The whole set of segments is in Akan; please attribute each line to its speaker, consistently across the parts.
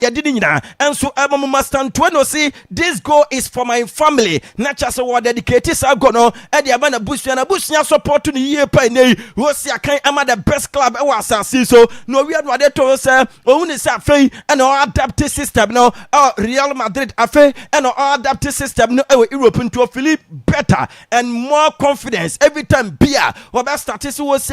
Speaker 1: and so Mastan Tweno see this goal is for my family. Not just what dedicated Sagono and the Abana Bushia support to the year pay. Was the best club was so no we had what they told us only Safe and our adaptive system no Real Madrid affair and our adaptive system no European to Philip better and more confidence every time beer or best statistics was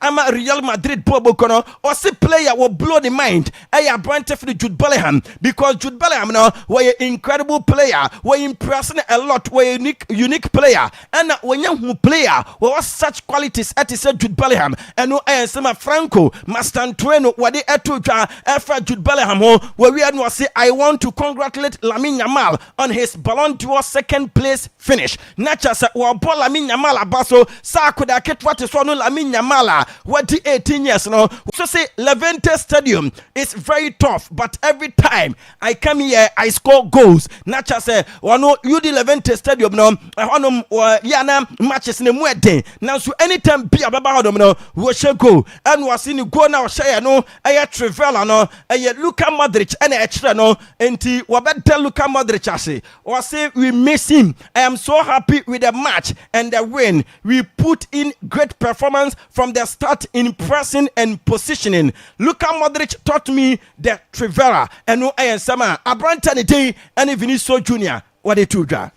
Speaker 1: I'm a Real Madrid Bobo Kono or see player will blow the mind. I brand for Jude Bellingham because Jude Bellingham now were an incredible player, were impressing a lot, were a unique player, and when young player was such qualities at his Jude Bellingham and no Sama Franco, Mastantueno, what they had to after Jude Bellingham, where we had to say, I want to congratulate Lamine Yamal on his Ballon d'Or second place finish. Not just Lamine Yamal Abaso, Sakuda Ketwat Lamine Yamal, what the 18 years now. So say Levante Stadium is very tough, but every time I come here, I score goals. Not just you the Levante Stadium no, yana matches in the muete. Now so anytime be about them no, we shall go and was in go now share no, I Trivela no, I Luka Modric and extra no, and wabet Luka Modric say, or say we miss him. I am so happy with the match and the win. We put in great performance from the start in pressing and positioning. Luka Modric taught me the Trivela and no I am Sama Abrantanity and Vinicius Jr. What they do that?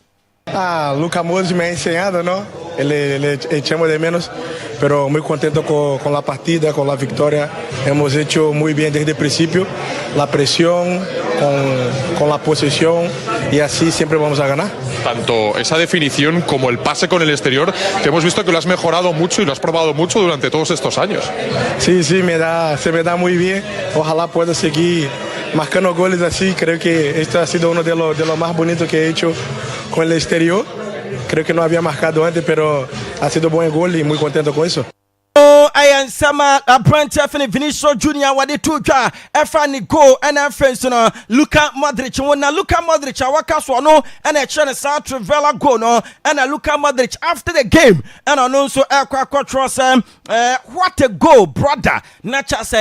Speaker 2: Luka Modric me ha enseñado, ¿no? Le echamos de menos, pero muy contento con la partida, con la victoria. Hemos hecho muy bien desde el principio, la presión, con la posesión y así siempre vamos a ganar.
Speaker 3: Tanto esa definición como el pase con el exterior, que hemos visto que lo has mejorado mucho y lo has probado mucho durante todos estos años.
Speaker 2: Sí, se me da muy bien. Ojalá pueda seguir marcando goles así. Creo que este ha sido uno de los más bonitos que he hecho con el exterior. Creo que no había marcado antes, pero ha sido buen gol y muy contento con eso.
Speaker 1: I am Sama Brent Vinicius Jr. what they took Efrani go and friends no Luka Modric na Luka Modric waka so no and a chance South Trivela go no and Luka Modric after the game and also trust what a goal brother not just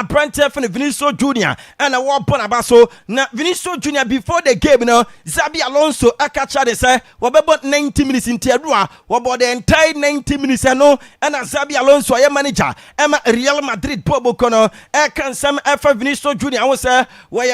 Speaker 1: Brent Vinicius Jr. and a one point abaso na Vinicius Jr. before the game no Xabi Alonso akacha de say what about 90 minutes in Tiadua what about the entire 90 minutes no and Xabi Alonso manager Emma Real Madrid Bobo Kono can some F Vinicius Jr. was a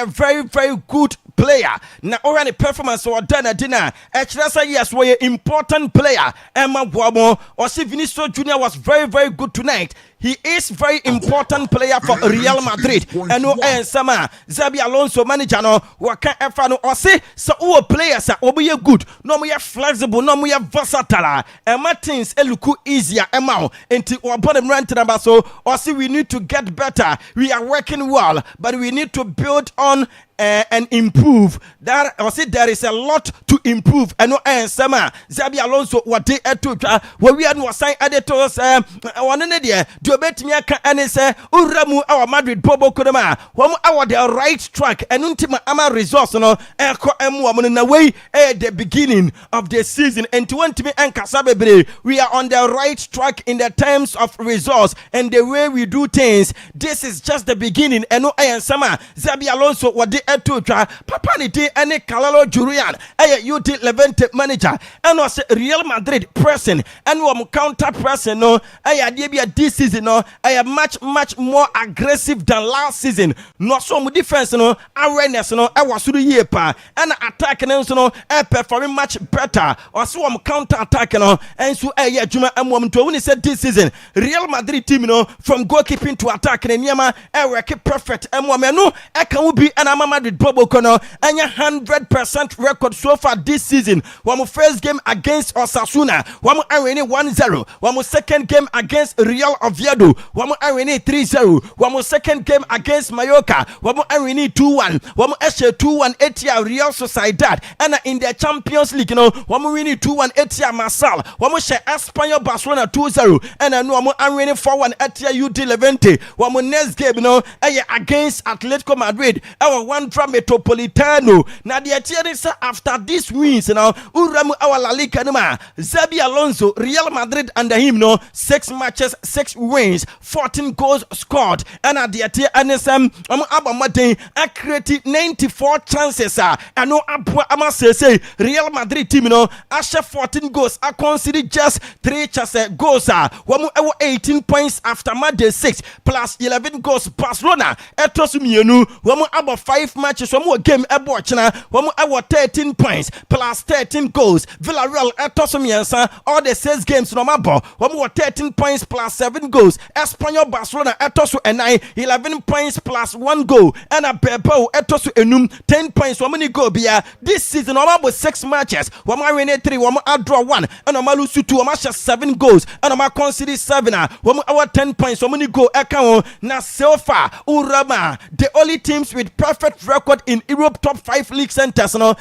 Speaker 1: very good player. Now already performance or done dinner. Actually say yes were an important player. Emma Bobo or see Vinicius Jr. was very good tonight. He is very important player for Real Madrid. And no sama Xabi Alonso manager no waka efa no or say so o players are obi good, no more flexible, no more versatile. And Martins eluku easier ema enti or bottom rent number so or see we need to get better. We are working well, but we need to build on and improve. That or say there is a lot to improve. And no sama Xabi Alonso what they to where we are no sign editors one there do bet me aka and say uramu our Madrid Bobo Kodama one our the right track and untima ama resource no eko emu na way at the beginning of the season and 20 me and Kasabebre we are on the right track in the terms of results and the way we do things. This is just the beginning and no sama Xabi Alonso what they to papa ni te ene Kalalo Jurian you did Levante manager and was Real Madrid pressing and we counter pressing no this season no much more aggressive than last season no some defense no awareness no was the year pa and attack no performing much better or so counter attack no and so juma and to when he said this season Real Madrid team no from goalkeeping to attack and nyama work perfect and no can be an Madrid Bobo Kono and 100% record so far this season. One first game against Osasuna, one Irene 1-0. One second game against Real Oviedo, one Irene 3-0. One second game against Mallorca, one Irene 2-1. One Eshe 2-1 Etia Real Sociedad. And in the Champions League, one winning 2-1 Etia Marsal. One share Espanyol Barcelona 2-0. And then one Irene 4-1 Etia UD Levante. One next game, against Atletico Madrid. Our one from Metropolitano. Now the Etienne after this wins Uramu our La Liga Xabi Alonso Real Madrid under him 6 matches 6 wins. wins, 14 goals scored. And at the atia anesam, Abamaden, I created 94 chances. And no Abwa Amasese, Real Madrid team, I share 14 goals. I consider just 3 goals. 18 points after match day 6 plus 11 goals. Barcelona, Etosumienu, about 5 matches, one more game, Ebochina, 13 points plus 13 goals. Villarreal, Etosumiensa, all the 6 games, no matter, 13 points plus 7 goals. Espanyol, Barcelona, Etosu and 11 points plus 1 goal. And a Bebo, Etosu Enum, 10 points, one many go bia. This season, no matter 6 matches, one more win 3, one more draw 1, and a Malusu 2, one 7 goals, and a consider 7, one more 10 points, one many go. Na so far, Urama, the only teams with perfect record in Europe top 5 league centers, a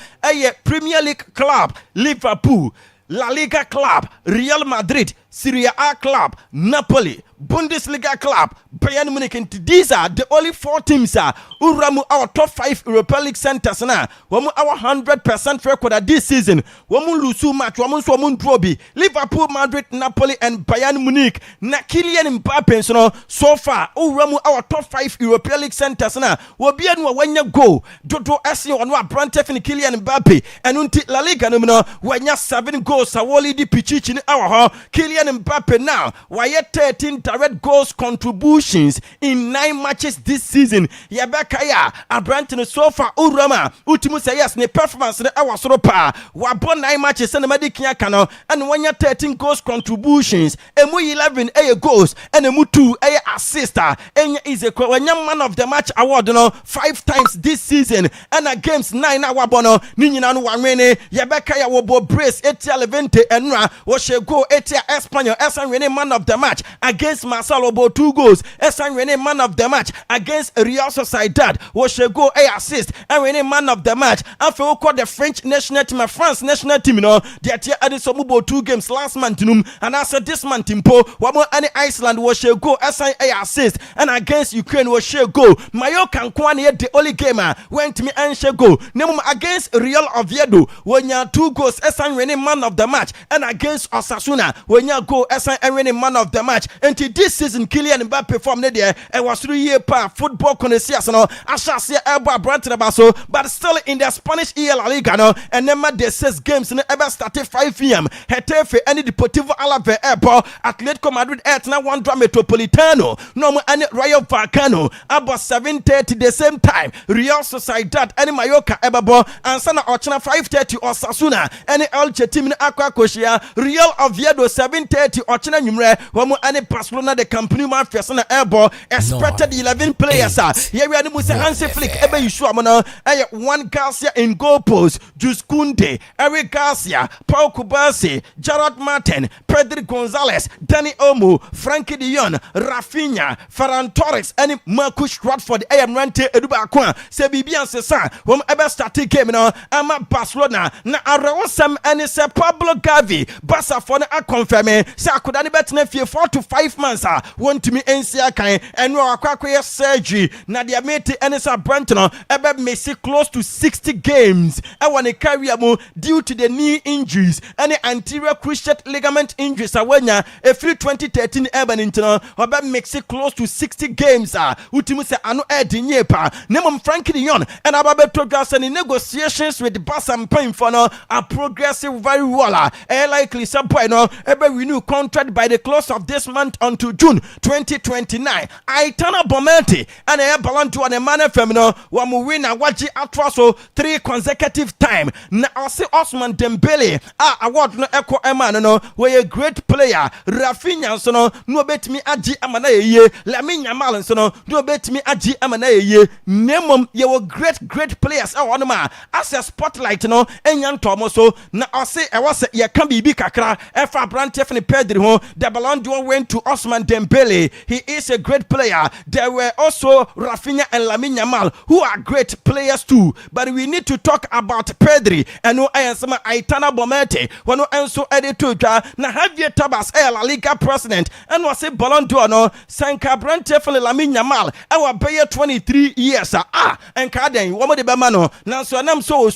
Speaker 1: Premier League club, Liverpool, La Liga club, Real Madrid, Serie A club, Napoli, Bundesliga club, Bayern Munich. And these are the only 4 teams. Uramu our top 5 Europa League centers na. Wamu our 100% record at this season. Wamu lusu match. Wamu drobi. Liverpool, Madrid, Napoli, and Bayern Munich. Na Kylian Mbappe so far. Uramu our top 5 Europa League centers na. Wabianu wanya go. Dodo esi wanwa brantef ni Kylian Mbappe. And unti La Liga wanya 7 goals. Sawoli di pichichi ni awa Kylian Mbappe now. Waya 13 direct goals contributions in 9 matches this season. Yabakaya Abranton so far Urama Ultimu say yes ne performance ne awa soro pa. Wabon 9 matches and Medikia Kano and when 13 goals contributions. Emu 11 goals and emu 2 assist. And is a man of the match award 5 times this season and against 9 awabono Ninina Wamene Yabakaya wobo brace Etia Levante and Ra washe go Etia Espanyol Esan Rene man of the match against Marcelo Bo 2 goals. Esan Rene man of the match against Real Sociedad. Washe go assist and Rene man of the match. And for the French national team, France national team, they are added some 2 games last month and after this month Timpo, Wamo and Iceland washe go Esan assist and against Ukraine washe go. Mayoka Nkwani the only gamer went to me and she go. Name against Real Oviedo when you 2 goals Esan Rene man of the match and against Osasuna when you go Esan Rene man of the match. Until this season, Kylian Mbappe performed there and was 3 year par football connoisseurs. I shall see Elba Branton Abaso, but still in the Spanish La Liga, and then the 6 games in ever started 5 p.m. Hetafe and Deportivo Alavés Airport, Atletico Madrid Etna 1 Metropolitano, no and Rayo Vallecano, about 7:30 the same time. Real Sociedad and Mallorca Ebabo, and Sana Ochina 5:30 or Sasuna, and Elche team in Aquacosia, Real Oviedo 7:30 Ochina Numre, Wamu and Barcelona the company man Fiasana Airborne expected 11 players. Here we are Musa Hansi Flick, Ebe Yushuamana, 1 Garcia in goal post, Jus Kunde, Eric Garcia, Paul Kubasi, Gerard Martin, Pedro Gonzalez, Danny Olmo, Frankie de Jong, Rafinha, Ferran Torres, and Marcus Rashford. I am Rante Eduba Akwa, Sebibian Cesar, whom ever started game now. I'm a Barcelona, na Arawasam and it's a Pablo Gavi, Basa for a confirming, Sakudani Betne 4 to 5 months. Want to me NCA kind and no Aquaquia surgery. Nadia Mete and it's a Branton, ever Messi close to 60 games. I want a career more due to the knee injuries and the anterior cruciate ligament injuries. Awanya a free 2013 urban internal, about Messi close to 60 games. Ultimu say anu Edin Yepa, Nemum Frankie de Jong, and Ababeto Gasson in negotiations with the Bass and Pain for now are progressive very well. Likely some point ever renew contract by the close of this month until June 2029. Aitana Bomenti and a Balantu and a man femino Wamuwina Waji Atraso 3 consecutive time. Na Ose Osman Dembele award no echo Emma no we a great player. Rafinha sono no bet me aji amana ye Lamine Yamal sono no bet me aji amana ye Nemum ye were great players ma as a spotlight no enyan tomoso na Ose e was ye can be kakra efa brantef ni Pedri ho the Ballon d'Or went to Osman Dembele. He is a great player. There were also Rafinha and Lamine Yamal who are great players too. But we need to talk about Pedri and no Ayasama Aitana Bomete. When no Enso Edituka na Javier Tabas La Liga president and was a Ballon d'Or no Sanka Brantef and Lamine Yamal. Our Bayer 23 years and Kaden Womo de Bamano Nanso Nam so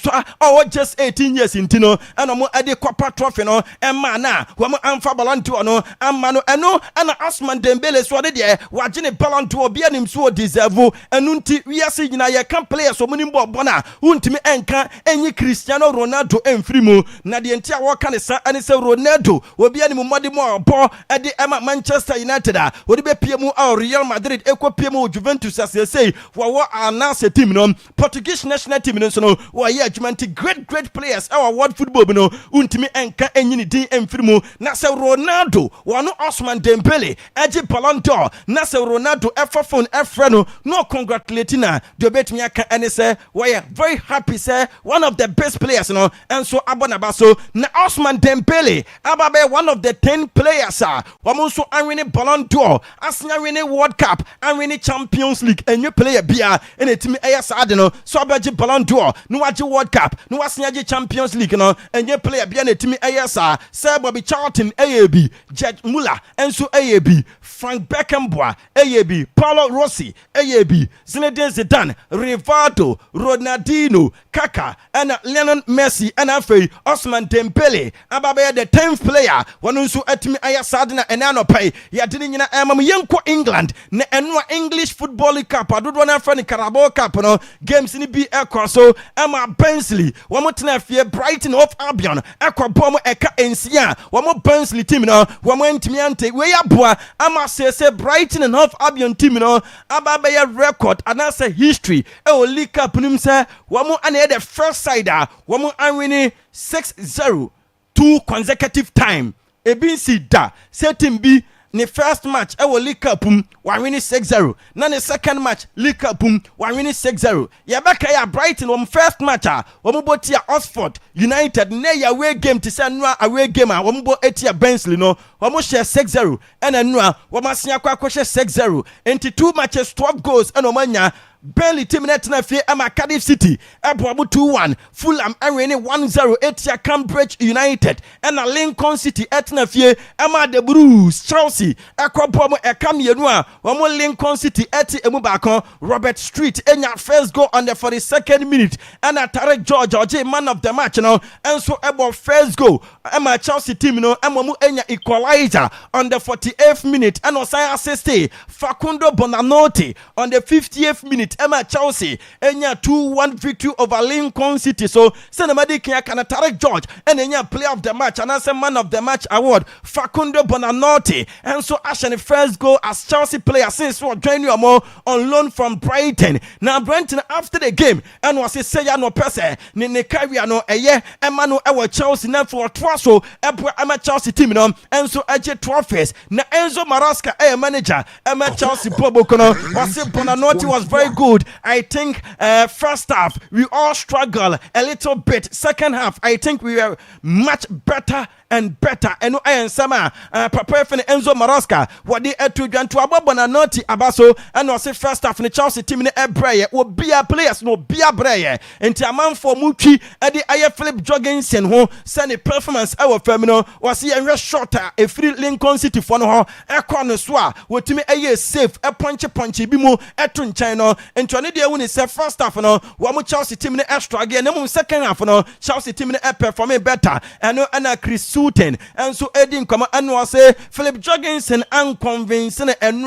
Speaker 1: just 18 years in Tino and Omo Ade Copa Trophy no and mana Womo Amfa fa Ballon d'Or no amano eno ana Osman Dembele so de de wagene Ballon d'Or bia nim so deserve enu nti wiase nyina ye kan players so munim bo na untimi enka enyi Cristiano Ronaldo emfiri mu na de ntia wo ka ne sa ane se Ronaldo obi anim mmode mo obo e de ema Manchester United a wo de be pie mu Real Madrid ekwo pie mu Juventus asese wo announce team no Portuguese national team no so no wo ye adwumanti great players our world football no untimi enka enyi ni din emfiri mu na se Ronaldo wano Osman Dembele eji Ballon d'Or na se Ronaldo efa phone efre no congratulate na de betimi aka ene se we very happy say one of the best players no and so abonaba so na Osman Dembele ababe one of the 10 players wamo so anwini Ballon d'Or asnya wini World Cup anwini Champions League enye player bia ene timi eya saade no so abaji Ballon d'Or no waji World Cup no wasnya ji Champions League no enye player bia ne timi eya sa say Bobby Charlton AAB Gerd Müller enso AAB Frank Beckenbauer AAB Paulo Rossi AAB Zinedine Zidane Rivaldo Ronaldinho Kaka and Lionel Messi and afei Osman Dembele ababe the 10th player wanu nso atimi aya sadena enano pay ya dini nyina emam yenko England na enwa English Football Cup adodo na fa ni Carabao Cup no games ni bi ekoso Emma Bensley wamo tena fie Brighton of Albion ekobom eka ensia wamo Bensley team no wamo ntimi ante we ya boa ama se Brighton and of Albion team no ababe ya record anasa history e o League Cup nim se wamo ane the first side wamo anwini 6-0 2 consecutive time ebinsi da setting bi ne first match e wo League Cup wa win 6-0 na ne second match League Cup wa win 6-0 ya beka ya Brighton won first match wo bo tia Oxford United na ya away game ti say no away game wo bo etia Bensley no wo share 6-0 ena no wo masia kwa 6-0 into 2 matches 12 goals ena manya Burnley team net na fie ama Cardiff City eboabu 2-1 Fulham awini 1-0 etia Cambridge United ena Lincoln City etna fie ama the Blues Chelsea ekwobomu ekamienu a omo Lincoln City eti emu bakon Robert Street enya first goal on the 42nd minute ena Tarek George man of the match no enso ebo first goal ama Chelsea team no amomu enya equalizer on the 48th minute and osai assist Facundo Bonanote on the 50th minute Emma Chelsea enya 2-1 victory over Lincoln City. So Senemadi Kiakana Tarek George and enya player of the match and as a man of the match award Facundo Bonanote and so Ashen first goal as Chelsea player since what join you more on loan from Brighton. Now Brighton after the game and was say ya no pese ni ne career no eye Emma no ewa Chelsea na for twaso ebwa Emma Chelsea team no and so eje trophies na Enzo Maresca manager Emma Chelsea Bobo kono was Bonanote was very good. I think first half we all struggle a little bit. Second half I think we were much better and better. And I am sama prepare for Enzo Maresca what they had to do to Bonanote abaso and was the first half in the Chelsea team in the Ebreye will be a players no be a breye and a man for Muki at the Aye Philip Jorgensen who send a performance our feminine was here a shorter a free Lincoln City for no a corner swa what to me a safe a punchy bimo at China and Trinidad when it's first half no one Chelsea team in the extra again and second half no Chelsea team in the performing better and no Anna Chris and so Eddie come and was say Philip Jorgensen unconvincing and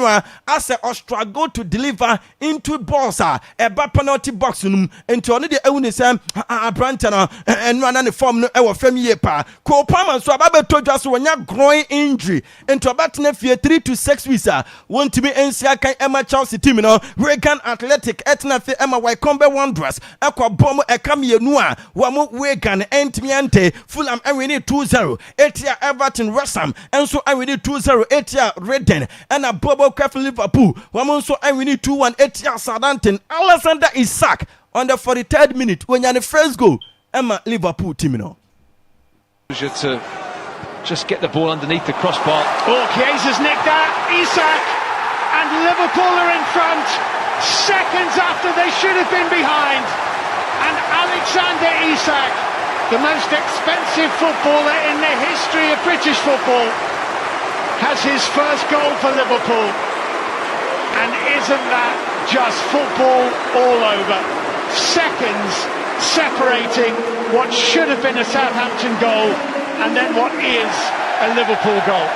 Speaker 1: as a struggle to deliver into balls a penalty box into only the only same Brantana and run on the form no our family pa Kopama so about told us when you growing injury into about 3 to 6 weeks want to be NCA Emma Chelsea team no Reagan Athletic etna fe Emma Wycombe Wanderers Akwaaba ekamiye nua wamu Reagan entmiante Fulham awini 2-0 etia Everton West Ham enso awini 2-0 etia Reading and a Bobo Craft Liverpool wamu nso awini 2-1 etia Southampton Alexander Isak on the 43rd minute when you're the first goal Emma Liverpool team no
Speaker 4: to just get the ball underneath the crossbar. Oh, Chiesa's nicked that Isak and Liverpool are in front seconds after they should have been behind, and Alexander Isak, the most expensive footballer in the history of British football, has his first goal for Liverpool. And isn't that just football all over? Seconds separating what should have been a Southampton goal and then what is a Liverpool goal.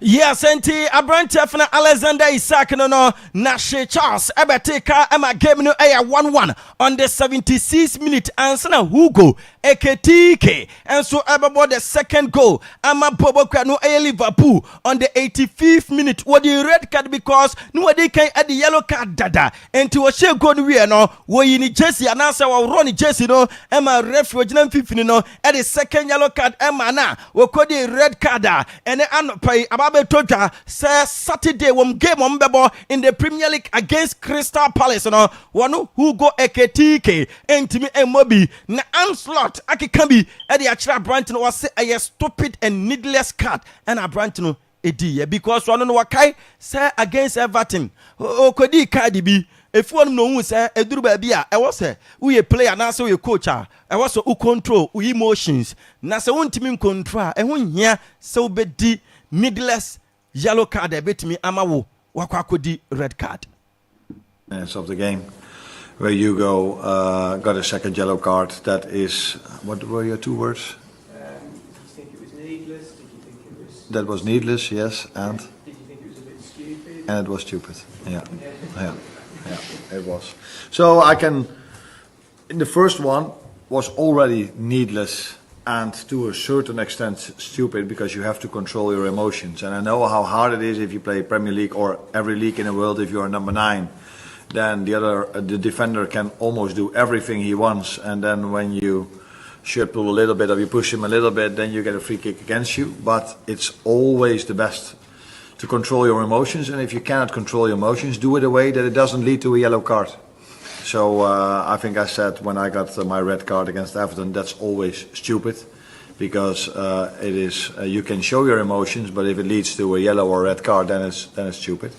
Speaker 1: Yes, enti Abrantef na Alexander Isak no Nashe Charles Ebeteka Emma game no 1-1 on the 76th minute answer Hugo Eketike and so about the second goal Ama Bobo no Liverpool on the 85th minute what the red card because no they can add the yellow card dada and to a share go we no we in Jesse and answer our Ronnie Jesse no Emma referee na 15 no at the second yellow card Emma na we call the red card and pay about Toja say Saturday one game on bebo in the Premier League against Crystal Palace no one who go Eketike entimi Emobi na onslaught akikambi e the actual Branton was say a stupid and needless card and a Branton edi because one no wakai say against Everton okodi card bi if one no say eduru ba bia e was say we player na say we coach e was so control we emotions na say wontimi control e ho hia say obedi needless yellow card betimi amawo wakwakodi red card
Speaker 5: minutes of the game where you got a second yellow card. That is, what were your two words?
Speaker 6: Did you think it was needless? Did you think it was...
Speaker 5: That was needless, yes, and?
Speaker 6: Did you think it was a bit stupid?
Speaker 5: And it was stupid, yeah, it was. So I can, in the first one was already needless and to a certain extent stupid because you have to control your emotions. And I know how hard it is if you play Premier League or every league in the world if you are number 9. Then the defender can almost do everything he wants, and then when you shirt pull a little bit or you push him a little bit, then you get a free kick against you. But it's always the best to control your emotions, and if you cannot control your emotions, do it in a way that it doesn't lead to a yellow card. So I think I said when I got my red card against Everton, that's always stupid, because it is you can show your emotions, but if it leads to a yellow or red card, then it's stupid.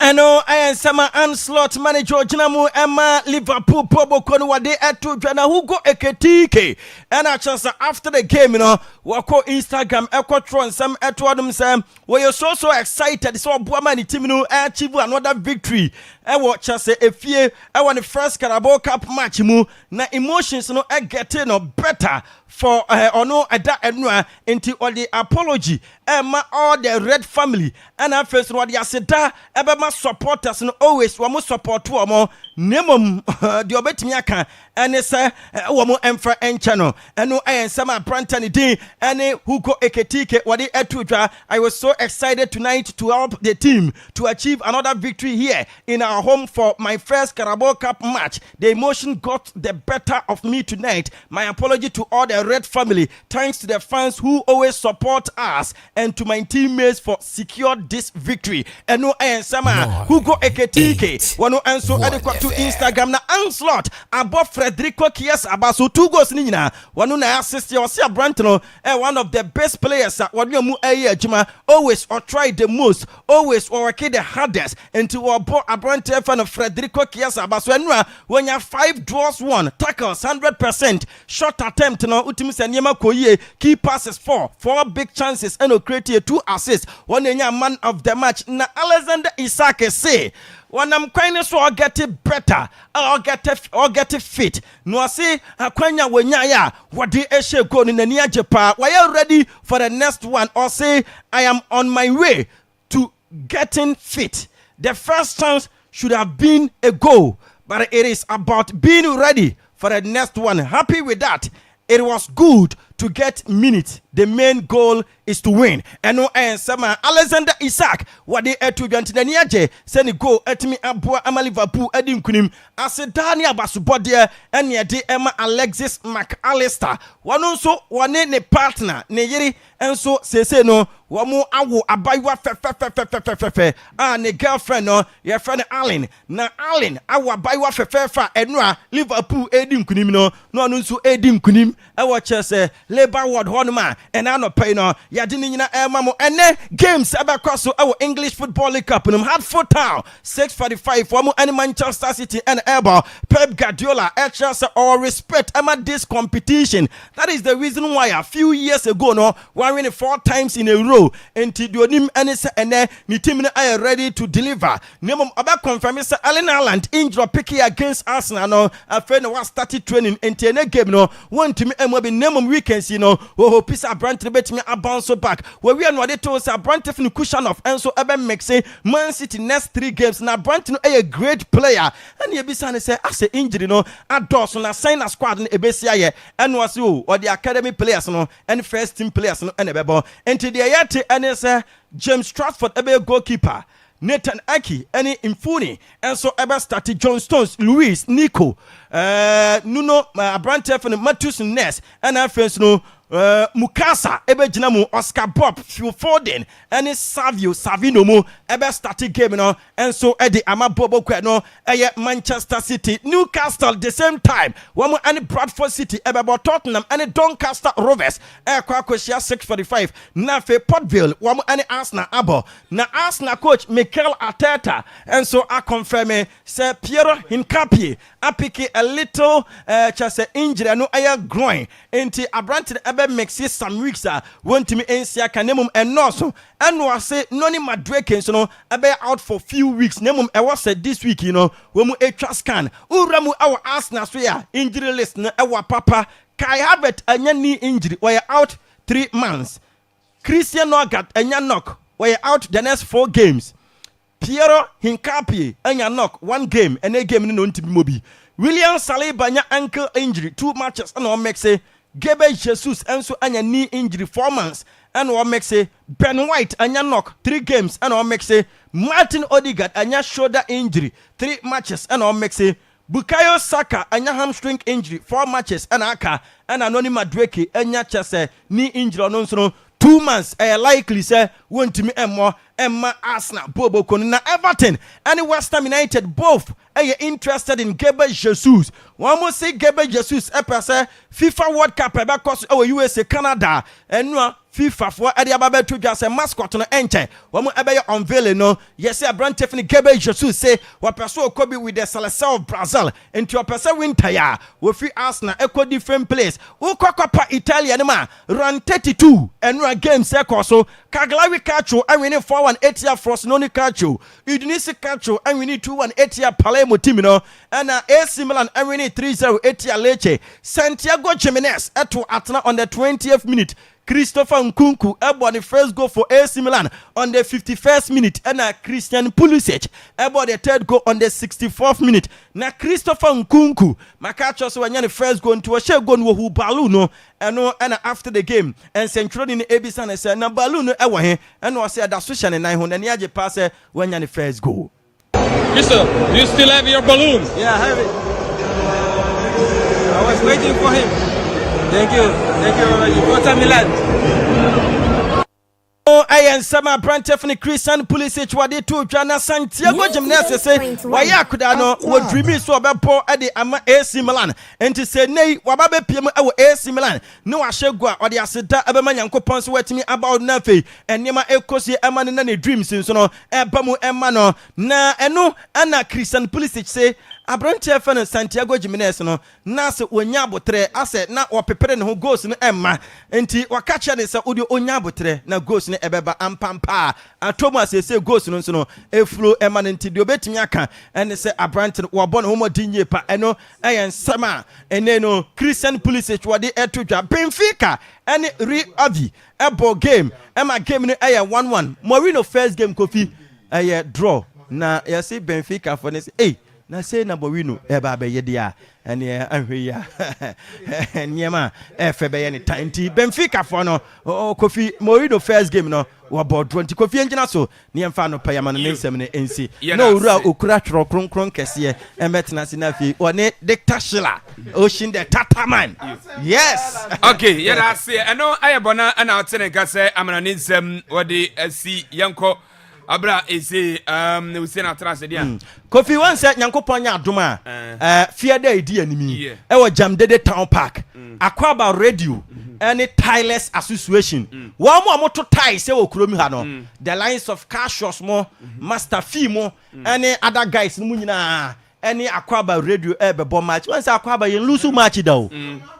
Speaker 1: Ano sama onslaught manager Jinamu Emma Liverpool Pobo Kono wade etu dwana Hugo Eketike and a chance after the game wako Instagram ekotron some etu adum say we so excited so Boama ni team no achieve another victory e wo chance efie e won the first Carabao Cup match mu na emotions no e getting no better for ono ada enua into all the apology Emma all the red family and I first what ya seda ebema supporters no always wo support wo nemom the obetimi aka ene say wo mo emfa encha no eno ayensama brantani din ene Hugo Eketike wade etudwa. I was so excited tonight to help the team to achieve another victory here in our home for my first Carabao Cup match. The emotion got the better of me tonight. My apology to all the red family, thanks to the fans who always support us, and to my teammates for secured this victory. Eno ayensama Hugo Eketike wano anso adequate to Instagram na onslaught above Federico Chiesa abaso 2 goals ni nyina wano na assist ya wasi Branton one of the best players wano mu ajuma always or try the most, always or work the hardest into our Branton fan of Federico Chiesa abaso enwa when you 5 draws 1 tackles 100% shot attempt no utimi se niema koye key passes 4 big chances and create 2 assists one man of the match na Alexander Isak say when I'm kind so I'll get it better, I'll get it fit. No, I say, Akwanya wenya ya, what the eshe go in the near Japan. Why are you ready for the next one? Or say, I am on my way to getting fit. The first chance should have been a goal, but it is about being ready for the next one. Happy with that. It was good to get minutes. The main goal is to win. And no sama Alexander Isak wade etu dwantena niaje seni go etimi aboa ama Liverpool edim kunim asedani abasubode ene de ema Alexis McAllister wano nso wane ne partner ne yiri enso sese no wamu awo abaywa fe ne girlfriend no your friend Allen na Allen awo abaywa fe enua Liverpool edim kunim no anu nso edim kunim e wo chese Labour Ward honoma ena no pay no yade ni nyina emamo ene games abakwa so our English Football League Cup no Hartford Town 6:45 for any Manchester City and Elba Pep Guardiola chance or respect ama this competition. That is the reason why a few years ago no we winning 4 times in a row enti duonim ene se ene ni team no are ready to deliver. Nemom aba confirm say Erling Haaland injury picky against Arsenal no after no was started training enti ene game no want to me be nemom weekend weekends you know oh pisa brand bet me bounce back where we no dey to say brand no cushion of enso ebe make say Man City next 3 games na brand no a great player and you be say as a injury no ados na sign a squad no ebesia ye and was you or the academy players no and first team players no and ebebo into the yet and say James Stratford ebe goalkeeper Nathan Aki any Infuni and so ever started John Stones Luis Nico Nuno Abrante for the Matheus Ness and our friends no Mukasa ebe jinamu Oscar Bob Phil Foden and Savio Savino mu ebe started game no and so Eddie Amabobo kwe no Manchester City Newcastle the same time wamu and Bradford City ebe Tottenham and Doncaster Rovers kwa kweshia 6:45 na fe Portville wamu and Arsenal abo na Arsenal coach Mikel Arteta and so I confirm say Piero Hincapié apiki a little just injury no groin enti Abrante make some weeks want me ensia kanemum and no so and was say noni madreken so no abe out for few weeks nemum e was said this week you know when mu a scan uramu our Arsenal so ya injury list na our papa Kai Havertz anya knee injury we out 3 months Christian Nogat anya knock we out the next 4 games Piero Hincapié anya knock 1 game and a game no ntibi mobi William Saliba anya ankle injury 2 matches and on make say Gabriel Jesus and so anya knee injury 4 months and what makes say Ben White anya knock 3 games and what makes say Martin Odegaard anya shoulder injury 3 matches and what makes say Bukayo Saka anya hamstring injury 4 matches and aka and Anoni Madueke anya chase knee injury no so 2 months likely say want to me more Emma Arsenal Bobo Konina Everton and West Ham United both are interested in Gabriel Jesus. One more say Gabriel Jesus say FIFA World Cup because our USA Canada and no FIFA for Adi Ababe to just a mascot no enche. One more ebe unveil no. Yes, a brand Tiffany Gabriel Jesus say what person could be with the Seleção of Brazil into a person winter ya. We free Arsenal equal different place. Ukokapa Italia ma run 32 and no game second so Cagliari Calcio and we need 4-1 year Frosinone Calcio. Udinese Calcio and we need 2-1 year Palermo team no and AC Milan and we need 3-0 year Lecce. Santiago Jimenez to Atna on the 20th minute. Christopher Nkunku about the first goal for AC Milan on the 51st minute and Christian Pulisic about the third goal on the 64th minute. Na Christopher Nkunku makacho so wanya the first goal to a share goal wo balu no and after the game and central in Ebisan said na balu no ewa he and was say that social and 900 and yaje pass wanya the first goal.
Speaker 7: Mister, do you still have your balloons?
Speaker 6: Yeah, I have it. I was waiting for him. Thank you very much. Water Milan.
Speaker 1: Oh, I am Sama Brantefni Christian Pulisic wade to Jana Santiago Jimenez say why akuda no wo dreamy so obepo e de ama AC Milan enti say nei wababe piem e wo AC Milan no ahegua o de aseda abema Nyankopon so watimi about na fei enema ekosie ema ne na ne dreams nso no eba mu ema no na eno ana Christian Pulisic say Abrante fan Santiago Jimenez no na se onya abotre ase na opepere ne ho goals no emma enti wakacha ne se odi onya abotre na goals ne ebeba ampampa Thomas say goals no nso no efuro emma ne enti de obetimi aka ene se Abrante wo bo ne ho modinye pa eno eyen sama ene no Christian Pulisic wode etodwa Benfica ene Avi ebo game emma game no 1-1 Mourinho first game kofi draw na you see Benfica for ne say na say na Mourinho eba be ye dia ene ahwe ya niema febe ye ni tanti Benfica for no Kofi Mourinho first game no wa board 20 Kofi engina so ne emfa no payama no nsem ne ensi no ura okura tro kronkron kese emetena sinafi one dictatorship ocean the tataman yes
Speaker 7: Okay, yeah, that's it. I know ayabona ana otene say amana nsem wodi asi yanko Abra ese we say na trans dia.
Speaker 1: Kofi wan say Nyankopon nya adoma fear day di animi e wo Jamdede Town Park Akwaaba radio any tireless association wa mo amoto tie say wo kuromi ha no the lines of Cassius mo Master Fee mo any other guys no nyina any Akwaaba radio bebo match. Once Akwaaba yen lose match da o.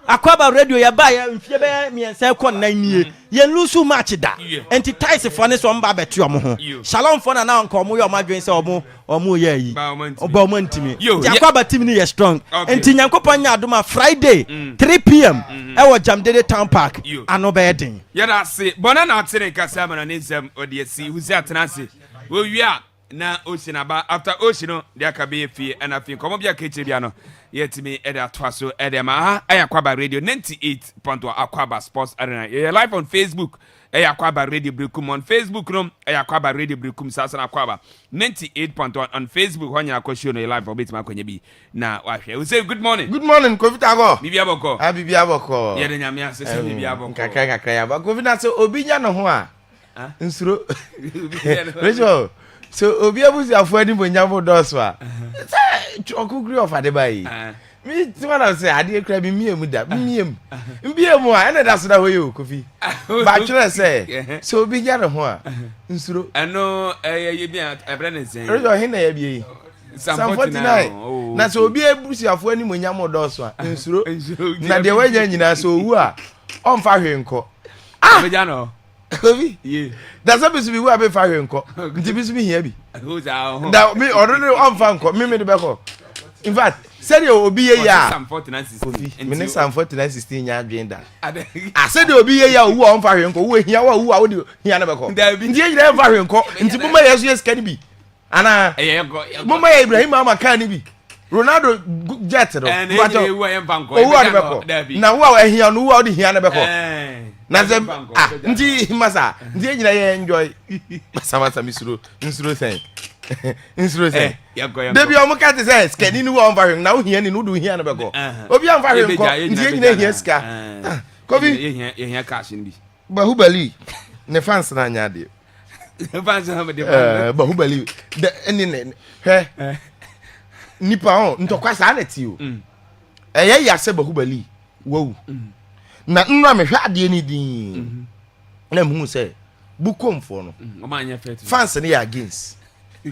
Speaker 1: Akwaaba radio ya ba ya mfie be me ense kon nan nie. Yen lose match da. Enti ties for ne so mba betu omo ho. Shalom for na nko omo ye omo adwen se omo ye yi. Oba omo ntimi. Akwaaba team ni ye strong. Enti Nyankopon nya adoma Friday 3 p.m. e wo Jamdede Town Park. Ano be den.
Speaker 7: Ya da se bona na atere kasa ma na nsem ode si husi atenase. Wo wia na Oshinaba after Oshino the akabe fie and afin komo bia keche bia no yetimi e da toa so e de ma Akwaaba radio 98.1 Akwaaba Sports Arena. You live on Facebook Akwaaba radio Brekum on Facebook no Akwaaba radio Brekum sasa na Akwaaba 98.1 on Facebook when you akosho no live obit ma kwanya bi na wahwe. We say good morning
Speaker 8: Covid ago
Speaker 7: bibia boko
Speaker 8: bibia boko
Speaker 7: ye de nyame asese bibia boko
Speaker 8: kakra ya ba Covid na so obi nya no ho a nsuro Rachel so obi abusi afọ bo nyafo doso a okukuri of adebai mi tiwana say ade kra bi miem da miem a ene da so da hoye Kofi ba tire say so obi nya no ho a nsuro
Speaker 7: eno ye bi ebrene zen
Speaker 8: Rachel hin na ya bi Psalm 49 na so obi abusi afọ bo nyamo doso a nsuro na de wanya nyina so owu a omfa hwe nko
Speaker 7: be ja no
Speaker 8: Kofi yeah that's a bit we have fire nko nti bi bi here bi da me already on fan nko me de be ko in fact said you obi ye ya
Speaker 7: Psalm 49:16
Speaker 8: me Psalm 49:16 nya adwen da I said you obi ye ya owu on fire nko wo hia wa owu a wo de hia na be ko nti ye nyina fire nko nti buma yesu yes kan bi ana buma ye Ibrahim ama kan bi Ronaldo jet no
Speaker 7: but owu a yemfa nko
Speaker 8: owu a de be ko na wo a hia no wo a de hia na be ko na zem ndi masa ndi nyina ye enjoy masa misuro nsuro sen debi o muka te say skeni ni wo mfa na wo hia ni no do hia na be ko obi am fa hwe ko ndi nyina hia ska Kofi
Speaker 7: ye hia cash ni bi
Speaker 8: Bahubali ne fans na nya de
Speaker 7: fans na de
Speaker 8: Bahubali de eni he nipa on ntokwa sa na ti o eye ya se Bahubali wo na nra me hwa ade ni din na mu say bukomfo no fans ne ya against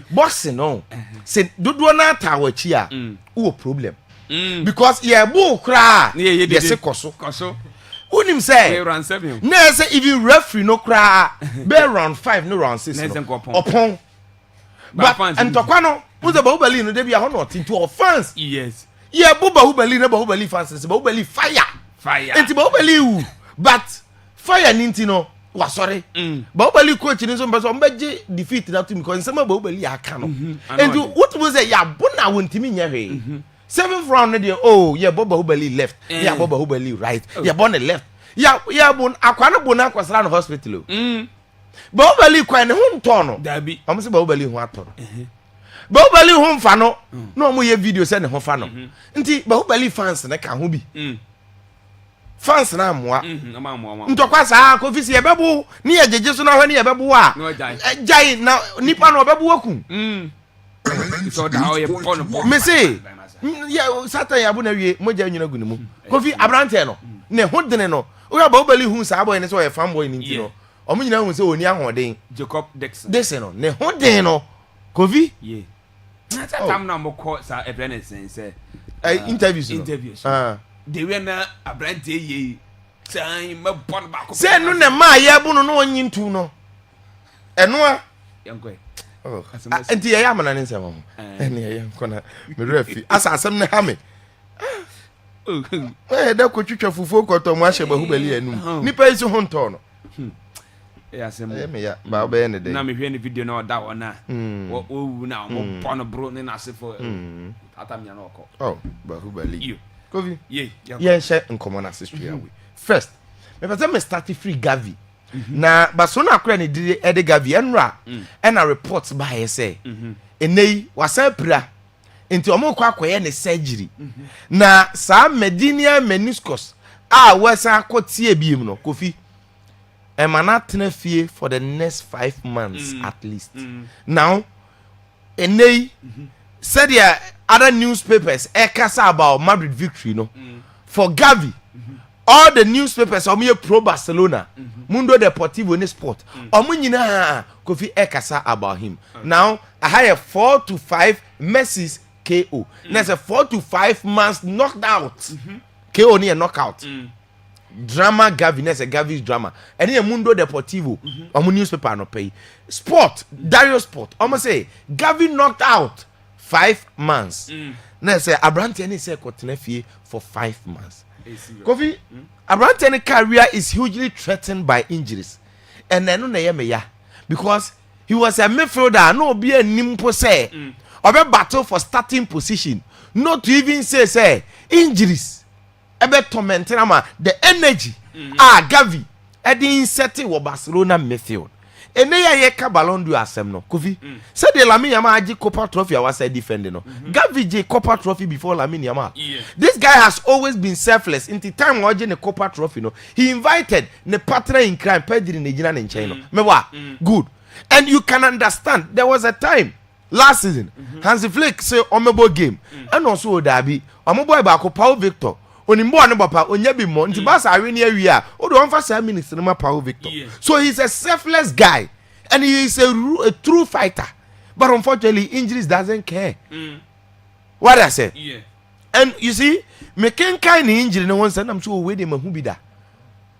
Speaker 8: boxing no say dodo na atawachi a wo problem because ye bu kra ye se koso unim say na say even referee no kra be round 5 no round 6 no opon but entokwa no uze Bahubali no de bia ho no tinto offense
Speaker 7: yes
Speaker 8: ye bu Bahubali na Bahubali fans say Bahubali fire enti Bahubali wu but fire ninti no wa sorry Bahubali coach ni so mbeso mbeje defeat that team because some Bahubali aka no enti what was say ya bona wontimi nya hwe 7th round no dey yeah Bahubali left yeah Bahubali right yeah bona left yeah bon akwa no bona akwasra no hospital Bahubali kwa ne ho nto no
Speaker 7: dabi
Speaker 8: am say Bahubali ho atoro Bahubali ho mfa no no mo ye video say ne ho fa no nti Bahubali fans ne ka ho bi fans na amwa ntokwa saa Kofi si ebebu ni ejeje so na hwe ni ebebu a jai na nipa na obebu aku
Speaker 7: so da o ye pon
Speaker 8: me say ya satan ya bu na wie moja nyina gu ne mu Kofi abrante no ne ho dene no o ya Bahubali hu saa boy ne so ye fan boy ni nti no o mo nyina hu se oni ahoden
Speaker 7: Jacob Dixon
Speaker 8: no ne ho den no Kofi
Speaker 7: yeah na tam na mo ko sa ebrene say
Speaker 8: interviews
Speaker 7: de we na abrante ye sai ma bon ba ko
Speaker 8: se no ne ma ye bu no no onyi ntu no eno a
Speaker 7: yanko
Speaker 8: enti ye amana ne nsem ho ene ye yanko na me refi asasem ne ha me da ko twitwa fufuo koto mo ahye Bahubali anum nipa isi ho nto no
Speaker 7: asem
Speaker 8: me ya ba obe ne de
Speaker 7: na me hwe ne video na oda wona wo wu na mo bon bro ne na sefo atamnya na okọ
Speaker 8: Bahubali Kofi
Speaker 7: yeah
Speaker 8: share nkomo na history awe first me pese me start free Gavi na baso na akra ne di ede Gavi enra na report ba ye say enei wasan pra enti omo kwa akoye ne surgery na sa medial meniscus wasa akotie biem no Kofi emana tena fie for the next 5 months at least now enei said other newspapers ekasa about Madrid victory no for Gavi all the newspapers omo pro Barcelona Mundo Deportivo ne Sport omo nyina Kofi ekasa about him now I have 4 to 5 messages KO. There's a 4 to 5 months knocked out. KO near knockout. Drama Gavi, there's a Gavi's drama. And then Mundo Deportivo, a newspaper no pay. Sport, Dario Sport. Almost say Gavi knocked out 5 months. Now say Abrantani say Kotenefie for 5 months. Kofi, Abrantani career is hugely threatened by injuries. And then no because he was a midfielder, no be a nimpo say. Obe battle for starting position. Not to even say injuries. Ebe tormenting ama the energy. Gavi. Edi insert wo Barcelona midfield. Ene ya ye ka Ballon d'Or asem no. Kofi. Say the Lamine Yamal aji Copa Trophy I was defending no. Gavi je Copa Trophy before Lamine Yamal. This guy has always been selfless. In the time we the Copa Trophy no. He invited the partner in crime Pedri Nejina in China. Mewa. Good. And you can understand there was a time last season Hansi Flick say omebo game and also Odabi omoboy ba ko Paul Victor onimbo ane papa onye bi mo nti ba sa awe ne awia o do onfa 7 minutes no ma Paul Victor. So he's a selfless guy and he is a true fighter, but unfortunately injuries doesn't care. What I say? And you see me ken kind injury no one say am so we dey mahu bi da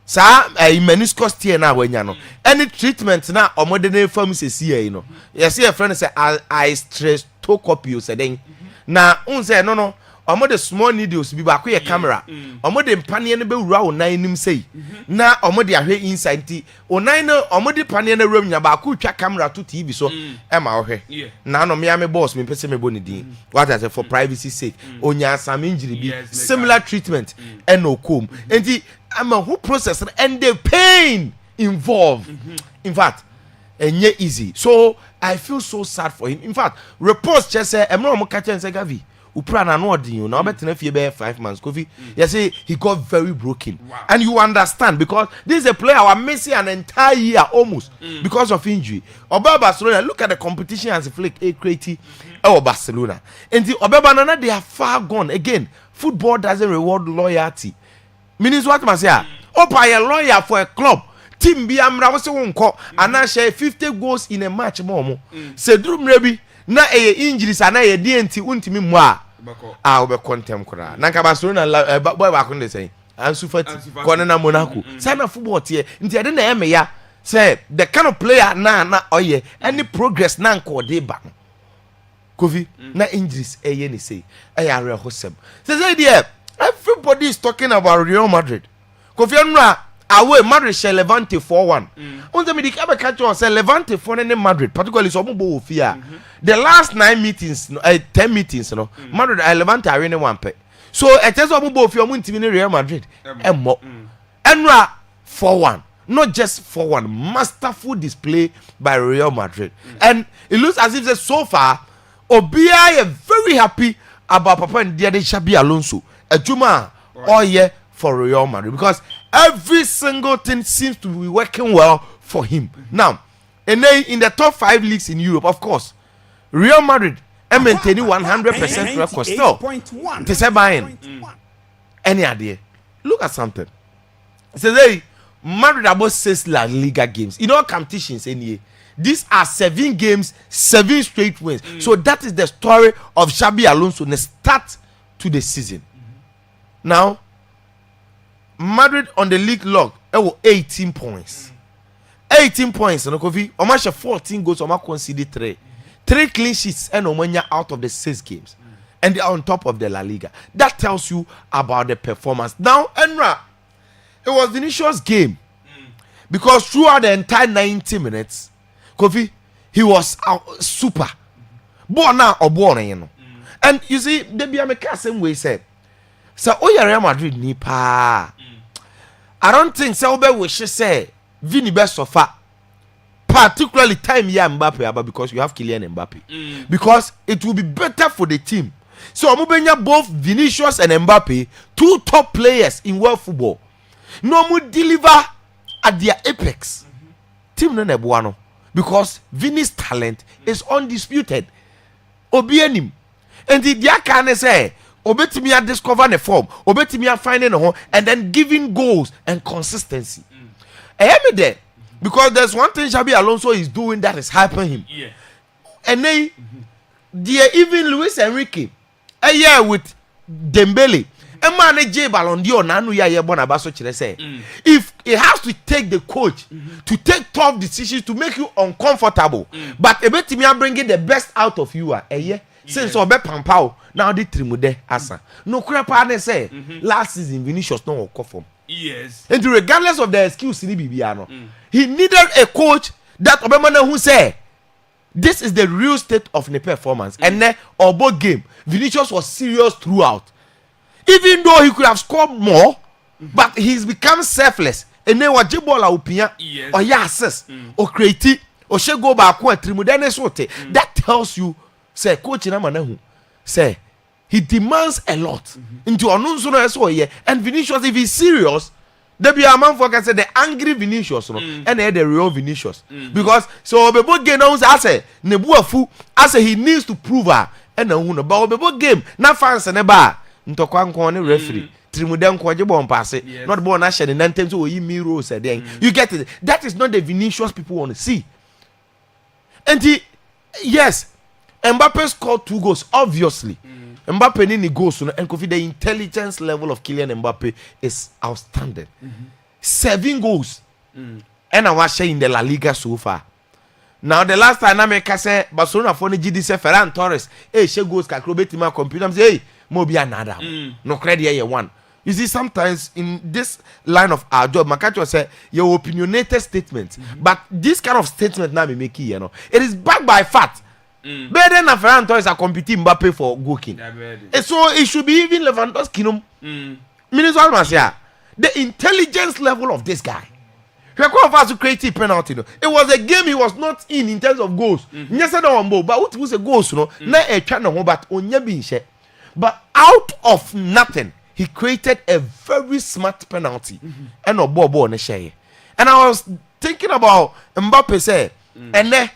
Speaker 8: sa meniscus tear na wanya no any treatment na omode na fam se see no yes your friend say I stress to copy you say den na un say no omode small needles bi ba ko ye camera omode mpane ne be wura wo nan nim sei na omode ahwe inside ti o nan no omode pane na ram nya ba ko twa camera to TV so e ma ohwe na no me boss me pese me boni din what I say for privacy sake onya some injury bi similar treatment and no come enti ama who process and the pain involved. In fact, enye easy. So I feel so sad for him. In fact, reports just say emro mo ka chen say Gavi upra na no odin na obetena fie be 5 months Kofi. You say he got very broken. And you understand because this is a player who missing an entire year almost because of injury. Oba Barcelona, look at the competition as a flick a creative Barcelona. And the Oba Banana they are far gone. Again, football doesn't reward loyalty. Means what must say? Opa a lawyer for a club. Team be amra wose wonko and share 50 goals in a match more. Say drum rebi na injuries and a DNT untimi mo a obe contem kra. Na ka Barcelona boy ba kun dey say. Ansu Fati kone na Monaco. Say na football tie. Nti ade na e me ya say the kind of player na oye any progress na nko dey ba. Kofi na injuries eye ni say. Aya hosem. Say there everybody is talking about Real Madrid. Kofi Anra away Madrid shall Levante 4-1. Unse me dikabe catch on say Levante for any Madrid, particularly so mo fear. The last 9 meetings, 10 meetings, no. Madrid Levante are in one pay. So it is mo fear mo ntimi Real Madrid. Emmo. Anra 4-1. Not just 4-1, masterful display by Real Madrid. And it looks as if so far Obia is very happy about Papa and Diade Xabi Alonso. A Juma all year for Real Madrid because every single thing seems to be working well for him. Now, and then in the top 5 leagues in Europe, of course, Real Madrid are maintaining 100% record still. They say buying any idea. Look at something. So they Madrid about 6 La Liga games. In all competitions anyway. These are 7 games, 7 straight wins. So that is the story of Xabi Alonso in the start to the season. Now, Madrid on the league log, 18 points. 18 points, no Kofi. Omasha 14 goals, Oma conceded 3. 3 clean sheets and Omanya out of the 6 games. And they are on top of the La Liga. That tells you about the performance. Now, Enra, it was Vinicius' game. Because throughout the entire 90 minutes, Kofi, he was super. Born now or born, you know. And you see, they be a same way said. So Real Madrid ni pa. I don't think so we should say Vini best so far. Particularly time here Mbappe because you have Kylian Mbappe. Because it will be better for the team. So Amubenya both Vinicius and Mbappe, 2 top players in world football. No more deliver at their apex. Team no nebuano. Because Vini's talent is undisputed. Obienim. And the can say Obetimi discover the form, Obetimi finding a home, and then giving goals and consistency. I am there because there's one thing Xabi Alonso is doing that is helping him. And then, even Luis Enrique, a year with Dembele. A man J Ballon d'Or nanu ya ye bona baso chire say. If it has to take the coach to take tough decisions to make you uncomfortable, but a bit me bringing the best out of you a year since obe pampao now the trimude asa. No crapa ne say last season Vinicius no will come.
Speaker 7: Yes.
Speaker 8: And regardless of the excuse in Bibiano, he needed a coach that Obama who say this is the real state of the performance. And then Obo game, Vinicius was serious throughout. Even though he could have scored more, but he's become selfless. And then what Jibola opinion or assist or create or she go back one trimudene sote. That tells you, say, coach in Amanahu, say, he demands a lot into Anunsuno as well. And Vinicius, if he's serious, there be a man for can say the angry Vinicius, and the real Vinicius. Because so Bebo game knows I say Nebuafu, I say he needs to prove her and no one about Bebo game, not fans and a bar. Ntokwankwane referee Trimuden kwaje bon passe not born na share the times so yi miro said then you get it. That is not the Vinicius people want to see. And yes, Mbappe scored 2 goals obviously. Mbappe ni goals and Kofi the intelligence level of Kylian Mbappe is outstanding. 7 goals. And I was sharing in the La Liga so far. Now the last time I make say Barcelona for the GD say Ferran Torres she goals ka krobeti ma computer say hey Mobi another. No credit here one. You see, sometimes in this line of our job, Makacho say your opinionated statement, but this kind of statement now be making, you know, it is backed by fact. Better than Ferran Torres are competing Mbappe for goalkeeping. And so it should be even Lewandowski. The intelligence level of this guy. He was to create a penalty. No? It was a game he was not in terms of goals. Yes, I don't know, but what was a goal? No, na a channel, but only being shared. But out of nothing, he created a very smart penalty. And no bobo on the share. And I was thinking about Mbappe say, and then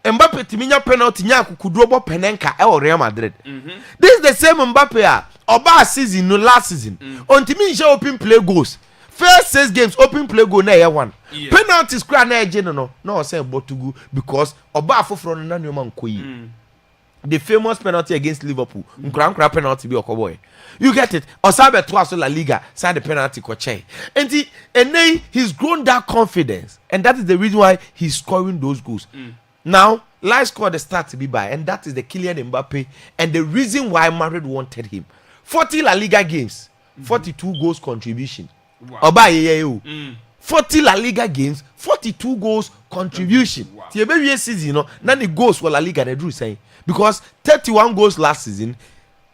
Speaker 8: Mbappe timinya penalty nya kukudrobo penenka e Real Madrid. This is the same Mbappe oba season no last season. On timi open play goals. First 6 games open play goal na year 1. Penalties cry na eje no say botugu because oba afoforo na nyoma nkoyi. The famous penalty against Liverpool. Nkra penalty be okoboy. You get it? Osabe twice La Liga side the penalty koche. And he's grown that confidence. And that is the reason why he's scoring those goals. Now, life scored the start to be by, and that is the Kylian Mbappe. And the reason why Madrid wanted him. 40 La Liga games, 42 goals contribution. Wow. 40 La Liga games, 42 goals contribution. The baby season, none the goals for La Liga they drew saying because 31 goals last season,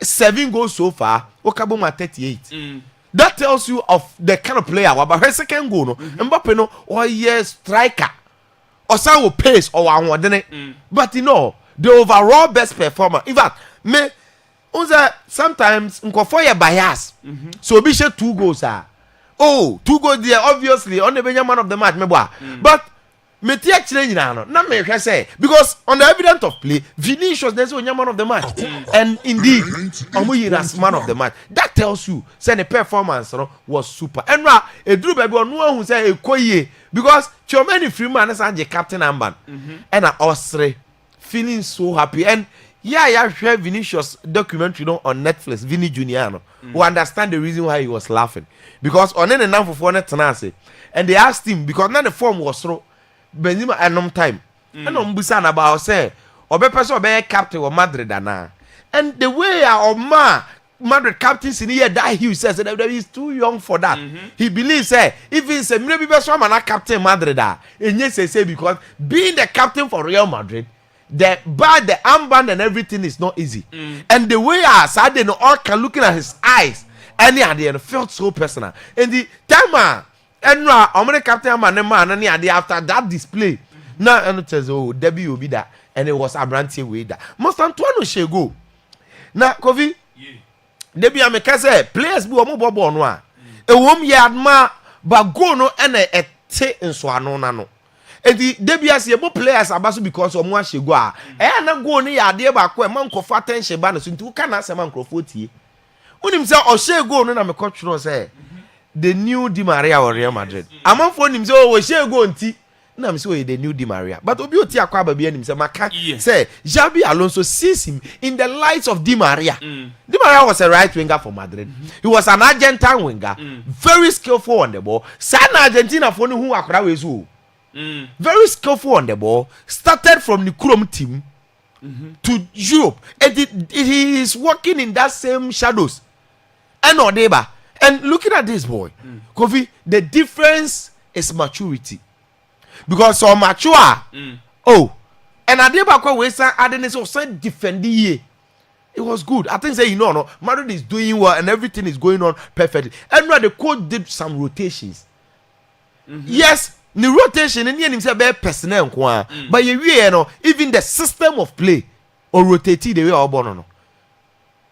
Speaker 8: 7 goals so far. Okaboma 38. That tells you of the kind of player. But her second goal, no, Mbappe no, or yes striker, or some pace or one. But the overall best performer. In fact, me, sometimes nkofoye bias. So be share 2 goals. 2 goals there, obviously, on the man of the match, but me actually na me say because on the evidence of play, Vinicius is the man of the match, and indeed, Omuyi as man of the match. That tells you, say the performance was super. And now, a drew baby on one who say Koye because Chomeni Freeman is the captain armband, and I was feeling so happy. And I share Vinicius documentary on Netflix, Vini Junior, who understand the reason why he was laughing because on any number for Tenase, and they asked him because now the form was so. Benzema and time. And on Busan about say, person be captain of Madrid and the way our Madrid captain in here that he says that he's too young for that. He believes if he's a maybe best one captain Madrid and yes say because being the captain for Real Madrid, the armband and everything is not easy. And the way I said they all can looking at his eyes and they felt so personal. And the time and now, I'm the captain man and after that display. Now, and it says, oh, Debbie will be that. And it was a brand new way that. Most Antoine she go. Now, Kofi, Debbie, I'm a case, players be a mobile born one. A woman yard ma, but go no and a te in Swano nano. And the Debbie has a players are basu because of one she go. And I'm going near dear back where man for and she banners into can answer man crofoti. When himself or she go, no, I'm a coach, no say. The new Di Maria or Real Madrid. I'm on phone him so we shall go and na me say the new Di Maria but obi oti Akwaaba bi anim say maka
Speaker 7: Yes.
Speaker 8: say Xabi Alonso sees him in the light of Di Maria. Di Maria was a right winger for Madrid. He was an Argentine winger, very skillful on the ball. Sana Argentina for no who akra we so. Very skillful on the ball. Started from the Kurom team to Europe. And he is working in that same shadows. And Odeba. And looking at this boy, Kofi, the difference is maturity. Because so mature, oh, and Adeba kwa wesa Adenis also defend the year. It was good. I think say no, Madrid is doing well and everything is going on perfectly. And now the coach did some rotations. Yes, the rotation and him say be personnel kwa, but you know even the system of play or rotate the way Obono.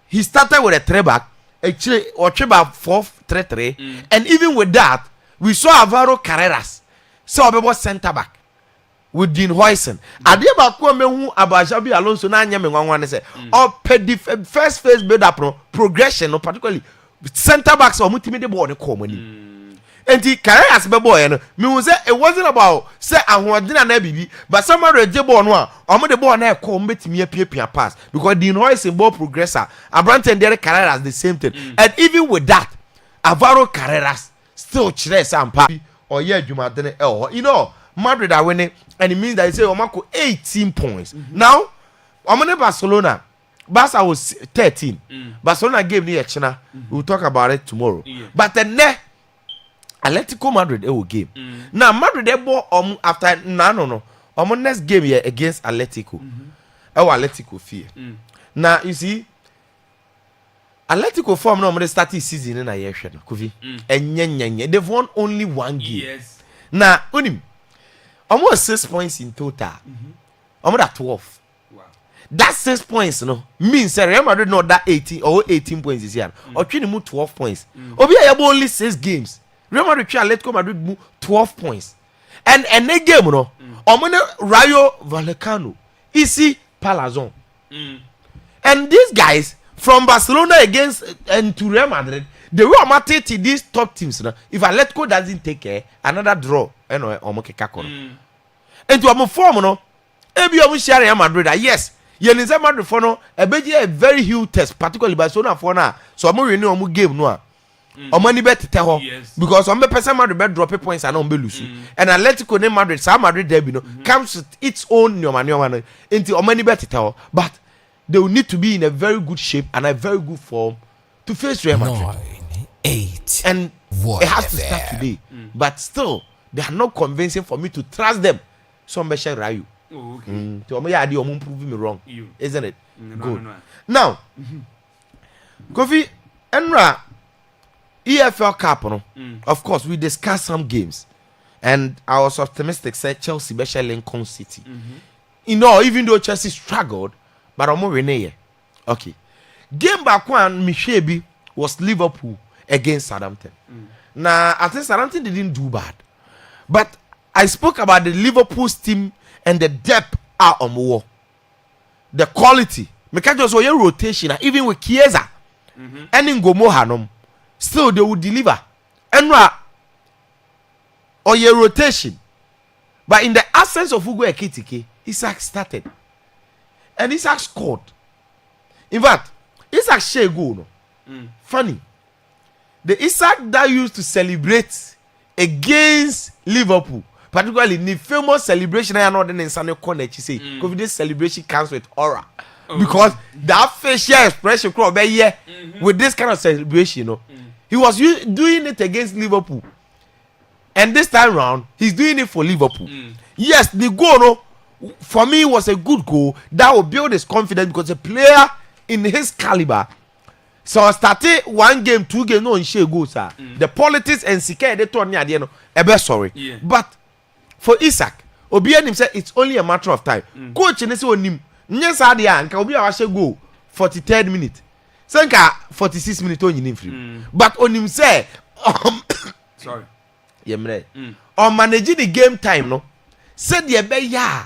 Speaker 8: He started with a 3-back. Actually, or 4-3-3, and even with that, we saw Alvaro Carreras, so about center back with Dean Huijsen. Adeba kwa mehu Xabi Alonso na anya me nwanwa say, or first phase build up no progression, no particularly center backs or mutimi de ball ne come ni. And the Carreras be boy no, me say it wasn't about say ahoɔden na bibi, but somebody je ball no a, omo de ball na come betimi apia pass because Dean Huijsen ball progressor, Abrante and Derek Carreras the same thing. And even with that, Alvaro Carreras still chire sampa or yeah Jumadene you know Madrid are winning and it means that they say Omako 18 points. Now, Omane Barcelona Barca was 13. Barcelona gave me a we'll talk about it tomorrow. But the next Atletico Madrid game. Now Madrid they bought after no. Next game here against Atletico. Atletico fear. Now you see Atletico form no started season in a year Kofi. And they've won only one game.
Speaker 7: Yes.
Speaker 8: Now unim almost 6 points in total. Almost 12.
Speaker 7: Wow.
Speaker 8: That 6 points no means Real Madrid not that 18 or 18 points this year. Or 12 points. Obi have only 6 games. Real Madrid Atletico Madrid move 12 points. And the game no omone Rayo Vallecano Isi Palazon. And these guys from Barcelona against and to Real Madrid, they were amateur to these top teams now. If Atletico doesn't take care, another draw omoke kakono. And to am form no ebi omo share Real Madrid yes. Yelinza Madrid for no a very huge test particularly Barcelona for na so omo renew omo game no a Omani bet tell her because on the person Madrid bet drop points and on be lose. And Atletico ne Madrid, some Madrid derby no comes with its own nyoma into Omani bet tell her. But they will need to be in a very good shape and a very good form to face Real Madrid.
Speaker 9: 9, 8,
Speaker 8: and it has to start today. But still, they are not convincing for me to trust them. So I'm share Rayu.
Speaker 7: Oh, okay.
Speaker 8: To me, idea prove me wrong, isn't it? Good.
Speaker 7: No.
Speaker 8: Now, Kofi Enra. EFL Cup, no? Of course, we discussed some games, and I was optimistic. Said Chelsea, especially Lincoln City. You know, even though Chelsea struggled, but I'm more renee. Okay, game back one, Michebi was Liverpool against Southampton. Now, I think Southampton didn't do bad, but I spoke about the Liverpool's team and the depth out on war, the quality. Because your rotation, even with Chiesa and in Gomo still they will deliver. And or your rotation. But in the absence of Ugo Ekitike, Isaac started. And Isaac scored. In fact, Isaac share goal. Funny. The Isaac that used to celebrate against Liverpool, particularly in the famous celebration I know in Sunday corner, she say, because this celebration comes with aura. Because that facial expression with this kind of celebration, you know. He was doing it against Liverpool. And this time round, he's doing it for Liverpool. Yes, the goal, no, for me, was a good goal that will build his confidence because a player in his caliber. So I started 1 game, 2 games, no, in share goals. The politics and Sika, they told me at the end, sorry.
Speaker 7: Yeah.
Speaker 8: But for Isaac, Obian himself, it's only a matter of time. Coach, and on him, yes, I did, Obian was go 43rd minute. Sanka 46 minutes on you free. But on him say
Speaker 7: sorry.
Speaker 8: Yemre. On managing the game time, no. Said ye be ya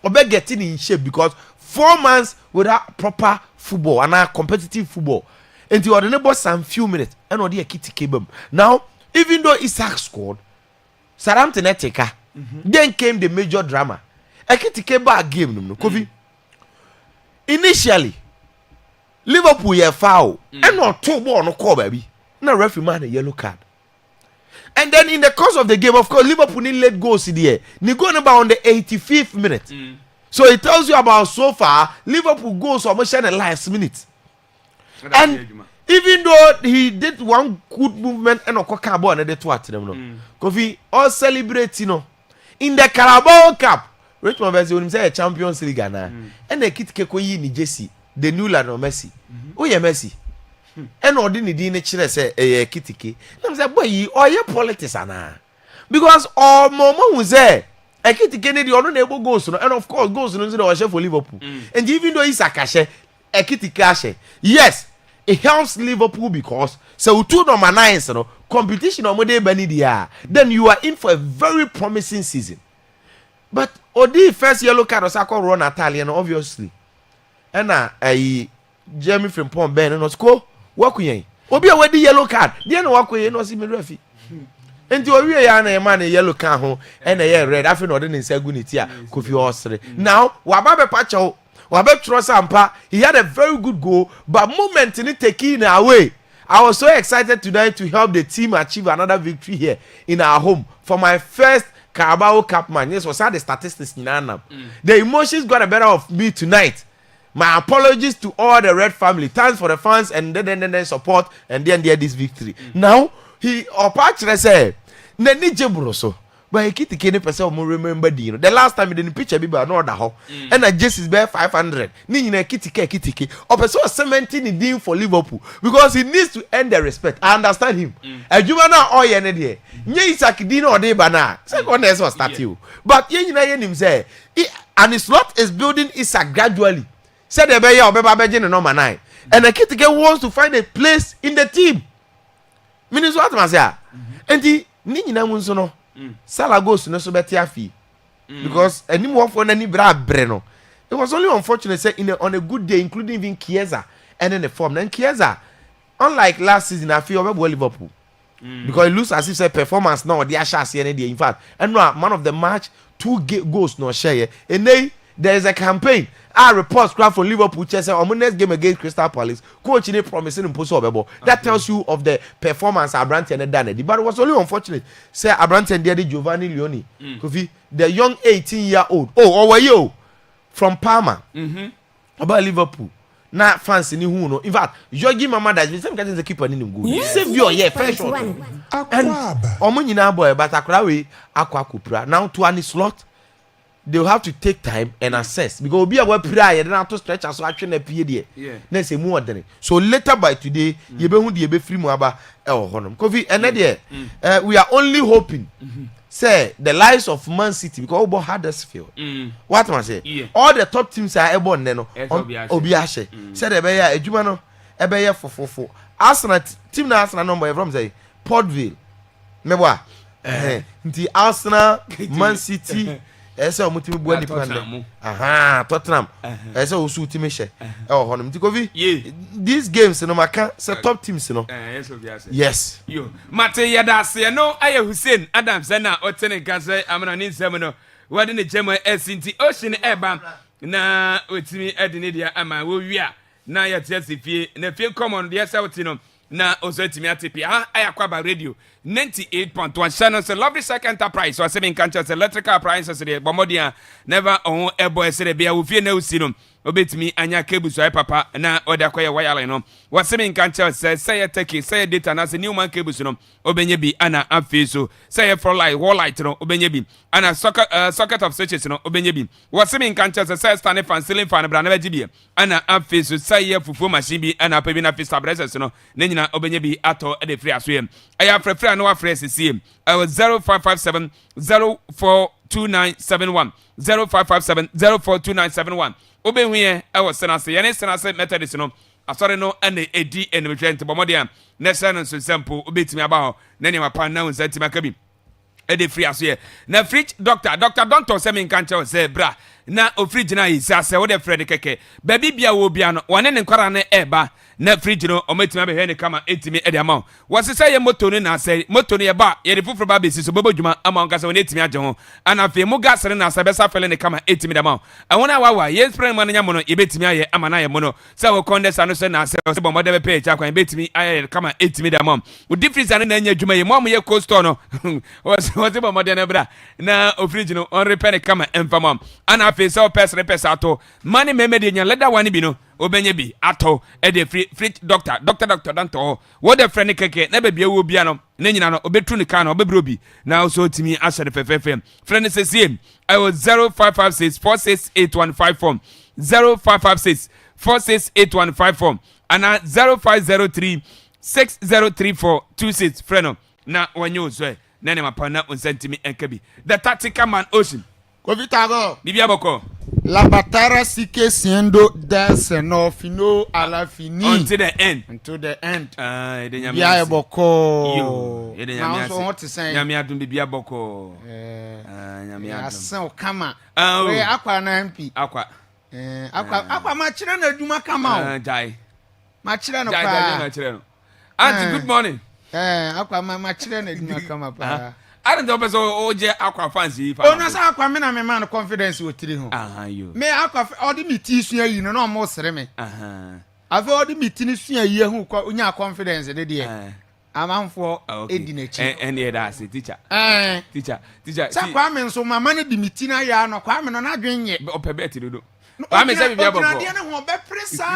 Speaker 8: or be getting in shape because 4 months without proper football and competitive football. And you are the boss some few minutes and on the kitty kebab. Now, even though Isaac scored, Southampton eteka Then came the major drama. Ekitike ba game no Kofi. Initially, Liverpool ye foul and not two ball no call baby. Na referee man a yellow card. And then in the course of the game, of course, Liverpool didn't let go see there. They go about on the 85th minute. So it tells you about so far Liverpool goes almost in the last minute. And even though he did one good movement and a Carabao and the twat them Kofi all celebrate in the Carabao Cup. Richmond versus when say Champions League and the kit kekoyi ni Jesse the new land of Messi. Oh yeah Messi. And ordinary di chere say kitike. Na say boy yi oye politics ana. Because all momo hu say kitike ne di ono na ebo goals no and of course goals no say the share for Liverpool. And even though he's a cashe kitike ashe. Yes, it helps Liverpool because so two number 9s no competition on dey bani dia. Then you are in for a very promising season. But Odi first yellow card was called Ron Italian obviously. And Jeremy Frimpong Ben no score wakuyen. Obi a wedi yellow card. Dey no wakuyen no see me refi. Enti owie ya na man yellow card ho and red afi no dey nsa gu ne ti a Kofi Osre. Now waba be pacho wabe trust ampa. He had a very good goal but moment in taking away. I was so excited tonight to help the team achieve another victory here in our home for my first Carabao Cup man. Yes, was the statistics in Anam. The emotions got the better of me tonight. My apologies to all the Red family. Thanks for the fans and then support and then this victory. Now he opachre say nani jebroso. But he kiti kene person mo remember the last time he didn't picture be no other ho. And just is bear 500. Ni nyina kiti. Opeso cementing the deal for Liverpool because he needs to earn the respect. I understand him. Ejuma na oye ne de. Nye Isaac Dino ode bana. Second is was start you. But ye nyina ye nim say and his lot is building Isaac gradually. Said the beya obeba beje no number 9. And the kiti wants to find a place in the team. Meaning what man say? Enti ni nyina mu nso no Salah goes no so better afi because anyone for any bra breno. It was only unfortunate say on a good day, including even Chiesa and in the form. Then Chiesa, unlike last season, I feel about Liverpool because it looks as if say performance now the Asha in fact, and no man of the match 2 goals no share. And there is a campaign. Reports crowd from Liverpool Chelsea on next game against Crystal Palace. Coach in promising him post over. That tells you of the performance Abrante and done. But it was only unfortunate. Say Abrante and Giovanni Leone, the young 18-year-old. Oh, were you from Parma? About Liverpool. Not fancy ni who no. In fact, Jorgi Mama that same kind of keeper in good. Save your first shot.
Speaker 9: Akwaaba.
Speaker 8: Omunyina boy, but Akwaaba Akwa now to any slot. They will have to take time and assess because be a web prayer then have to stretch as action a period. Let's say more than it. So later by today, you be free muaba honor. Kofi and we are only hoping say the lives of Man City because about Huddersfield. What man say? All the top teams are able no Obiashe. Say the beya ejuma no ebeya for Arsenal team na Arsenal number from say Portville. Meboa. Nti Arsenal, Man City ese omutimi bua ni plan. Tottenham. Ese osu timi she. Honum Tikovi. These games no maka say top teams no. Yes.
Speaker 7: Yo. Mate yada se no aye Hussein Adams na otene kase amana ni nsem no. Wade ne jema esinti ocean eba na otimi edine dia ama wo wia na ya tiase fie na fie common dia sauti no. Na ozotimi atepi Akwaaba radio 98.1 channel say lovely second enterprise so say in country say electrical appliances the bomodia never on ebo say be wo fie na usi no obetimi anya cable so papa na oda koye wire no what say in country say take say data na say new man cable no obenye bi ana afi so say for light wall light no obenye bi ana socket of switches no obenye bi what say in country say standing fan ceiling fan bra na be bi ana afi so say fufu machine bi ana pa bi na fi stabilizers no na nyina obenye bi ato e de free aso yem aya frefre no afre CCM 0557 042971 0557 042971 Obenwe ewo senase yene senase methodist no asore no ene edi enwetwent bomodia na sene so sample obetimi aba ho na ne mapa na unsantima kabi e de free aso ye na fridge doctor don't say me kan che say bra na ofridge na yisa sɛ wo de Fred keke baby bia wo bia no wɔne ne nkwara ne eba na fridge no ometima be hwe ne kama etimi e de ama wo se sɛ ye moto no na sɛ moto no ye ba ye de foforo ba be si so bobo dwuma ama nka sɛ wo ne etimi agye ho ana fe mu gas ne na sɛ be sa fele ne kama etimi de ama wo na wa ye spray man nya mo no ye betimi aye ama na ye mo no sɛ wo condenser no sɛ na sɛ bo mo de be pay cha kwan betimi aye kama etimi de ama wo deep freezer ne na nya dwuma ye mo ye cold store no wo se bo mo de na bra na o fridge no on repair ne kama emfama ana fe sɛ o pesa ato mani meme de nya leather one bi no obenye bi ato e de fridge doctor danto wo de friend keke na bebia wo bia no na nyina no obetru ne kan no obebro bi na so timi ashere fefefe friend sesiem I was 0556 468154 0556 468154 ana 0503 603426 friend na wanyo so na ne mapa na onsentimi enkabi the tactical man ocean
Speaker 9: Kovitago.
Speaker 7: Bibia boko.
Speaker 9: La batara sique siendo des no fino a la fini.
Speaker 7: Until the end.
Speaker 9: Until the end.
Speaker 7: Bibia
Speaker 9: boko.
Speaker 7: Yo.
Speaker 9: Now so what to say?
Speaker 7: Nyami adum bibia boko. Nyami adum.
Speaker 9: Asen kama.
Speaker 7: We
Speaker 9: akwa na MP.
Speaker 7: Akwa.
Speaker 9: Akwa ma chire na adwuma kama o.
Speaker 7: Jai.
Speaker 9: Ma chire no pa.
Speaker 7: Jai na chire no. Auntie, good morning.
Speaker 9: Akwa ma chire na adwuma kama pa.
Speaker 7: I don't know person oje akwa fancy fa.
Speaker 9: Ona sa akwa me na me man confidence wotiri ho.
Speaker 7: Yo.
Speaker 9: Me akwa odi mi ti sua yi no mo sere me. Afa odi mi ti ni sua yi hu ko onya confidence de de. Amanfo edi na chi.
Speaker 7: And da say teacher. Teacher.
Speaker 9: Sa kwa me nso mama ne di mi ti na ya no kwa me no na dwenye.
Speaker 7: Opebeti dodo. Kwa me say bibia boko.
Speaker 9: Na de na ho be presa.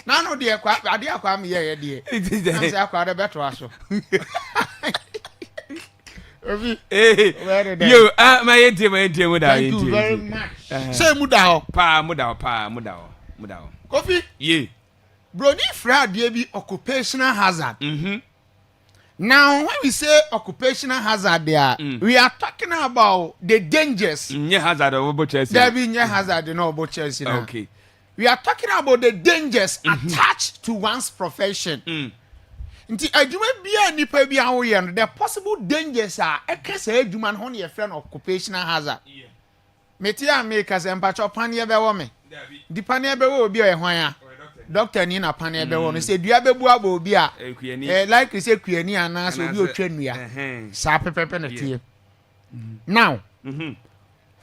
Speaker 9: Na no de kwa ade akwa me ye de. Na say akwa de beto aso.
Speaker 7: Yo, my ATM with that.
Speaker 9: Thank you very much. Say muda Coffee?
Speaker 7: Yeah.
Speaker 9: Brody Fred be occupational hazard. Now, when we say occupational hazard there, we are talking about the dangers.
Speaker 7: Hazard over Chelsea.
Speaker 9: There be hazard no about Chelsea.
Speaker 7: Okay.
Speaker 9: We are talking about the dangers attached to one's profession. Nti adwuma bia nipa bia wo ye no the possible dangers are ekasa adwuma no ne friend occupational hazard. Metia me kasa mpacho panie be wo me. Di panie be wo obi o ye hwan a. Doctor ni na panie be wo no se dua be bu aba obi a. Like say kuani ana so obi otwa nua. Sa pepepe na tie. Now,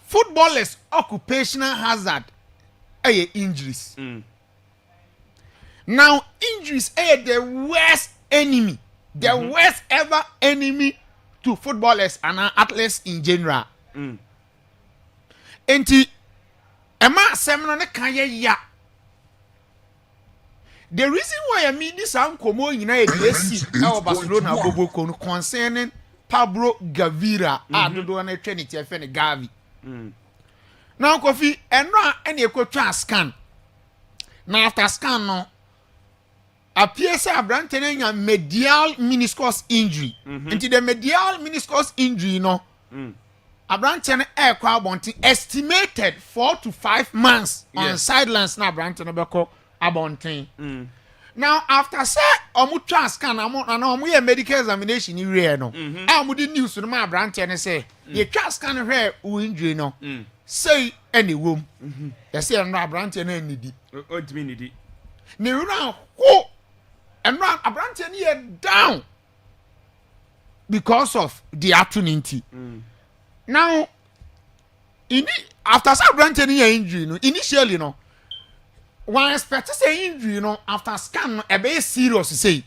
Speaker 9: footballers occupational hazard injuries. Now, injuries are the worst enemy, the worst ever enemy to footballers and athletes in general. Enti, ema semino ne kanye ya. The reason why I mean this ankomo yina e desi na Barcelona bobo concerning Pablo Gavira dodo na trinity efe ne Gavi. Now Kofi enra ene ekotwa scan. Na after scan no appears abrante na medial meniscus injury. Into the medial meniscus injury no. Abrante na ekwa abonti estimated 4 to 5 months on sidelines na abrante no beko abonti. Now after say omu scan omu ye medical examination ni we no. Omu di news no ma abrante ne say ye twa scan hwe u injury no. Say any wom. They say no abrante na nidi.
Speaker 7: O dimi nidi.
Speaker 9: Ne run ho and run abrante na down because of the opportunity. Now after some abrante na injury no initially no one expect say injury no after scan no e be serious say.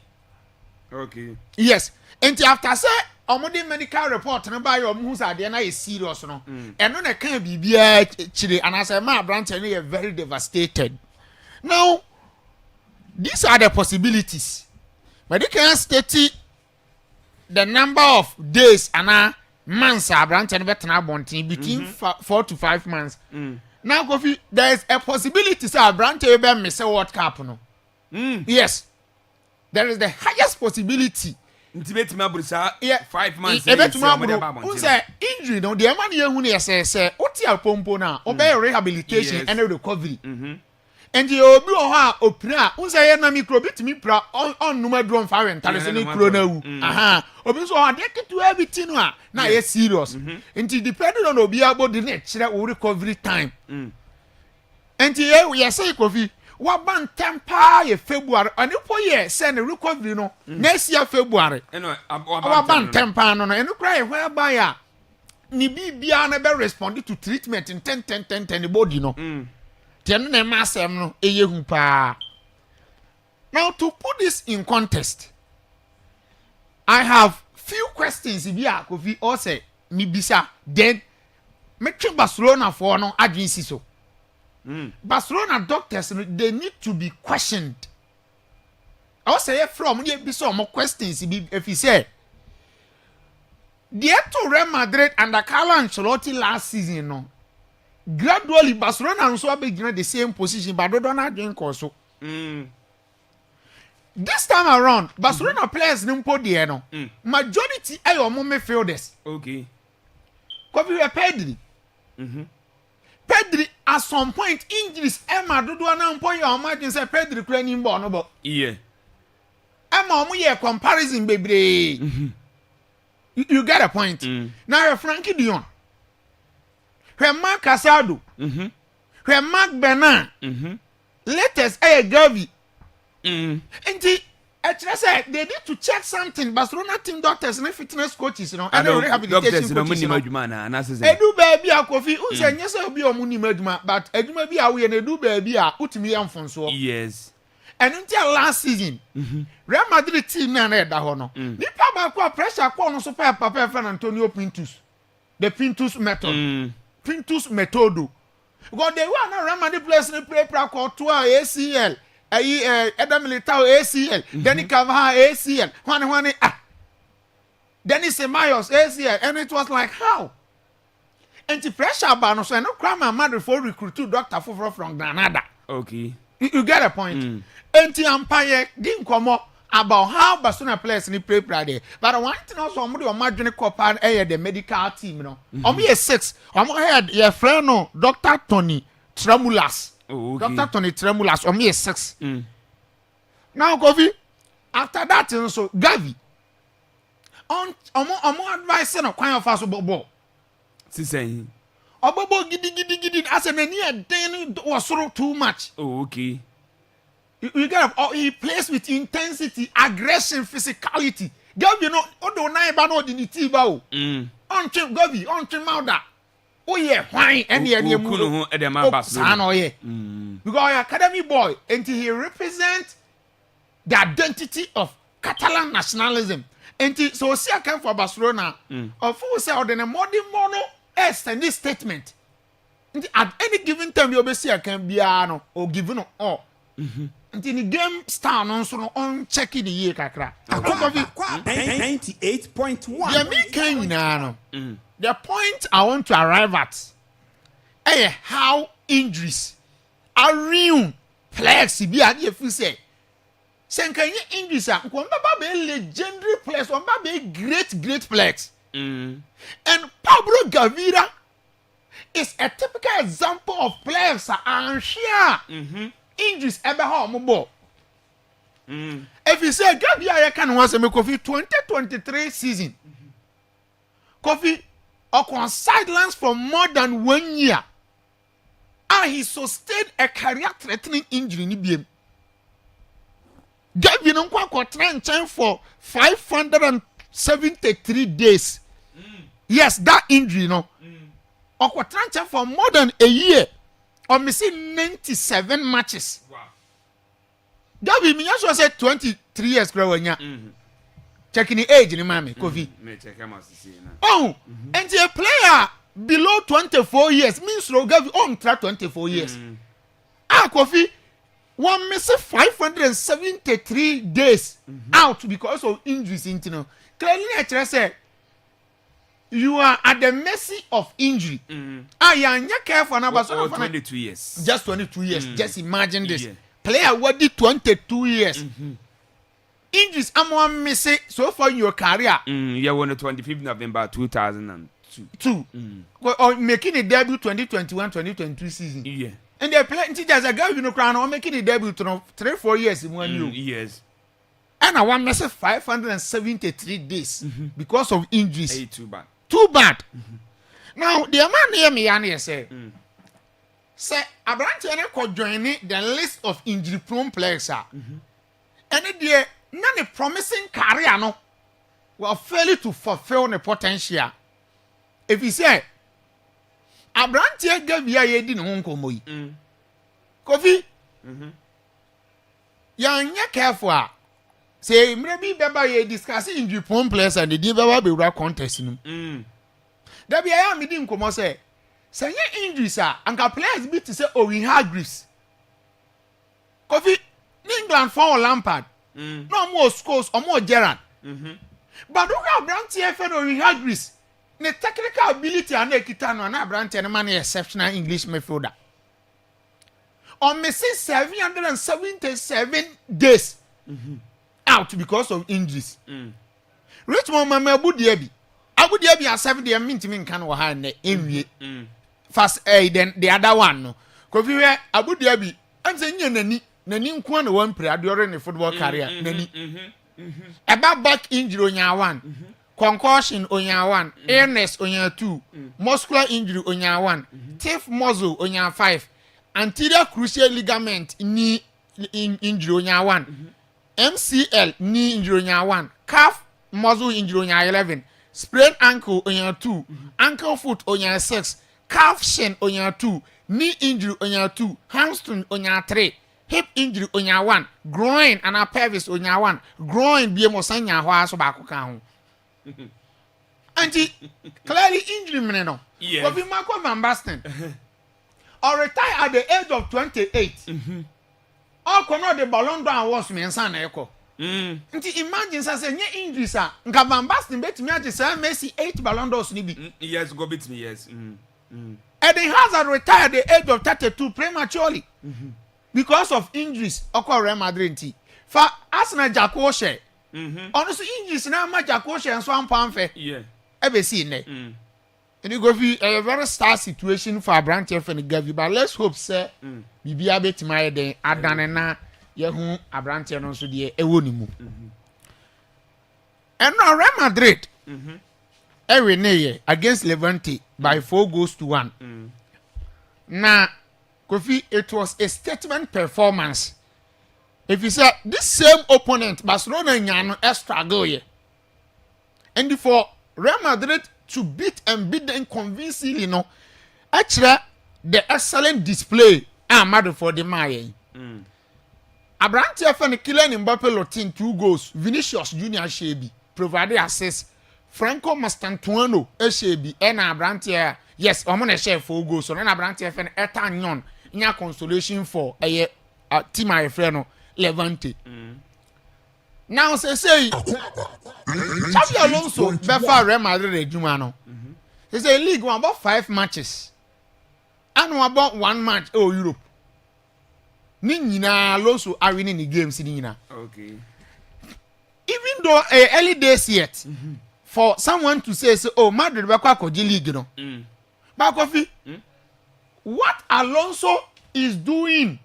Speaker 7: Okay.
Speaker 9: Yes. And after say omodi medical report no ba yo mu say dey na e serious no. Eno na kan bibia chire and as ma abrante na very devastated. Now these are the possibilities. But they can state the number of days and months abrante no betena bontin between 4 to 5 months. Now Kofi, there is a possibility say abrante be miss World Cup no. Yes. There is the highest possibility.
Speaker 7: Intimate mabusa 5 months.
Speaker 9: Say injury no the man ye hu na say oti apompo na obey rehabilitation and recovery. and the obi oha opra unsa ye na micro bitimi pra on numa drum fa rentale se ni kro na wu aha obi so ha de ketu everything no a na ye serious and depending on obi abodi na kire wo recovery time and ye say Kofi waban tempa ye February ani po ye say na recovery no next year February waban tempa no eno kra ye whereby ya ni bibia na be respond to treatment in 10 body no ten na masem no eye hu pa. Now to put this in context, I have few questions bia Kofi or say mi bisa then me twe Barcelona for no adwin so Barcelona doctors they need to be questioned. I say from you be some more questions if you say the to Real Madrid under Carlo Ancelotti last season no gradually Barcelona also be in the same position but they don't have doing also this time around Barcelona players nimpo there no majority are your midfielders.
Speaker 7: Okay,
Speaker 9: Kofi Pedri Pedri at some point injuries Emma do na mpo your imagine say Pedri kura ni mbo no bo
Speaker 7: yeah
Speaker 9: Emma omo ye comparison bebre you get a point now Frankie de Jong when Mark Casado when Mark Bernard latest Gavi and say they need to check something Barcelona team doctors and fitness coaches and rehabilitation coaches edu baby Kofi unse nyese obi omuni maduma but eduma bi awe na edu baby a utimi amfonso
Speaker 7: yes
Speaker 9: and until last season Real Madrid team na da ho no nipa ba kwa pressure kwa no so papa Fernando Antonio Pintus the Pintus method Pintus method because they were na Real Madrid players ni play pra to ACL Adam Militao ACL then Cavani ACL one Dennis Ceballos ACL and it was like how and the pressure ba no so no crime Madrid for recruit two doctor from Granada.
Speaker 7: Okay,
Speaker 9: you get a point and the umpire didn't come up about how Barcelona players ni play there but one thing also somebody imagine copa the medical team you know omo 6 omo head your friend no Dr. Tony Tremulas.
Speaker 7: Oh, okay.
Speaker 9: Dr. Tony Tremulas on me 6 now Kofi after that also Gavi on advice no kwan of us bobo
Speaker 7: saying
Speaker 9: obobo gidi as an any den was so too much.
Speaker 7: Oh, okay,
Speaker 9: you get he plays with intensity, aggression, physicality. Gavi no odo na ba no di ti ba o on Gavi on Mauda. Oh yeah, why any
Speaker 7: mu
Speaker 9: Barcelona yeah. Because academy boy and he represents the identity of Catalan nationalism. And so see I come for Barcelona. Of course say the modern mono send this statement. At any given time you be see I can be no or given no all. Until the game start on so on checking the year kakra.
Speaker 1: 98.1.
Speaker 9: Yeah, me can no. The point I want to arrive at is how injuries are real players be at the say. Senka injuries are legendary players, great players. And Pablo Gavira is a typical example of players that are share injuries ever home ball. If you say Gavira, I can once make Kofi 2023 season. Kofi on sidelines for more than 1 year. And he sustained a career-threatening injury in BM. Gavin Nkwa trained for 573 days. Yes, that injury, no. Okwa trained for more than a year. Or missing 97 matches.
Speaker 7: wow.
Speaker 9: Gavin, me also said 23 years growing up. Checking the age in Miami, Kofi. Oh, and a player below 24 years means Rogavi on track 24 years. Kofi, one miss 573 days out because of injuries. Clearly, I say you are at the mercy of injury. I am not careful now, but
Speaker 7: 22 years.
Speaker 9: Just 22 years. Just imagine this. Yeah. Player what did 22 years. Injuries, I'm one missing so far in your career.
Speaker 7: You won the 25th November 2002.
Speaker 9: Or making a debut 2021-2022 season.
Speaker 7: Yeah.
Speaker 9: And they play until there's a guy you know crown or making a debut to 3-4 years in 1 year.
Speaker 7: Yes.
Speaker 9: And I want message 573 days because of injuries.
Speaker 7: Hey, too bad.
Speaker 9: Too bad. Now the man near me and say Abrante could join the list of injury prone players are. And the none promising career no will fail to fulfill the potential. If you say Abrante gave ya yedi no nko moyi. Kofi. Ya nya careful. Say maybe beba ye discuss injury prone players and the beba be ra contest no. Da bia ya me di nkomo say say injuries anka players be to say we had griefs. Kofi England for Lampard. No more scores or more Gerrard. But look how Abrante FN we had griefs. The technical ability and Ekitano and Abrante and man exceptional English midfielder. On missing 777 days out because of injuries. Richmond Mama Abu Dhabi are 7 days minting can wahane in fast then the other one no. Kofi Abu Dhabi I'm saying nani nkwan one prayer during the football career nani. About back injury on one. Concussion on your 1, illness on your 2, muscular injury on your 1, stiff muscle on your 5, anterior cruciate ligament knee injury on your 1, MCL knee injury on your 1, calf muscle injury on your 11, sprained ankle on your 2, ankle foot on your 6, calf shin on your 2, knee injury on your 2, hamstring on your 3, hip injury on your 1, groin and a pelvis on your 1, groin be mo sanya ho aso ba ko kan ho. Anti clearly injury me no.
Speaker 7: Yes.
Speaker 9: But Marco Van Basten or retire at the age of 28. Or come the Ballon d'Or was me nsa na eko. Anti imagine say nye injuries nka Van Basten bet me age say Messi 8 Ballon d'Ors ni bi.
Speaker 7: Yes, go bit me yes.
Speaker 9: Eden Hazard retired at the age of 32 prematurely because of injuries okwa Real Madrid nti. Fa Arsenal Jacko share. Honestly, injuries now much Jacko and Swamp Pamfe.
Speaker 7: Yeah.
Speaker 9: Ever seen it? And it go be a very star situation for Abrante and Gavi, but let's hope, sir. Be a bit my day. Adanena, Yahoo, Abrante and also the Ewonimu. And now Real Madrid, every day against Levante by 4-1. Now, Kofi, it was a statement performance. If you say this same opponent, Barcelona nyano struggle here. And for Real Madrid to beat them convincingly, no, actually the excellent display mad for the Mayan. Abrante FN Kylian Mbappe Lotin 2 goals, Vinicius Junior Shebi provided assist, Franco Mastantuano Shebi, and Abrante yes, I'm gonna share 4 goals, so then Abrante FN Etanyon in consolation for a team I friend. Levante. Now say Xabi Alonso befa Real Madrid ejuma no. He say league one about 5 matches. And about 1 match Europe. Ni nyina Alonso are winning the games ni nyina.
Speaker 7: Okay.
Speaker 9: Even though early days yet for someone to say Madrid be kwa koji league no. But Kofi what Alonso is doing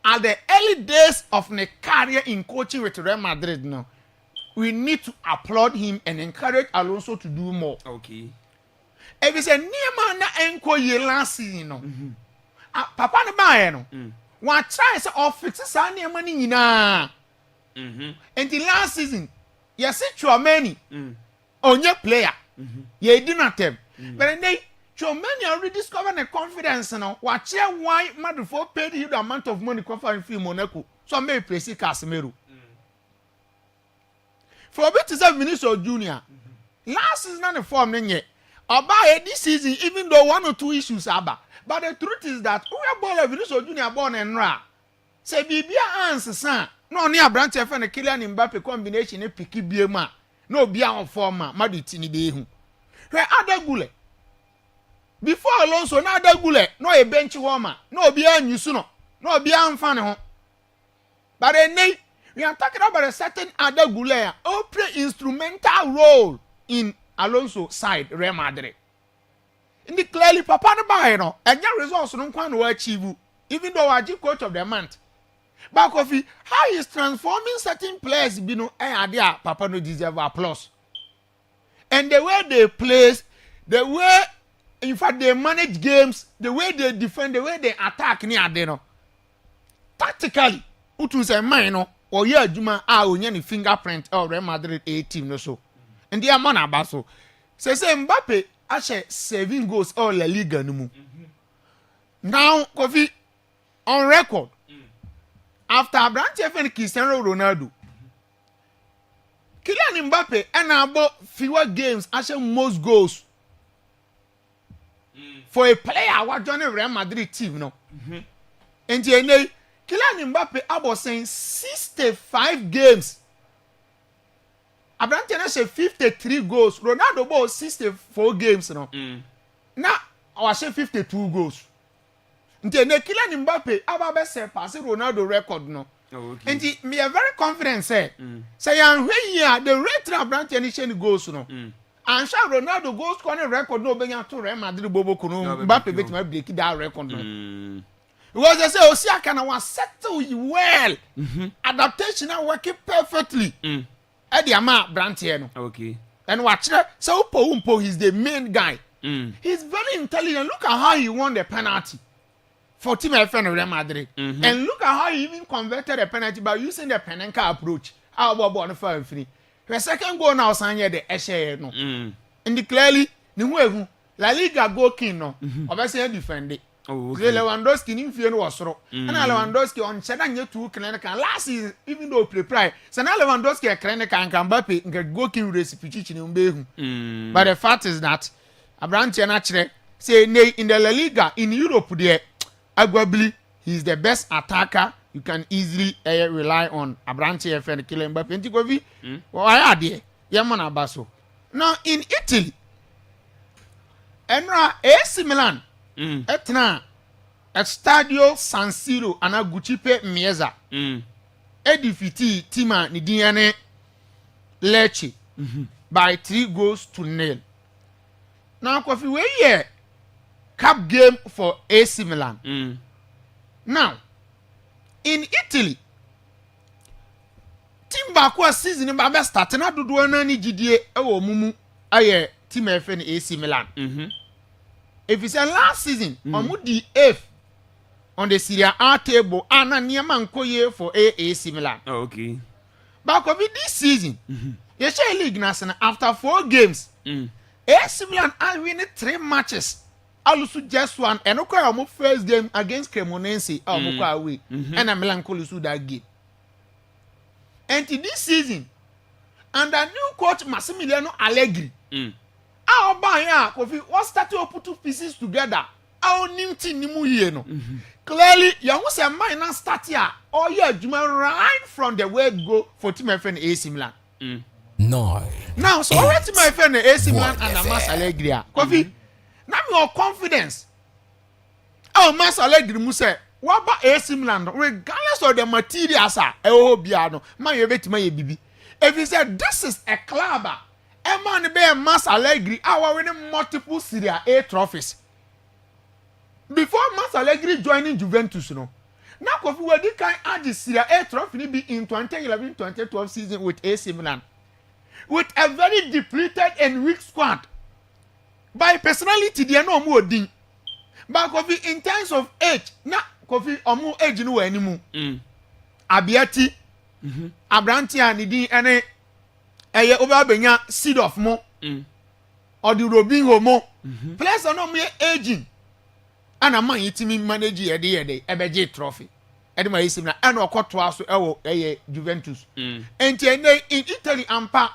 Speaker 9: at the early days of the career in coaching with Real Madrid now, we need to applaud him and encourage Alonso to do more.
Speaker 7: Okay.
Speaker 9: If it's a near na enko ye last season no. Papa ne ba no. One try say or fix sa near money nyina. And the last season, you see Chouameni onye player. Ye did not them. But then Chouameni already discovered a confidence now. Watch why Madrid for paid him the amount of money for film Monaco. So I may place Casemiro. For a bit to say Vinicius Junior. Last season not the form yet. About this season, even though 1 or 2 issues are bad. But the truth is that we are born a Vinicius Junior born and ra. Say Bibia answer son. No near branch and a Kylian Mbappe combination a picky biema. No be our former Maditini de who. Where other gule. Before Alonso, no other gule, no a bench warmer, no be a new sooner, no be a fan. But then we are talking about a certain other gule who play instrumental role in Alonso side Real Madrid. In the clearly Papa no buy no, and your results no can achieve. even though I coach of the month. But Kofi, how is transforming certain players, you know, idea Papa no deserve applause. And the way they play, the way, in fact, they manage games, the way they defend, the way they attack, tactically, utu say mine or yeah, Juma, any fingerprint or Real Madrid A team, no so. And they are man abaso. Say Mbappe, actually 7 goals all La Liga no. Now, Kofi, on record, after Abrante and Cristiano Ronaldo, Kylian Mbappe and about fewer games, actually most goals for a player who joined Real Madrid team, no. And Kylian Mbappe about saying 65 games. Abrante has 53 goals. Ronaldo about 64 games, no. Now, I was saying 52 goals. Nti Kylian Mbappe aba say pass Ronaldo record no.
Speaker 7: Okay.
Speaker 9: Nti me are very confident say yan here the rate Abrante any change goals no. And sure Ronaldo goals scoring record no be to Real Madrid bobo kuno Mbappe bet my break that record no. Because they say Osiaka na was settle well. Adaptation are working perfectly. Eddie Ama Abrante no.
Speaker 7: Okay.
Speaker 9: And watch so Umpo he's the main guy. He's very intelligent. Look at how he won the penalty for Team FN Real Madrid. And look at how he even converted the penalty by using the Penenka approach. How about one for free? The second goal now Sanya the Eshe no. And clearly, the La Liga goal king no. Obviously defend it. Lewandowski in Fion was wrong. And Lewandowski on Chadanya 2 clinical last season, even though play. So now Lewandowski a clinical and Mbappe and go king recipe in Behu. But the fact is that Abrante naturally say in the La Liga in Europe there. Arguably, he's the best attacker. You can easily rely on Abrante and Kylian Mbappe. And Tikovi, why are there? Yaman Abaso. Now in Italy, Enra AC Milan, etna Stadio San Siro ana Gucipe Mieza, edifiti Tima Nidiane Lecce by 3-0. Now, Kofi, where ye? Cup game for AC Milan. Now, in Italy, team Bakwa season in Baba starting out to do an GDA or Mumu aye team FN AC Milan. If it's a last season, the 8th on the Serie A table, and a Niaman Koye for AC Milan.
Speaker 7: Okay.
Speaker 9: But of this season, you share league national after 4 games. AC Milan are winning 3 matches. Also just one and okay first game against Cremonense away and a melancholy that game. And in this season, under new coach Massimiliano Allegri, our buyer what started to put 2 pieces together. Our new team no. Clearly, you was a minor start here. Oh yeah, right from the word go for Team FN AC Milan.
Speaker 10: No.
Speaker 9: Now, so already Team FN AC Milan and Mas Allegri. Kofi. Now your confidence. Oh, Mas Allegri Musa, what about AC Milan? Regardless of the materials, Biano, my bet my baby. If you said this is a club, a man be Mas Allegri, our winning multiple Serie A trophies. Before Mas Allegri joining Juventus, no. Now, if we did kind add the Serie A trophy be in 2011-2012 season with AC Milan, with a very depleted and weak squad. By personality, they are no more ding. But Kofi, in terms of age, na Kofi, omu age no anymore. Abiati, Abrante and Nidi, and a over benya seed of mo, or the Robinho mo. Players are no mere aging. And a man eating manager a day, a BJ trophy. And my sim and or cut to us a Juventus. And in Italy, Ampa,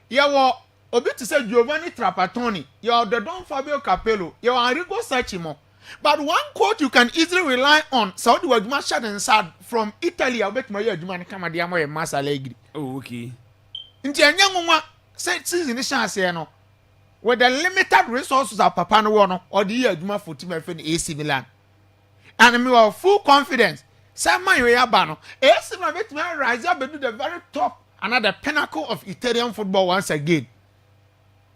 Speaker 9: yawa. Obi to say Giovanni Trapattoni, you're the Don Fabio Capello, you're Enrico Sacchimo. But one quote you can easily rely on, Saudi Wagmasha and Sad from Italy, I'll bet my German Camadiamo and Mas Allegri.
Speaker 7: Oh, okay.
Speaker 9: In Tianyama, said season is chance, with the limited resources of Papano or the year Juma for Team FN AC Milan. And we have full confidence. Sam Mayabano, AC Milan bet me rise up and do the very top, another pinnacle of Italian football once again.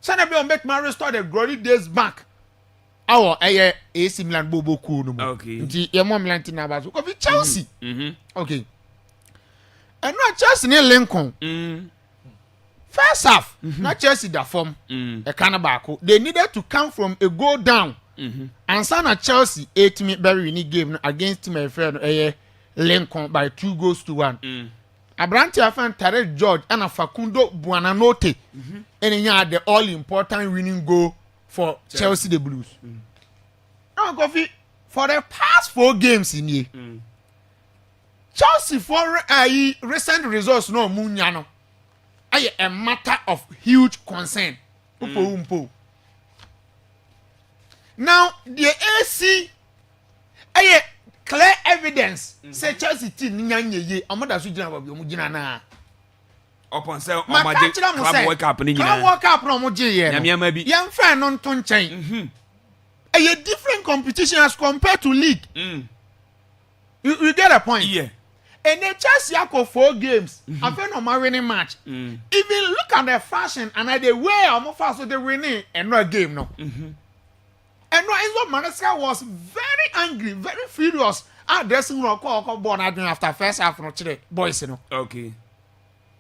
Speaker 9: Senator make my restore the glory days back. Our AC Milan Bobo Kuno.
Speaker 7: Okay.
Speaker 9: Your mom Lantina Basu. Coffee Chelsea. Okay. And not Chelsea near Lincoln. First half, not Chelsea that form a Canabako. They needed to come from a goal down. And Sana Chelsea 8-minute very unique game against my friend Lincoln by 2-1. Abrante Afan Tarek George and a Facundo Buonanotte. And he had the all important winning goal for Chelsea the Blues. Now, Coffee, for the past 4 games in here, Chelsea for recent results no Munyano. A matter of huge concern. Now, the AC clear evidence say Chelsea team nyanye amada so gina babu mu gina na
Speaker 7: upon say omaje club world cup ni gina
Speaker 9: club world cup no mo je ye
Speaker 7: nyame bi
Speaker 9: yam fa no nto nchen a different competition as compared to league you get a point.
Speaker 7: Yeah.
Speaker 9: And the Chelsea have 4 games. I feel no more winning match. Even look at the fashion and the way I'm fast they winning and no game no. And no, Enzo Maresca was very angry, very furious. Dressing room call born after first half no today, boys, you know.
Speaker 7: Okay.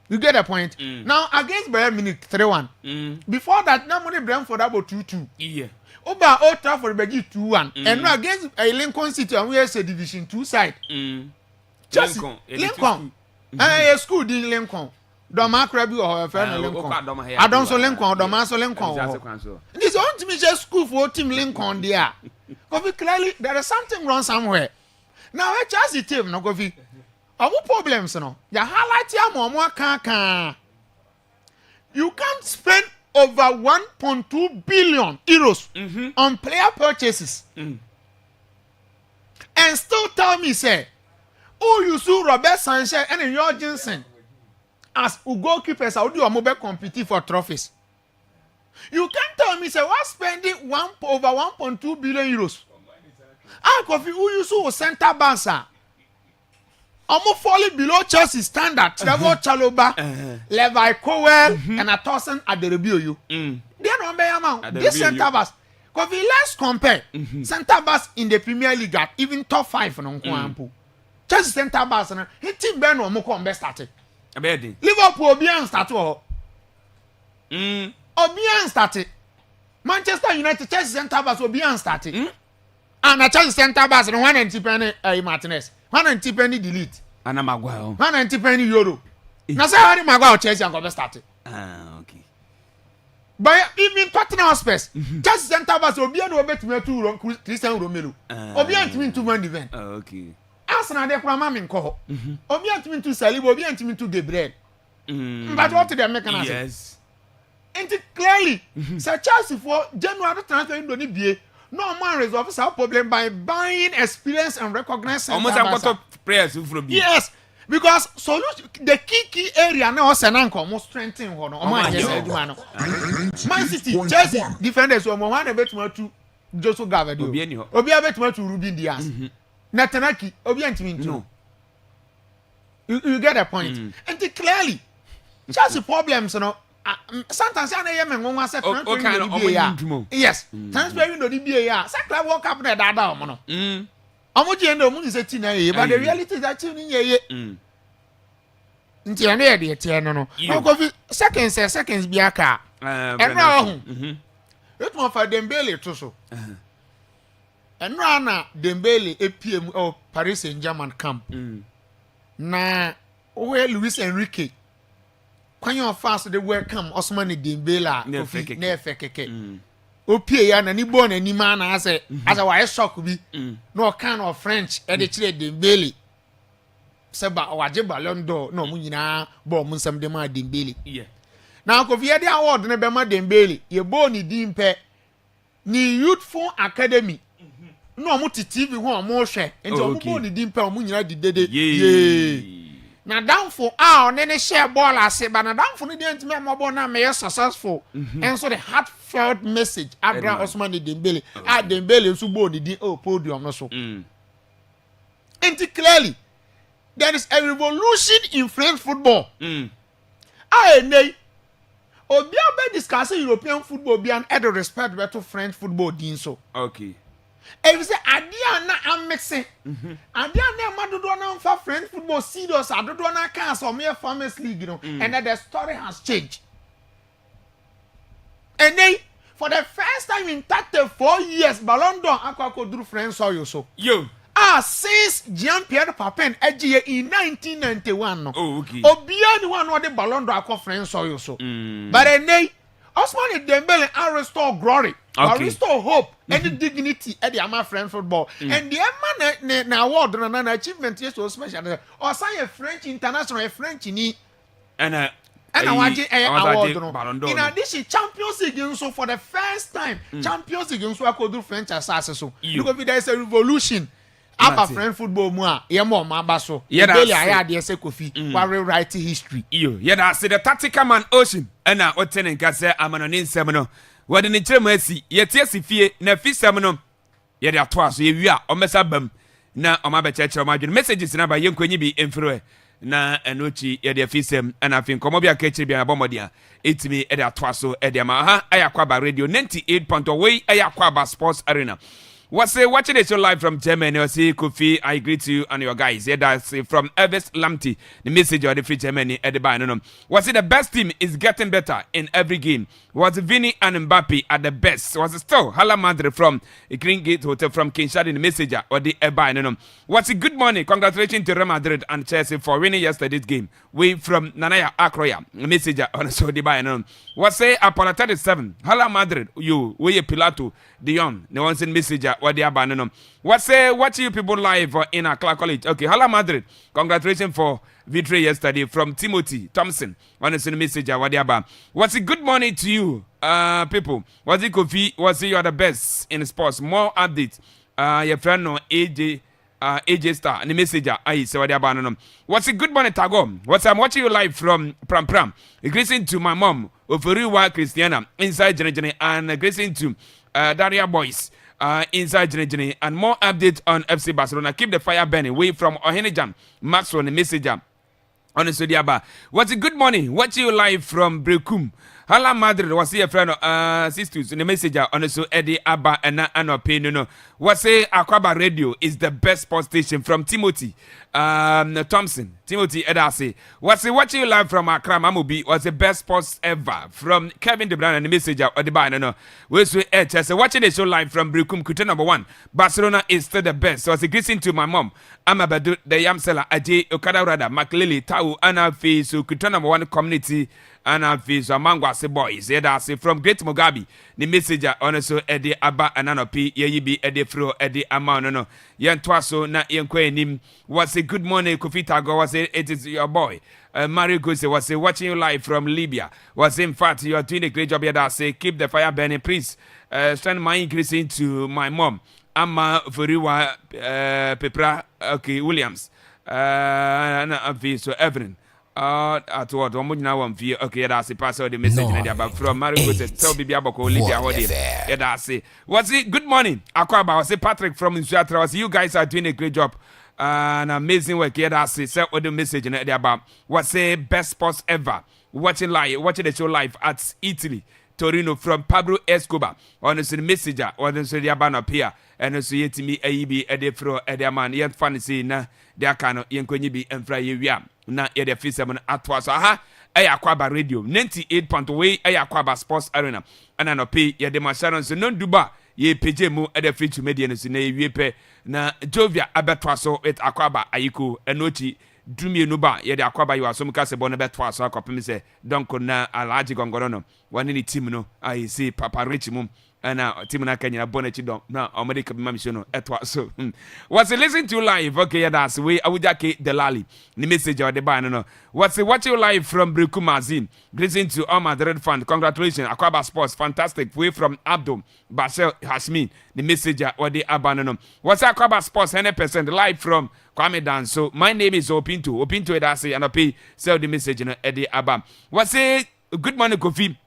Speaker 9: You get the point. Now against Bayern Munich 3-1. Before that, now money Brentford about 2-2.
Speaker 7: Yeah.
Speaker 9: Over Old Trafford Begi 2-1. And now against Lincoln City and we have a Division 2 side. Chelsea, Lincoln. School in Lincoln. Doma Krabi or a friend Lincoln. I don't so Lincoln, Doma so Lincoln. This won't me just school for Team Lincoln there. Coffee clearly there is something wrong somewhere. Now a Chelsea team no coffee. Our problems no. Ya highlight ya more can. You can't spend over 1.2 billion euros on player purchases. And still tell me say you saw Robert Sanchez and Jorgensen as goalkeepers how do you mobile compete for trophies. You can't tell me say we're spending over 1.2 billion euros. Coffee who you saw center backs are almost falling below Chelsea standard. Trevor Chalobah, Levi Cowell, and a Torsen at the review. They don't pay amount. This center backs. Coffee, let's compare center backs in the Premier League at even top 5 on Kwampu. Chelsea center backs and he team Ben or Moko best started. Liverpool Obian started. Obian started. Manchester United Chelsea center backs Obian started. And a Chelsea center backs and 190 penny Martinez. 190 penny delete.
Speaker 7: And I'm Maguire.
Speaker 9: 190 penny Euro. Now say Harry Maguire Chelsea and go started.
Speaker 7: Okay.
Speaker 9: But even Tottenham Spurs, Chelsea center backs Obian will bet me to Christian Romelu. Obian to win 2-1 event.
Speaker 7: Okay.
Speaker 9: Arsenal de kwa mama nko. Obi antimi to Saliba, obi antimi to Gabriel. But what they make an
Speaker 7: yes.
Speaker 9: And clearly, Sir Chelsea for January transfer window ni bie. No man resolve our problem by buying experience and recognizing.
Speaker 7: Almost a lot of players from
Speaker 9: yes, because solution the key area now Senanko almost strengthen one. Man City, Chelsea defenders were more one bet to Joshua Gavadio. Obi bet to Ruben Diaz. Natanaki, Obiantimi no. You get a point. And clearly, Chelsea problems, you know. Sometimes I am going to say, yes, transfer window the BA. Sakla walk up there, that down, mono. Amuji and the moon is a tina, but the reality is that tuning ye. Until I the eternal. No, seconds be a car. And now, it won't for them belly to so. And Rana Dembele APM or Paris Saint-Germain camp. Na where Luis Enrique. When you fast the welcome Osman Dembele nefe keke. Opie na ni born any man as a wise shock be no kind of French edited Dembele. Seba waje ballon d'or no mu nyina bo mu nsam dem Dembele.
Speaker 7: Yeah.
Speaker 9: Now ko fi the award na be ma Dembele ye bo ni dimpe ni youthful academy. No mo TV ho mo hwe enti o mo ni dimpa o mo nyina didede na downfall ne share ball ase ba na downfall ne dey ntime mo ball na me successful and so the heartfelt message Abraham Osman Dembele Dembele nso ball ni di podium no so and clearly there is a revolution in French football Obia be discussing European football be an add respect to French football din so.
Speaker 7: Okay.
Speaker 9: If you say adia na am mixing. Adia na madodo na for French football serious adodo na can so mere Farmers League, you know. And then the story has changed. And then for the first time in 34 years, Ballon d'Or Akwaaba drew French soil so.
Speaker 7: Yo.
Speaker 9: Since Jean-Pierre Papin edge in 1991 no.
Speaker 7: Oh, okay.
Speaker 9: Obia the one who the Ballon d'Or Akwaaba French soil so. But then Osman Dembele and restore glory,
Speaker 7: okay.
Speaker 9: restore hope and dignity at the Ama French football. And the man na award and an achievement is so special. Or say a French international, a French in
Speaker 7: and
Speaker 9: I want award.
Speaker 7: No.
Speaker 9: In addition, Champions League so for the first time, Champions League so I could do French assassin so. Because there is a revolution. Apa French football mu a ye mo mabaso. Dembele aya de se Kofi wa rewrite history.
Speaker 7: Yo, yeah that say the tactical man Ocean and na otene nka say amanonin nsem no. Wode ne kyerem asi ye tie sifie na fisem no. Ye de ato aso ye wi a omesa bam na omabe kyerkyere omadwene messages na ba ye nkwanyi bi emfiro na enochi ye de fisem and afin komo bia ka kyerɛ bia bomodi a etimi e de ato aso e de ma ha Akwaaba radio 98.1 Akwaaba Sports Arena. What's watching the show live from Germany? I see Kofi. I greet you and your guys. Yeah, that's from Elvis Lamty. The message of the free Germany at the bar. No. What's the best team is getting better in every game. Was Vinny and Mbappe at the best? Was still Hala Madre from Green Gate Hotel from Kinshasa in the messenger or the Eba. No. What's good morning? Congratulations to Real Madrid and Chelsea for winning yesterday's game. We from Nanaya Akroya messenger on so the bar. No. What's Apollo 37? Hala Madrid. You we Pilato Dion. No one's in messenger. What they are banning. What you people live in Clark College? Okay, Hala Madrid. Congratulations for victory yesterday from Timothy Thompson. On the message. What they are. What's a good morning to you, people? What's it Kofi? What's you are the best in sports? More updates. Your friend no AJ Star and the messenger. I say what they are banning. What's a good morning, Tago? What's I'm watching you live from Pram Pram. Greeting to my mom, Oferiwa Christiana, inside Jenny, and greeting to Daria Boys. Inside Jenny and more updates on FC Barcelona. Keep the fire burning. Way from Ohenejan, Maxwell, the messenger. On the Sodiaba. What's a good morning? Watch you live from Brekum. Hala Madrid was here, friend, sisters, in the messenger on the Eddie Abba and Anope. No. What's Akwaaba Radio is the best sports station from Timothy Thompson. Timothy Edasi. What's watching you live from Accra Mamubi was the best sports ever from Kevin De Bruyne and the messenger or the bar. No. Where's watching the show live from Brekum, Kuta number 1. Barcelona is still the best. So I was greeting to my mom. I'm about the Yamsela Ajay Okada Rada, Maklili, Tau, Anna Fee, so Kuta number 1 community. And I feel so Mangwase boys. Yeah, that's from Great Mugabe. The messenger also Eddie Abba and Anopi. Yeah, be Eddie Fro, Eddie Amano. No, Yan Twaso, na Yankwe Nim. Was a good morning, Kofi Tago. Was it is your boy. Mario Gose was watching you live from Libya. Was in fact, you are doing a great job here. That say, keep the fire burning, please. Send my increase into my mom. Amma Furiwa Pepra, okay, Williams. And I feel so Evelyn. At what one now one view. Okay, that's a pass of the message about from Mario said tell Bibi Aboko Libya what yeah, that's it. What's it? Good morning, Akwaaba. Was it Patrick from Nsuatra? Was you guys are doing a great job. An amazing work. Yeah, that's it. Send all the message in there about what's the best sports ever. Watching the show live at Italy. Torino from Pablo Escobar. On the messenger or the Sodiaban up here. And also yet me AEB Edefro Ediaman yet fancy na their cano Yankonibi and Frya. Na yet fisherman at was aha Akwaaba radio 98.1 Akwaaba Sports Arena and an pay ye de Masharon so non duba ye PJ mu at the free to medians in a wepe na Jovia Abertwaso at Akwaaba Ayiko Enochi Dumie Nuba ye de Akwaaba you are some case bonabetwaso copy say don't na alaji gongorono one any team no I see Papa Richmum. And Timona Kenya Bonnet don't now America Mamishino etwa so what's listening to live okay that's way Awujake Delali the message or the ban no what's watching live from Brekum Mazin greeting to all Madrid fan congratulations Akwaaba Sports fantastic way from Abdul Bashir Hashmin the messenger or the abandon what's Akwaaba Sports 100% live from Kwame Dan so my name is Opinto that's and I pay sell the message in Eddie Abba what's good morning Kofi.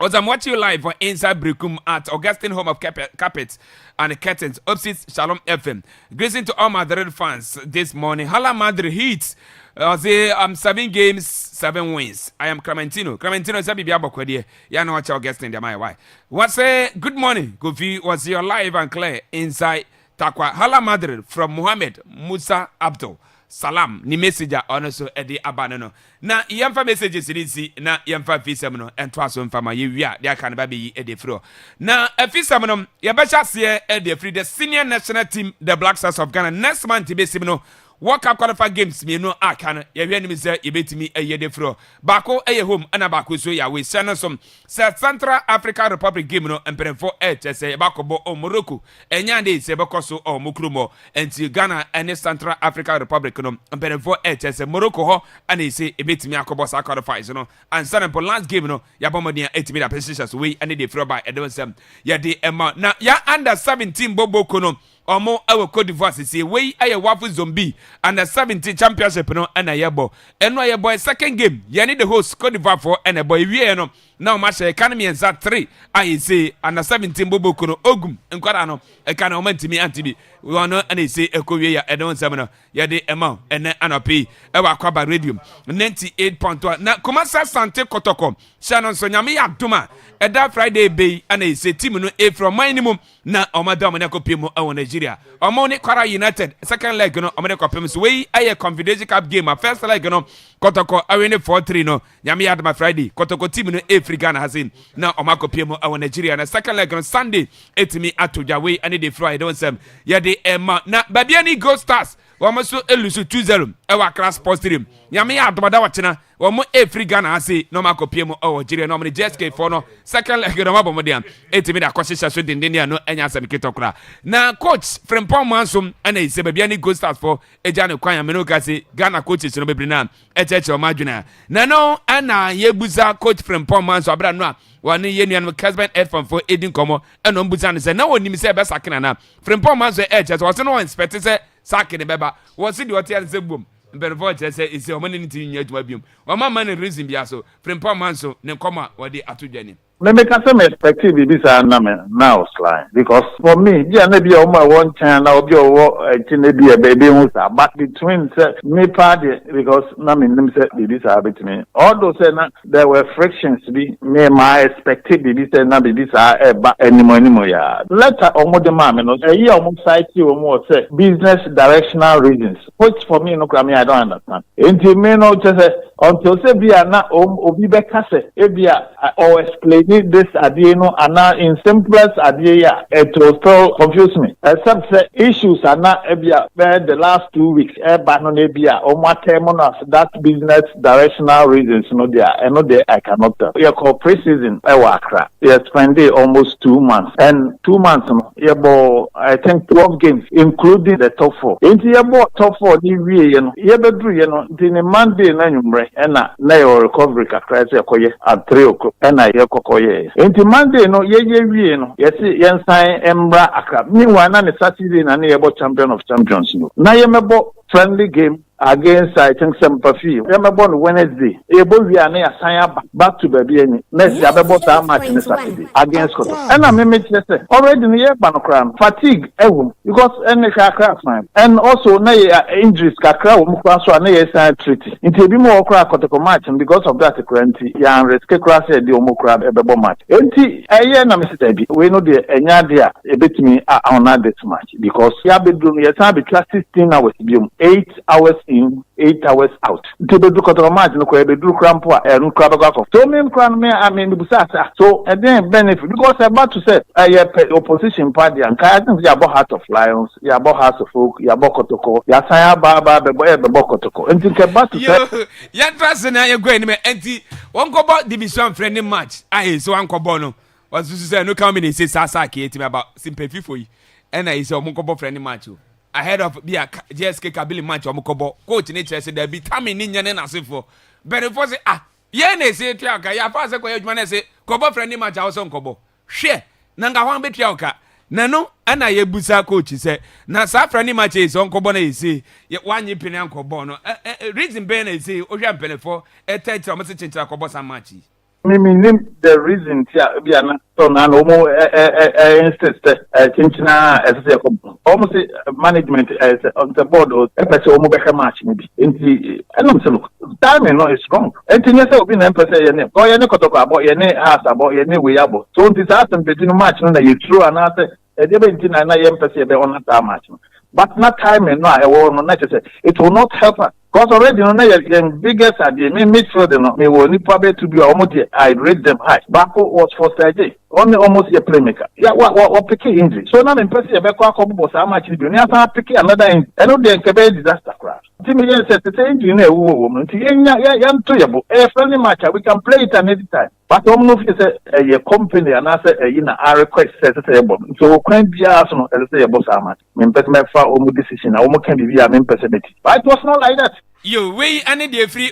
Speaker 7: As I'm watching you live on Inside Brickum at Augustine Home of Carpets and Curtains, opposite Shalom FM. Greeting to all Madrid fans this morning. Hala Madrid Heat. I'm 7 games, 7 wins. I am Clementino. Clementino is a baby abokwedi. Ya know what Augustine my why. What's good morning? Gofi was your live and clear inside Takwa. Hala Madrid from Muhammad Musa Abdul. Salam ni messenger also edi abanano na yamfa messages ni na yamfa fisam no ento aso mfa ma yewia dia kan ba be edi fro na afisam no yebesha se edi free the senior national team the Black Stars of Ghana next month be sim no World Cup qualifier games me no aka yewia ni se yebetimi eye fro bako eye home ana bako so ya we send some Central African Republic game no emperefo say bakobo o Morocco enya dey se bekoso o mukrumo enti Ghana and Central African Republic no emperefo say Morocco ho ana say ebetimi akobo sa qualifiers no and send for last game no ya bomodin etimi da positions we and dey fro by edonsem ya dey ema na ya under 17 boboko no omo awo Cote d'Ivoire sisi we aye wafu zombie under 17 championship no na yebo eno yebo second game ye need the host Cote d'Ivoire for and boy wie no now match economy and 3 I say under 17 boboko no ogum nkwara no e kan o mantimi antibi we no and say ekowie ya edon sem no ye de ema ene anopi e wa Akwaaba radio 98.1 na Kumasa Sante Kotoko Shannon so nyame ya duma eda Friday bay and say team no e from minimum na omadam na kopiem e Nigeria omo ni Kwara United second leg no omo ne kopiem so we aye confidential cup game first leg no Kotoko awene 4-3 no nyame ya duma Friday Kotoko team no e free Ghana hasin na omakopiem e Nigeria na second leg no Sunday etimi atoja we and the Friday don sem ya de ema na babia ni Gold Stars wọ́n so elusu 2-0 ewa Accra Sports Stadium nyame ya adomada wachina wọ́n free Ghana ase no makopie mo o Nigeria no mo JSK for no second leg no mabomodian etimi da kwahyehyɛ so dindin no enya asem kitokra na coach Frimpong Mansom ana ise babia ni Gold Stars for eja ne kwan ameno kase Ghana coaches no bebre na echeche o madwuna na no ana yebuza coach Frimpong Mansom abra no a wani yenuan Casban FM for edin komo eno mbuza ne se na wonim se be sakena na Frimpong Mansom echeche was no expect se sakene beba was the hotel se boom mbervo say is o mani nti nya aduma biom o ma man reason bia so Frimpong Mansom ne koma wadi atudwane
Speaker 10: me make some perspective this now slide because for me dia na bia o ma one time na obi o chine bia baby hu sa but between me party because na me nim say this are between although say na there were frictions be me my expected this say na this are ba anymore ya later o mo de ma me no e o mo site o mo say business directional reasons which for me no me I don't understand enti me no say until say bia na obi be kase e bia or explain this idea no and in simplest idea it will still confuse me except say issues are not the last 2 weeks but no bia o matter that business directional reasons no there and no there I cannot tell you call pre-season e wa Accra you spend almost 2 months and 2 months no you I think 12 games including the top 4 into you top 4 ni wie you know you be do you know the Monday na nyumre na your recovery kakra say koye at 3 o'clock na ye kokoye enti Monday no ye wie no ye si ye nsan embra Accra mi wana ne Saturday na ye bo champion of champions no na ye mebo friendly game against I think Sympathy. Remember on Wednesday, able we are near back to baby any next abebo that match on Saturday against Koto. And I mean say already in the banokram fatigue because any kakra fine and also na injuries kakra wo mukwa so na ye sign treaty. Nti bi mo okra Koto match because of that currently ya risk kra say the omukra ebebo match. Nti eye na me say bi we know the enya dia ebetimi on this match because ya be do ye time be 16 hours bi 8 hours in 8 hours out. To be do control match no ko be do crampo and crab go. So me cram me I mean busasa. So and then benefit because about to say opposition party and I think ya about Heart of Lions, ya about House of Folk, ya about Kotoko, ya saya baba be Kotoko. And think about to say
Speaker 7: ya trust na ye go anime enti won go about division friendly match. I so wan ko no. Was to say no come in say sasa ke eti about sympathy for you. And I say won go about friendly match. Ahead of be a JSK Kabili match omukobo coach ni chese there be time ni nyane na sefo but for say ye na say tuaka ya fa say ko adwuma na say kobo friendly match a so nkobo hwe na nga hwan betua oka na no ana ye busa coach say na sa friendly match is nkobo na say wanyi pene nkobo no reason be na say o hwa mpelefo 30 o mse chinchira kobo sa match
Speaker 10: the reason we are not so now insist chinchina as I almost management as on the board or a match maybe into time is wrong. And in yourself being emphasized or any about any ask about any way able. So this happens between match and you throw another a debate and I emphasize on that match. But not time and not it will not help us. Because already the biggest at the midfield, me will need probably to be almost I rate them high. Bako was for Saturday, only almost a playmaker. Yeah, what picking injury. So now I'm impressed about was how much you do. Now I'm picking another injury. I know the disaster crash. Timmy said the same thing, woman. A friendly match, we can play it any time. But almost a company and I say a request says so can be asked to say about how much. I'm better my far almost decision. I almost can be via impersonality. But it was not like that.
Speaker 7: Yo, we any day free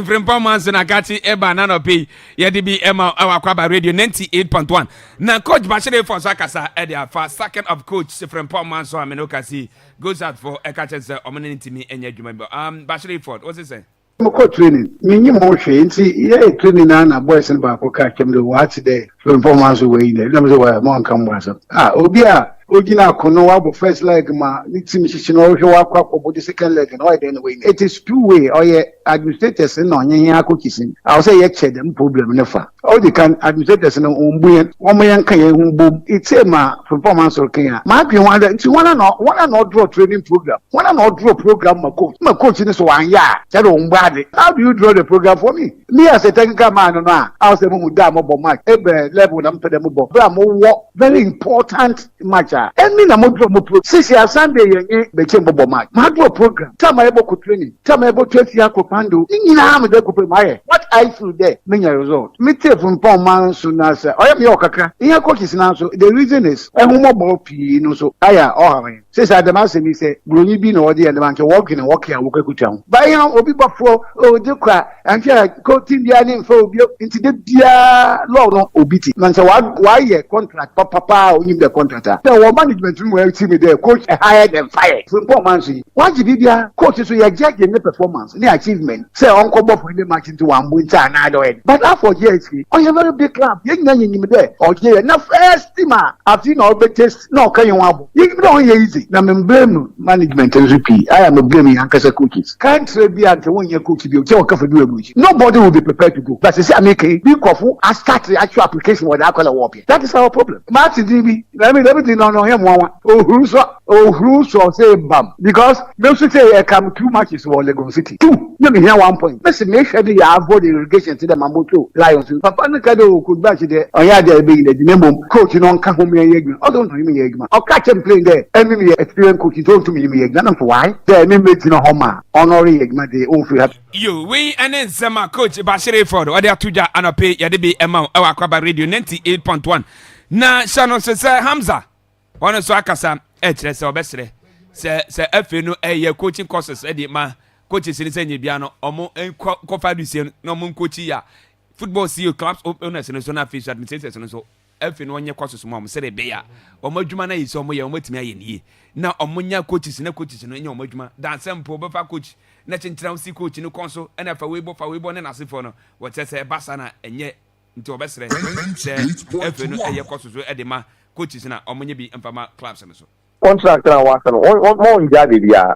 Speaker 7: from Palmas and Akati Eba Nano P. Yadibi Emma Akwaaba Radio 98.1. Now, Coach Bashir for Sakasa Edia for second of coach from Palmas so Aminokasi goes out for Ekaches Omanity me and Yajumabo. Bashir Ford, what's it say?
Speaker 11: Moko training. Mini motion. Yeah, training na boys and back. Okay, come to watch today. From 4 months away. Let me say why one come was. Obia. Ogina kono wabo first leg ma ni team sisi no hwe wakwa kobo the second leg no dey way. It is two way or ye administrators no onye ya kokisin. I say ye check them problem nefa. All the can administrators no ombu omo yan kan ye humbo. It's a ma performance or kan ya. Ma bi wanda nti wana no draw training program. Wana no draw program ma coach. Ma coach ni so wan ya. Tell ombu ade. How do you draw the program for me? Me as a technical man no I say mo da mo bo match. Ebe level na mpede mo bo. Bra mo wo very important match. And me na mo pro sisi ya Sunday yenye beke mbobo match ma do program tama ebo ko training tama ebo 20 ya ko pando nyina am de ko pe maye what I feel there menya result me take from pon man so na say oya me okaka ihe coaches na so the reason is ehun mo pi no so aya o ha sisi adama se mi say broni bi na odi and man ke work ya wo kuta ho ba ihe obi bafo o de kwa anche coaching dia ni mfa obi nti de bia law no obiti man say why ye contract papa only the contractor management room where team there coach hired and fired from performance what did you coach so you judge the performance the achievement say uncle bob for the match into one win and I do it but after years oh you very big club you nyanyim there okay na first team after no be test no can you wabo you don't easy na me blame management NZP I am blaming ankasa coaches can't be at when you coach be o ka for do ebuchi nobody will be prepared to go but say ameke be kofu I start the actual application with that color work that is our problem Martin DB let me no him one who say bam because me say come 2 matches for Lagos City 2 let me hear 1 point let's make sure you avoid the irrigation to the Mamoto Lions papa no kado could back there on ya there be the name coach no can home yegma I don't know him yegma I'll catch him playing there and me experience coach don't to me yegma for why there me make no homa honor yegma they own free
Speaker 7: you we and then some coach Bashir Ford or they atuja anope ya de be ema Akwaaba Radio 98.1 na Shannon say Hamza one so akasa chere se obesere se afi no coaching courses e ma coaches ni se nyebia no omo kofa dusie no omo coachi ya football CEO clubs owners no so na official administrators no so afi no onye courses mo se be ya omo adwuma na yi so omo ye omo timi aye nie na omo nya coaches no nya omo adwuma dan sempo be fa coach na chenchira si coach no konso na fa weibo ne nasefo no wo tese basa na enye nti obesere se afi no courses e ma coaches na omonye bi mfama clubs and so
Speaker 10: contract and one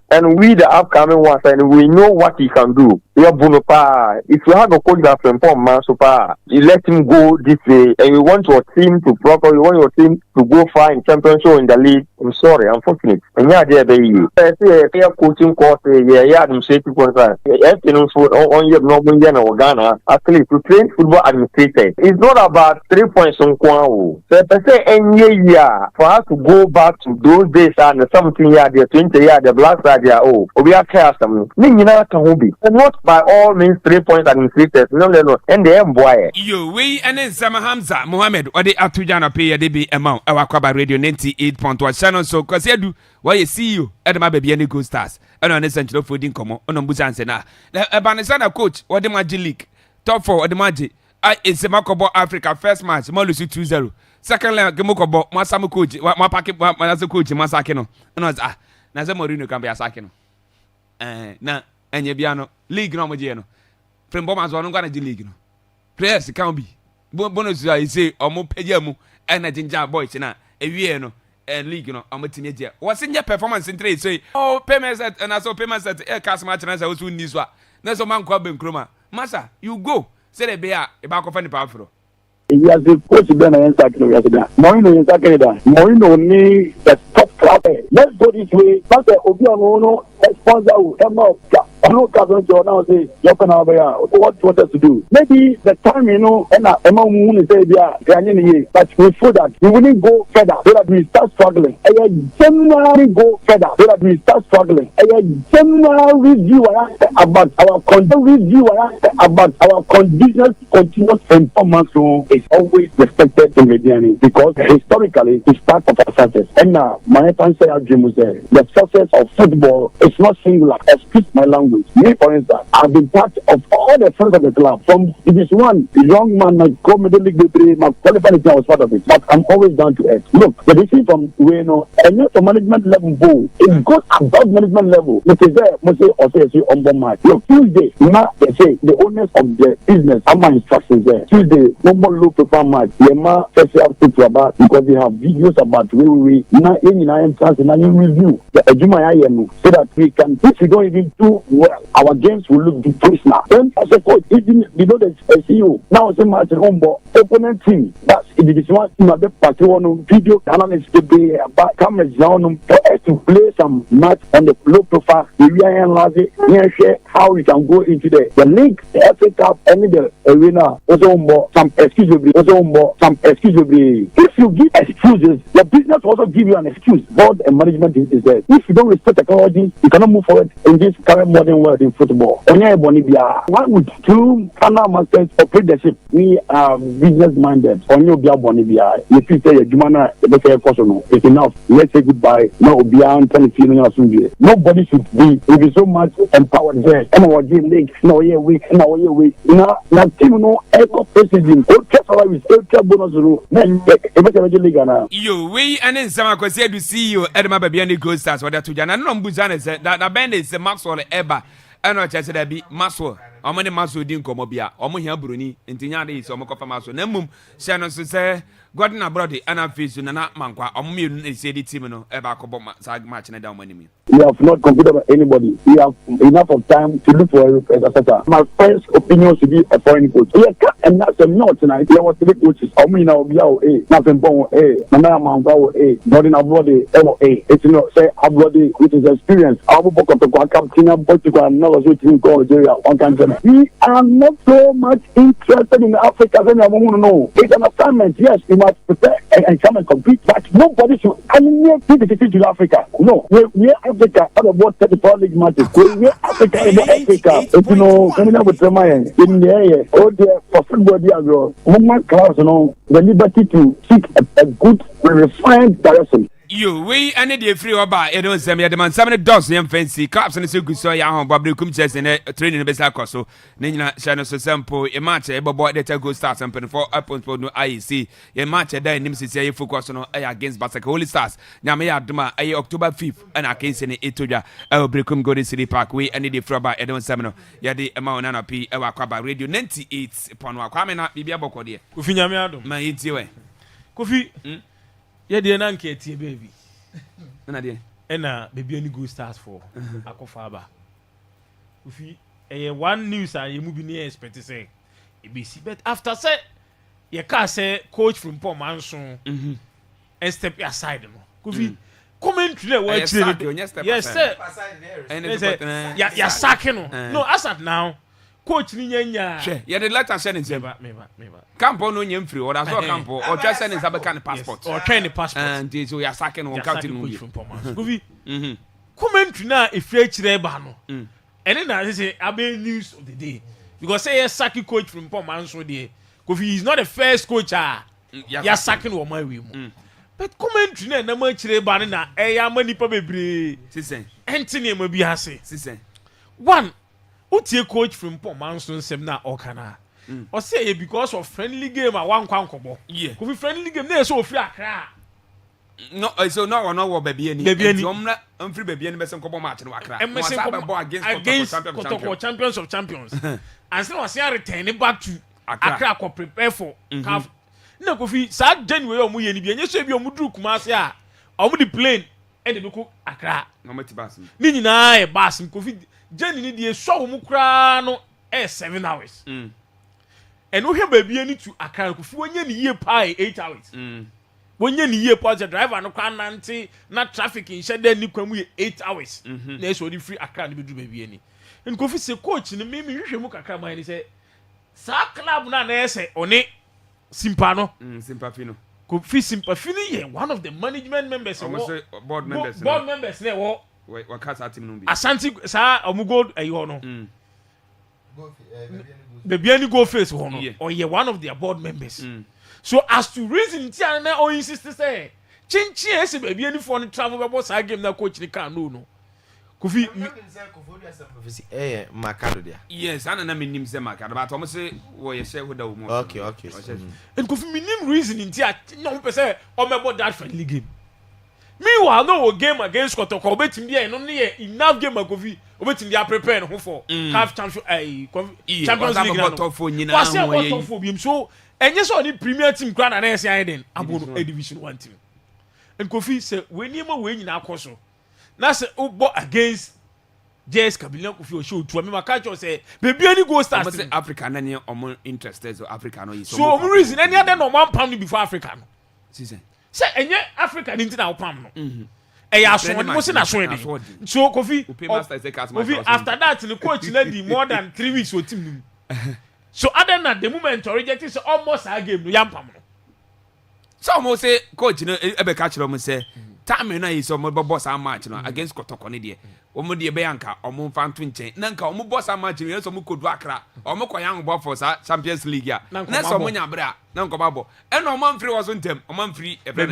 Speaker 10: and we the upcoming ones and we know what he can do. If you have a coach that from man so far, you let him go this way and you want your team to properly, you want your team to go far in championship in the league. I'm sorry, unfortunate. And yeah, there be you. I say a fair coaching course, I'm saying to contract. On your normal Ghana, actually to train football administrators. It's not about 3 points on Kwao. So I say any year for us to go back to those days and 17 years, the 20 years, the black side, we are careful. Not by all means 3 points administrators. No. And the boy.
Speaker 7: You we and then Sama Hamza Mohammed or the Atujana pay a DB amount Akwaaba Radio 98.1 channel so cause you do why you see you at my baby and go stars. And on essential fooding come on Busan Sena. A Banisana coach or the Magic League. Top 4 or the Magic. It's a Makobo Africa first match, Molusi 2-0. Second leg, Gemokobo, Masamu coach, my packet, my coach, Masakino. And I was Naza Morino can be a Sakino. Na and Yabiano, League no Mojano. From Bomas, one gonna league. Players can't be. bonus I say omo peja mu na ginger boys na ewie no league no omo timi dia was in your performance in trade say oh payments and also payments at cast match na so so ni so na so man kwa benkroma masa you go say the be a e ba ko fa ni pa afro.
Speaker 10: He has the coach then and second resident. Moino in second. Moino ni the top club. Let's go this way. That's the Obiano sponsor Emma. I know Cousin John now say what you want us to do. Maybe the time and Emma Moon say but we feel that we wouldn't go further so that we start struggling. Generally go further so that we start struggling. General review about our continuous performance is always respected in Mediani because historically it's part of our success. And now my answer dream was there. The success of football is not singular. Excuse my language. Me, for instance, I've been part of all the friends of the club. From this one young man, my co-middle league degree, my qualified was part of it. But I'm always down to earth. Look, the decision from and not the management level bowl. It goes above management level. It is there, must say, or say, on the match. Look, Tuesday, now they say the owners of the business have my instructions there. Tuesday, no more low perform match. The man first have to about because they have videos about we now in chance and review the Ejuma so that we can, if we don't even do well, our games will look different now. Then as a coach, even the CEO now say match home but opponent team that's it is one team the party on video analysts to be about cameras down for us to play some match on the low profile. We are share how we can go into the league, the FA Cup, and the arena. Also, some excusably. If you give excuses, the business also give you an excuse. Board and management is there. If you don't respect technology, you cannot move forward in this current modern world in football. Why would two Canal Masters operate the ship? We are business minded. If you say Jumana, it's enough. Let's say goodbye. No, beyond nobody should be. It is so much empowered there. And our game league, no year week. Now, team no echo president.
Speaker 7: Yo, we and then some I said to see you at my baby and the ghost stars or that to Jana. No, Buzan said that band is the Maxwell Eba. And I said that be Maxwell. How many Maxwell didn't come up here? Or Mohia Bruni, and Tinyadi is almost of Maxwell. Nemum, Shannon say, Gordon Abrody, and I feel soon and not Manqua, or Mun, said it, Timino, Eba Cobo match and down money.
Speaker 10: We have not competed with anybody. We have enough of time to look for a representative. My first opinion should be a foreign coach. And that's a not tonight. There was three coaches. I mean, I'll be out A, nothing wrong A, Nana Mango A, Gordon Abrody, A. It's not say Abrody, which is experience. I will book up the captain, Portugal, another switching call Nigeria. We are not so much interested in Africa than I want to know. It's an assignment. Yes, we must prepare and come and compete, but nobody should alienate the city to Africa. No, we're Africa out of what 34 league matches. We're Africa in Africa. Coming up with Ramayan in the area. Oh, dear, for football, dear girl. Movement class, the liberty to seek a good, refined direction.
Speaker 7: You, we and the free about it don't send me a demand. Some of the dogs, young fancy cops and the circus so young, Bobby Kumches and training the best so Nina Shannon so sample a match, a boy that go start something for upon for no IEC. A match a day, Nims say focus on against Basak Holy Stars. Now, may I do my October 5th and I can't send it to ya. I will become Golden City Park. We and the free about Edon Seminole. Yadi amount and P. Akwaaba Radio 98 upon Wakamena, Bibia Bokodi.
Speaker 6: Kufinyamiado,
Speaker 7: my hits away.
Speaker 6: Kofi. Yeah, the Nanke, baby.
Speaker 7: And
Speaker 6: baby, any good stars for Akwaaba. If one news and you move near expect to say, ABC, but after say, you can't say coach from Paul Manson and step aside. Commentary, yes, sir. And you're sacking. No, as at now. Coach Ninya.
Speaker 7: Yeah, the letter sending Campo no nyem free or that's what Campo or just sending some kind of passport
Speaker 6: or training passport
Speaker 7: and so you are sacking on counting
Speaker 6: from Pomas. Commentary now if you reba no. And then I say abe news of the day because say a sacking coach from Pomas so there. Because he is not the first coach you're sacking or my way. But commentary na ma chire ba na e ya mani pa bebre.
Speaker 7: Sisen.
Speaker 6: Entini ma bi ase.
Speaker 7: Sisen.
Speaker 6: One Utie coach from Pomanson Semna Okana. Or say because of friendly game at one quankobo. Yeah. Could be friendly game there so free cry.
Speaker 7: No, so no one over baby any free baby and Messon Cobo match and Wakra. And Messon against champions of champions.
Speaker 6: And so I say return it back to Accra ko prepare for CAF na Kofi sa January o mu ye ni bi enye so bi o mu duru Kumasi a o mu di plane e de ko Accra
Speaker 7: no mati bas
Speaker 6: ni nyina e bas Kofi January ni de so wo mu kra no 7 hours and wo hwe ba bi ani to Accra Kofi wonye ni ye pa 8 hours wonye ni ye pa the driver no kwa nante na traffic in shede ni kwa mu 8 hours na so di free Accra ni bi duru ba bi ani and Kofi se coach ni me hwehwe mu kakra man ni se sa club na ese one Simpano
Speaker 7: Simpafino
Speaker 6: Kofi Simpafino ye one of the management members
Speaker 7: board members
Speaker 6: board members ne wo
Speaker 7: wakasa team no bi
Speaker 6: Asante sa omugo ayo no the Biani go face ho no or ye one of their board members so as to reason ti na o insist say chinchi ese be Biani for no travel be boss game na coach ni kan no Kofi
Speaker 8: Makado dia.
Speaker 7: Yes, ana na minim se Makado, but almost say wo ye share with the woman.
Speaker 8: Okay.
Speaker 6: And Kofi minim reason in tia no person o mebo that friendly game. Meanwhile no game against Kotoko obetim dia no ne enough game Kofi obetim dia prepare no for CAF Champions League. What's your for him so enye so ni premier team kra na na say den abono division 1 team. And Kofi say we niam we nyina akoso. Na say ubo against JS Kabila Kofi o show to me maka cho say baby any go start
Speaker 7: say Africa na ne omo interested so Africa no is
Speaker 6: so reason any other no man pam before Africa no
Speaker 7: season
Speaker 6: say enye Africa ni ntina pam no e ya so mo se na so e so Kofi after that the coach na di more than 3 weeks o team so other than the moment rejected so almost a game no yam pam no
Speaker 7: so almost say coach no e be ka kire mo say time na is omo boss am match no against Kotoko ne de omo de be yanka omo fanto nchen na nka omo boss am match no so omo kodu Accra omo koyan bo for Champions League ya na so omo nya bra na nko babo e no omo mfiri was ntem omo mfiri e be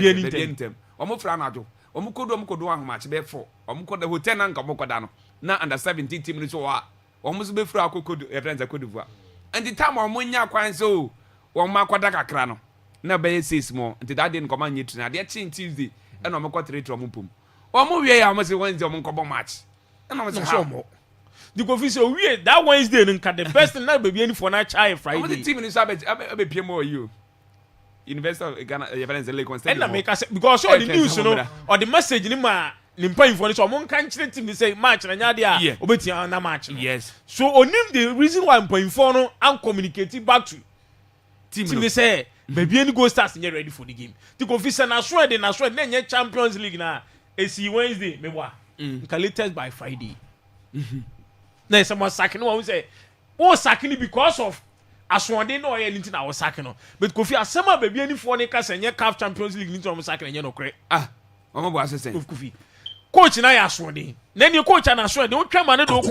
Speaker 7: ntem omo fra na ajo omo kodu ahụ match be 4 omo kodu hotel na nka omo koda no na under 17 team ni so wa omo so be firi akokodu e friends akodu and the time omo nya kwan so omo akoda kakra no na be 6 more and that day nko ma nyetu na de chin Tuesday and I'm going to trade from Pum. Or move here, I must say Wednesday on match. And I was so the Kofi say we that Wednesday and the best night baby any for night chai Friday. The team in Sabbath, I be PMO you. Investor Ghana Evidence Lake and I make us because all the news, you know, or the message in my paying for it. So one country team say match and yadia obeti na match. Yes. So on him the reason why I'm paying for no and communicating back to team they say baby any go start and ready for the game. The Kofi na swear they na swear na Champions League na AC Wednesday me wa. Latest by Friday. Na someone sacking no say oh sacking because of aswande no anything I was sacking no. But Kofi asema baby any for ne ka say CAF Champions League ni sacking no kre. Omo bo asese.
Speaker 6: Kofi. Coach na ya aswande. Na ni coach na aswande o twa ma ne do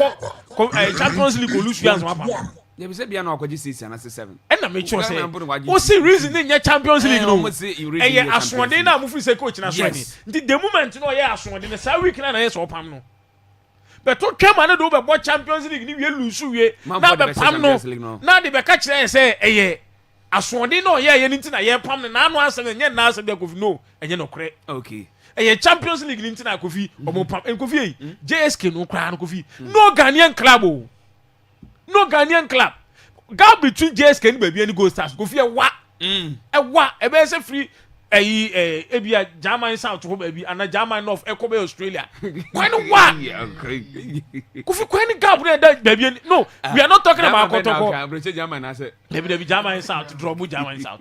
Speaker 6: ko Champions League lose you as one.
Speaker 7: They be say bia na akwaji 6 and 7.
Speaker 6: And na make sure say o see reason in Champions League no. Eh aswande na mu fi say coach na aswande. The moment no ya aswande na sa week na yes opam no. But to twema na do be bo Champions League ni we lose we. Na be pam no. Na de be ka kire say eh aswande no ye ni ntina ye pam na anu asem nye na asem de Kofi no enye no kre.
Speaker 7: Okay.
Speaker 6: Champions League ni ntina Kofi omo pam en Kofi JSK no kra no Kofi. No Ghanaian club o. No Ghanaian club. Gap between JSK and baby and Gold Stars. Go fear what? E be say free ebia German South to baby and German North Ekobe Australia. Why no what? Go fear when gap there baby. No, we are not talking about Kotoko.
Speaker 7: German I say.
Speaker 6: Baby German South draw mu German South.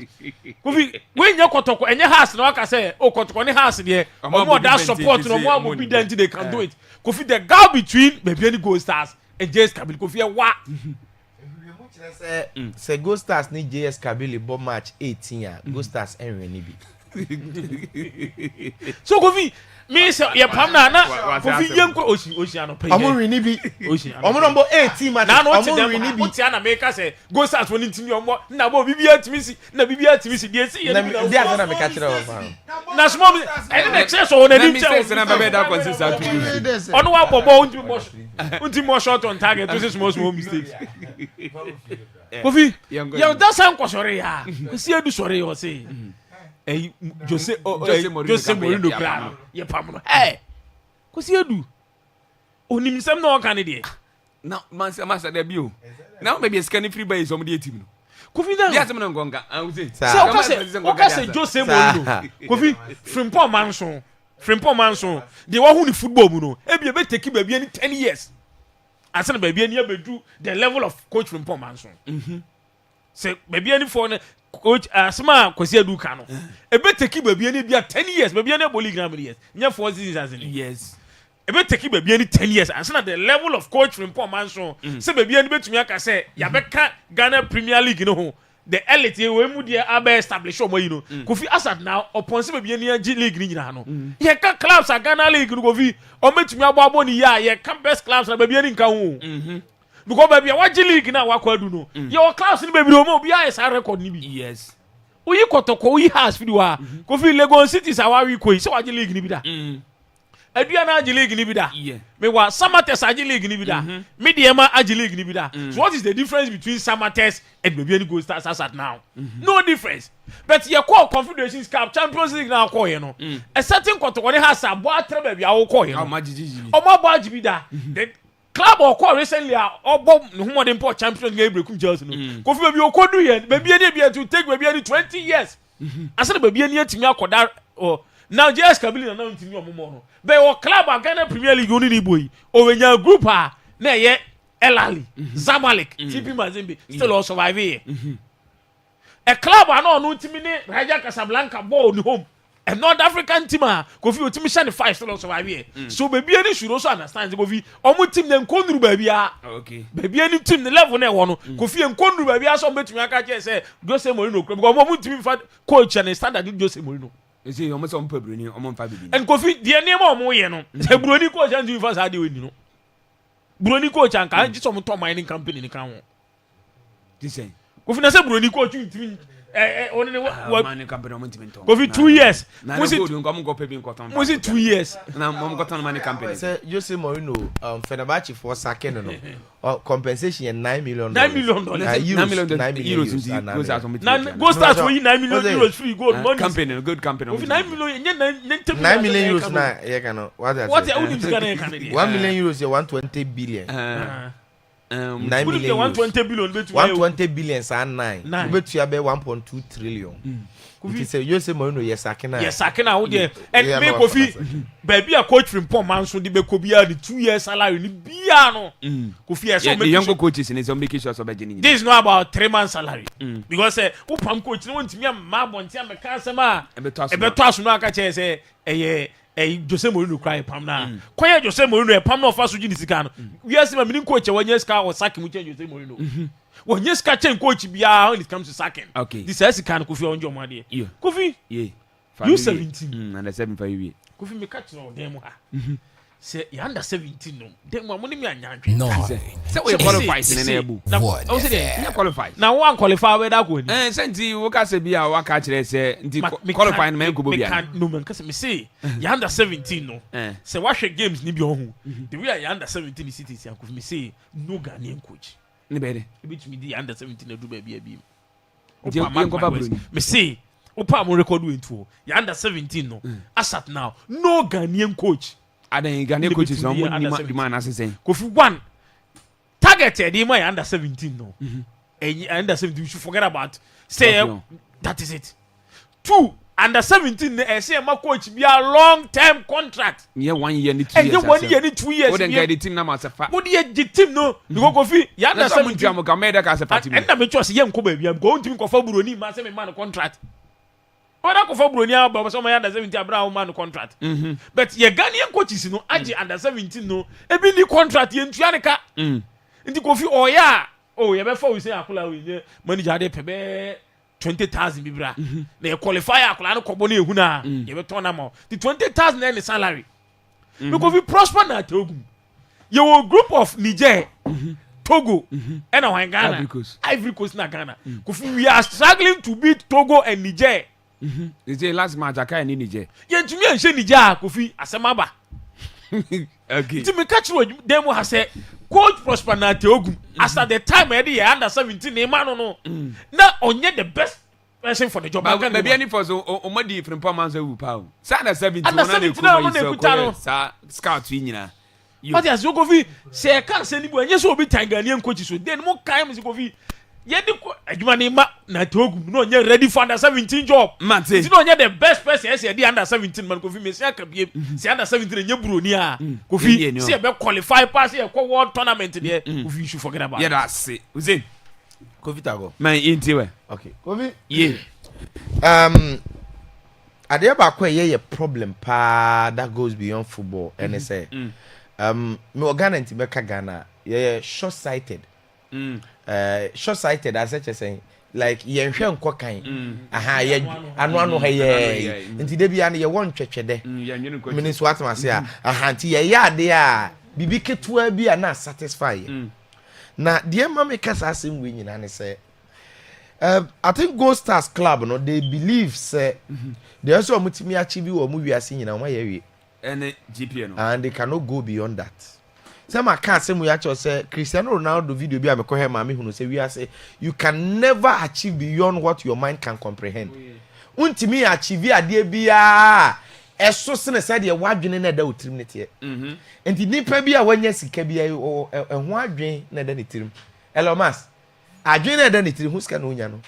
Speaker 6: Go fear when you Kotoko enye house no aka say oh Kotoko ne house there. Omo that support no more obedient they can do it. Go fear the gap between baby and Gold Stars and JSK go fear what?
Speaker 8: Say Go Stars ni JS Kabili bo match 18 Go Stars enwe ni bi.
Speaker 6: So Kofi me say ye pam na Kofi yem ko oshi ano pay.
Speaker 8: Omo win ni bi. Omo number 18 match.
Speaker 6: Omo win ni bi. Oti ana make say Go Stars woni ntimi omo na bo bibia timisi na bibia timisi de si ye
Speaker 8: na dia na me ka kire o fa.
Speaker 6: Na small any the chess on na dim chess
Speaker 7: na be that consistent.
Speaker 6: Ono wa bobo unti mo shot on target to say small mistakes. Kofi yo that sound ko sore ya. Si edu sore yo say. Jose Mourinho kra ye pam no ko si edu onim sem no kan de
Speaker 7: na man say master there bi o now maybe scan free by some dey team no
Speaker 6: Kofi na
Speaker 7: yes me ngonga awuzi
Speaker 6: o say Jose Mourinho Kofi Frimpong Manson the one who the football mu no e be take baby any 10 years asana baby any abedu the level of coach Frimpong Manson say baby any for coach asma Kwesi Aduka no e be take baby any bia 10 years baby any boli gram years nya 4 seasons
Speaker 7: yes
Speaker 6: e be take baby any 10 years asana the level of coach Frimpong Manson say baby any betumi aka say ya beka Ghana Premier League no ho the elite we mu dey abe establish omo yi no Kofi Asad now upon say baby any G League ni nyina no ye ka clubs a Ghana League no Kofi o metumi abo ni ya ye ka best clubs na baby any nka ho because baby a G League na wa kwadu no your clubs ni baby o mo bi a esa record ni bi
Speaker 7: yes
Speaker 6: uyi kotoko uyi has fi wa Kofi Lagos City sa wa wi ko say wa G League ni bi da Adua na G League ni bi da me wa Samates G League ni bi da Mediema G League ni bi da so what is the difference between Samates and baby any go start as now no difference but you call Confederations Cup Champions League na call you know a certain kotoko ne has a boy tell baby I will call you o ma boy bi da the club or call recently obo no more than poor Champions League break Chelsea no Kofi baby o ko do here baby any be to take baby any 20 years asa baby any atimi akoda now JS Kabili na ntimi omomo no be o club a Ghana Premier League oni ni boy o wenya group a na ye El Ahly Zamalek TP Mazembe still all survive here a club a no ntimi ni Raja Casablanca ball ni home a North African team a Kofi o timi shine 5 still all survive here so baby any should also understand Kofi omo team dem konuru baby a
Speaker 7: okay
Speaker 6: baby any team the level na e wo no Kofi en konuru baby a so betumi aka che say Jose Mourinho because omo team fa coach and standard Jose Mourinho
Speaker 7: you see omo some Bruni omo fa bibi
Speaker 6: and Kofi the name omo ye no say Bruni coach and do fa sa de we ni no Bruni coach and kan just omo to mining company ni kan ho
Speaker 7: this say
Speaker 6: Kofi na say Bruni coach ntimi oni ne
Speaker 7: mining company omo ntimi to
Speaker 6: Kofi 2 years
Speaker 7: musi go pay bin koton
Speaker 6: musi 2 years
Speaker 7: na omo koton mining company
Speaker 8: say Jose Mourinho Fenerbahce for sacking no compensation $9 million.
Speaker 6: $9 million.
Speaker 8: Euros.
Speaker 6: Go start for you $9 million free gold money.
Speaker 7: Company, good company.
Speaker 6: Of $9 million,
Speaker 8: $9 million euros na yeah can what that.
Speaker 6: What you gonna
Speaker 8: $1 million euros 120 billion. 9 million
Speaker 6: 120 billion
Speaker 8: 120 billion and 9. Bet you be 1.2 trillion. It say you say Mourinho yes sakina.
Speaker 6: Yes sakina wo there. And me Kofi baby a coach Frimpong Manson di be ko bia the 2 years salary ni bia no. Kofi yes so
Speaker 7: the younger coaches in some make sure so be gini.
Speaker 6: This is not about 3 months salary. Because who pam coach no ntimi am ma bonti am ka asema e beto aso no aka che say Jose Mourinho cry pam na. Koye Jose Mourinho e pam na ofa so gini sika no. We are saying me coach e wanya sika o sack mu change Jose Mourinho. When you catch coach bia when it comes to sacking.
Speaker 7: Okay.
Speaker 6: This is kind of Kofi on your money. Kofi.
Speaker 7: Yeah.
Speaker 6: You 17.
Speaker 7: And 7 for you.
Speaker 6: Kofi me catch no dem ha. Say you under 17 no. Dem mo ni me anya.
Speaker 7: No. Say we qualify in an ebu.
Speaker 6: O say dem
Speaker 7: qualify.
Speaker 6: Now one qualify we da go ni.
Speaker 7: Senti wo ka say bia wa ka kire say nti qualify no men ko bia.
Speaker 6: No man ka say me say you under 17 no. Say what games ni bi ohun. The way you under 17 cities and Kofi me say no Ghanaian coach.
Speaker 7: Ni bede
Speaker 6: betumi di under 17 na do ba bia bi
Speaker 7: me
Speaker 6: say opa mo record we nto ya under 17 no asat now no Ghanaian coach
Speaker 7: adan Ghanaian coaches no mo di man asese
Speaker 6: Kofi one targeted him under 17 no under 17 you should forget about say that is it 2 under 17 say my coach be a long term contract
Speaker 7: yeah 1 year ni 2 years
Speaker 6: and 1 year ni 2 years
Speaker 7: what then get the team na masefa
Speaker 6: what the team no because Kofi ya under 17
Speaker 7: am ka meda ka sefa team
Speaker 6: and na me choose ye nko ba bia go ntimi kofa buroni ma say me man contract oda kofa buroni aba so my under 17 abra man contract but ye Ghanaian coaches no agi under 17 no e bi ni contract ye ntua ne ka nti Kofi oya ye be fa we say akola we manager dey pebe 20,000 bibra na you qualify akola no kobo na ehu na ye be turn am the 20,000 na salary because we prosper na Togo you group of Niger Togo and Ghana Ivory Coast na Ghana we are struggling to beat Togo and Niger
Speaker 7: is the last match aka in Niger
Speaker 6: ye ntumi enhye Niger Kofi asemaba
Speaker 7: okay
Speaker 6: ti me catch dem ha say coach prosper na Togo after the time e under 17 e man no na onye the best person for the job
Speaker 7: maybe any for so omadi Frimpong Manson wu pa o sa under 17
Speaker 6: na na
Speaker 7: sa scout nyina
Speaker 6: but as you Kofi say can say ni bo enye so obi Tanzanian coach so then mo kai me Kofi Yedi ko adwuma ne ma na Togu no nye ready for under 17 job.
Speaker 7: Mate.
Speaker 6: Ti no nye the best person yes e dey under 17 man Kofi Messi aka biem. Si under 17 nye broni a. Kofi si e be qualify pass e ko world tournament there. Kofi you should forget about.
Speaker 7: Yeah, that's it. Uzen.
Speaker 8: Kofi Tago.
Speaker 7: Man inti we.
Speaker 8: Okay. Kofi.
Speaker 7: Yeah.
Speaker 8: Ade ba kwa ye problem pa that goes beyond football and say me Ghana nti be ka Ghana ye short sighted. Short sighted as such as saying like ye hwe nko kan aha ye anu ha ye nti de bia na ye won twetwede mini so atma se aha nti ye ya ade a bibi ketua bi na satisfy na de ma me kasa asem we nyina ne say I think Gold Stars Club no they believe say they also mutimi achieve wo mu wiase nyina ma ye wi
Speaker 7: ene GP no
Speaker 8: and they cannot go beyond that. Some can say we actually say Cristiano Ronaldo video be ameko he ma me hunu say we are say you can never achieve beyond what your mind can comprehend. Untimi achieve ade bia eso se ne say de wadwene na da otirim ne tie. Enti nipa bia wanya sika bia ho adwen na da ne tirim. Elon Musk adwen na da ne tirim hu sika no nya no.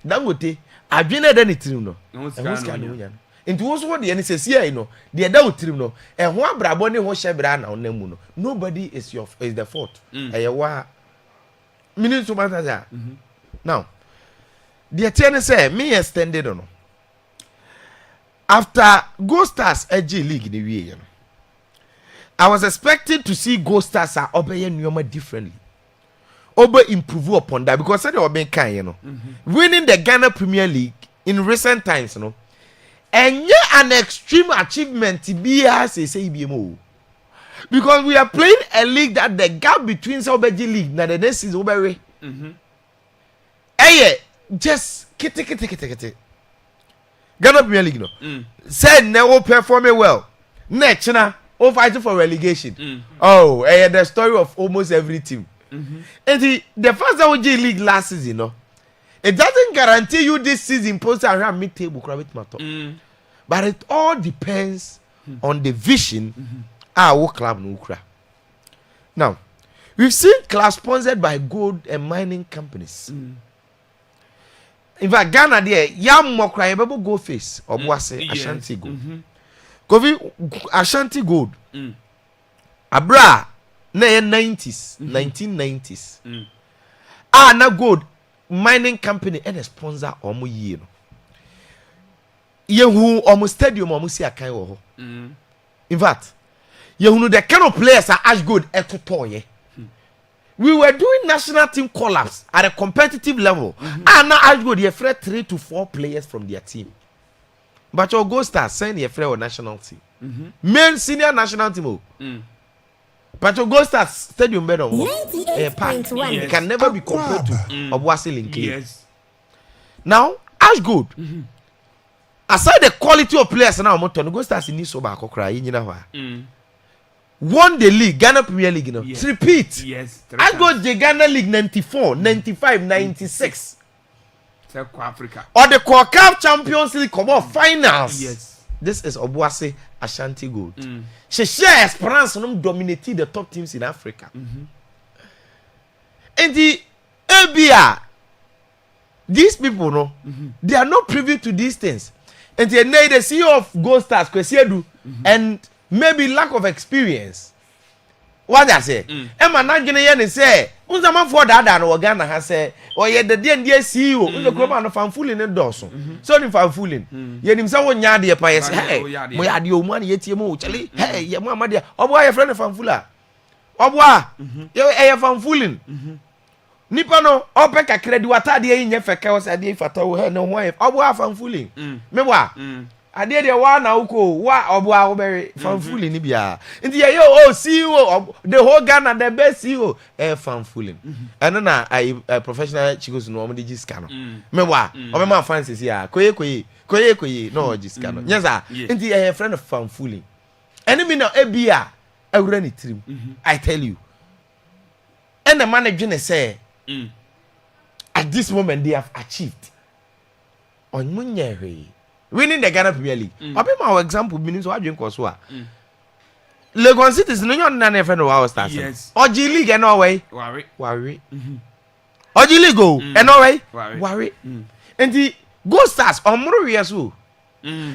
Speaker 8: Dangote adwen na da ne tirim no. Hu sika no nya no. Into also what the NCC no the da otirim no ho abrabo ne ho hyebra na onamu no nobody is the fault wa meaning so matter now the ten say me extended no after Gold Stars AG League the way I was expecting to see Gold Stars are obey nyoma differently over improve upon that because they were being kind winning the Ghana Premier League in recent times and an extreme achievement to be as say BMO because we are playing a league that the gap between Sobeji League na the next is over. Just kitty. Ghana Premier League no. Said never performing well. Next na fighting for relegation. Oh, the story of almost every team. And the first OG League last season no. It doesn't guarantee you this season post around mid table but it all depends on the vision our club no kra. Now, we've seen clubs sponsored by gold and mining companies. In fact, Ghana there, yam mo kra yebebo go face obuase Ashanti Gold. Kofi Ashanti Gold. Abra na 90s, 1990s. Na gold mining company and a sponsor omo yi no. Yehu omo stadium omo si akan wo ho. In fact, yehu the kind of players are as good etotoye. We were doing national team call-ups at a competitive level. And now as good, you afraid 3 to 4 players from their team. But your Gold Stars send you afraid of national team. Men senior national team. But your Gold Stars stadium bed on it can never be compared to Obuasi Linkley.
Speaker 7: Yes.
Speaker 8: Now, as good. Aside the quality of players now, Gold Stars in this so back won the league, Ghana Premier League, you know. Yes. Repeat.
Speaker 7: Yes.
Speaker 8: I got the Ghana League 94, 95, 96.
Speaker 7: South Africa.
Speaker 8: Or the CONCACAF Champions League come on finals.
Speaker 7: Yes.
Speaker 8: This is Obuasi Ashanti Gold. She share experience and dominated the top teams in Africa. And the ABR, these people, no, they are not privy to these things. And they need the CEO of Gold Stars, Kwesiedu, and maybe lack of experience. What I say? Emma Nagene say, Unzaman for that and Ghana has said, or yet the DND CEO, the Groman of Fanfooling and Dawson. So if I'm fooling, yet himself one yardy a pious, hey, we had your money yet, Charlie, hey, your mamma, dear, or why a friend of Fanfula? Or why? You're a Fanfooling. Nipano, Opeka credit what I did in your faculty, I did for her no wife, or why Fanfooling. Mewa. I did a one uko wa obwa very fanfully nibia. In the CEO of the whole Ghana, the best CEO, fanfully. And then I professional chicos normally just cano. Mewa, or my fancies here, koye, no, just cano. Yes, sir. In the friend of fanfully. Enemy now, Ebia, I run it through. I tell you. And the manager say, at this moment they have achieved. On Munyere. Winning the Ghana Premier League. I'll be my example meaning so I drink Kosua. Legon City is no friend of our stars.
Speaker 7: Yes.
Speaker 8: Or G League and Norway.
Speaker 7: Worry.
Speaker 8: Or Ojili go. And all right. Worry. And the Go Stars omro yeso.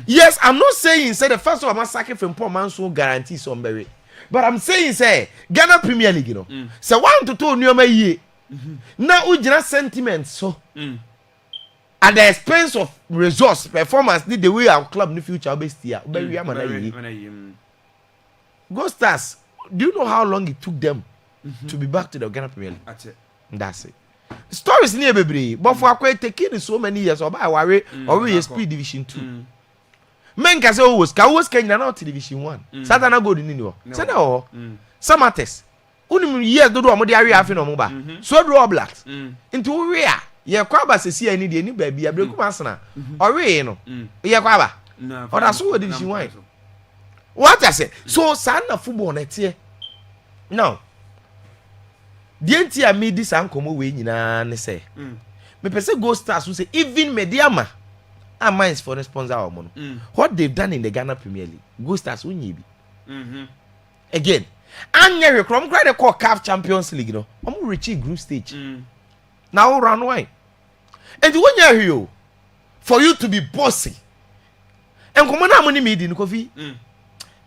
Speaker 8: Yes, I'm not saying say the first of massacre from poor man so guarantee somebody. But I'm saying say Ghana Premier League, you know. So 1 to 2 new year. Now we just sentiment so. At the expense of resource performance, need the way our club in the future best here. Go Stars. Do you know how long it took them to be back to the Ghana Premier League? That's it. Stories near baby, but for quite taking so many years or by worry or we speed division 2. Men can say always Kenya not division 1. Satana go in New York. Sada Samates. Only years do amodi area afin no ba. So draw blacks. Into where ye Akwaaba se see any dey ni baby abreku masana. Ore no. Ye Akwaaba. Or that's what division 1. What I say? So sana football na tie. Now the entire me this ankomo we nyina ne say. Me pese Go Stars who say even Mediama are minds for the sponsor or mono. What they've done in the Ghana Premier League, Go Stars win be. Again, and you from quite a call CAF Champions League, no. I'm reaching group stage. Now run wine. And when you're here, for you to be bossy, and come on, money made in coffee.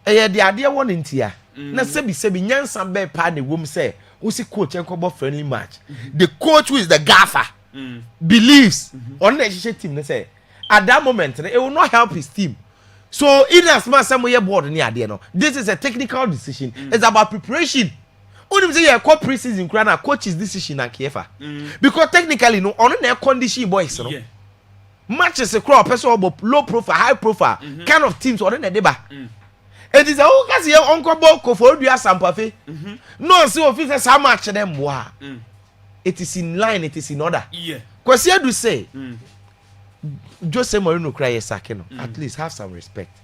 Speaker 8: The idea one in here. Na sebi nyansa be pa the wom say, who see coach and come friendly match. The coach who is the gaffer believes on the team. They say at that moment it will not help his team. So in as much as we board near the no, this is a technical decision. It's about preparation. Only say you call pre-season crana coach's decision and kefa. Because technically no on the condition boys no. Matches a crop person about low profile, high profile kind of teams on the deba. It is a whole case your uncle Boko for you Sampafe. No, so officers how much them wa. It is in line, it is in order. Yeah. Because here do say Jose Mourinho cry sakeno. At least have some respect.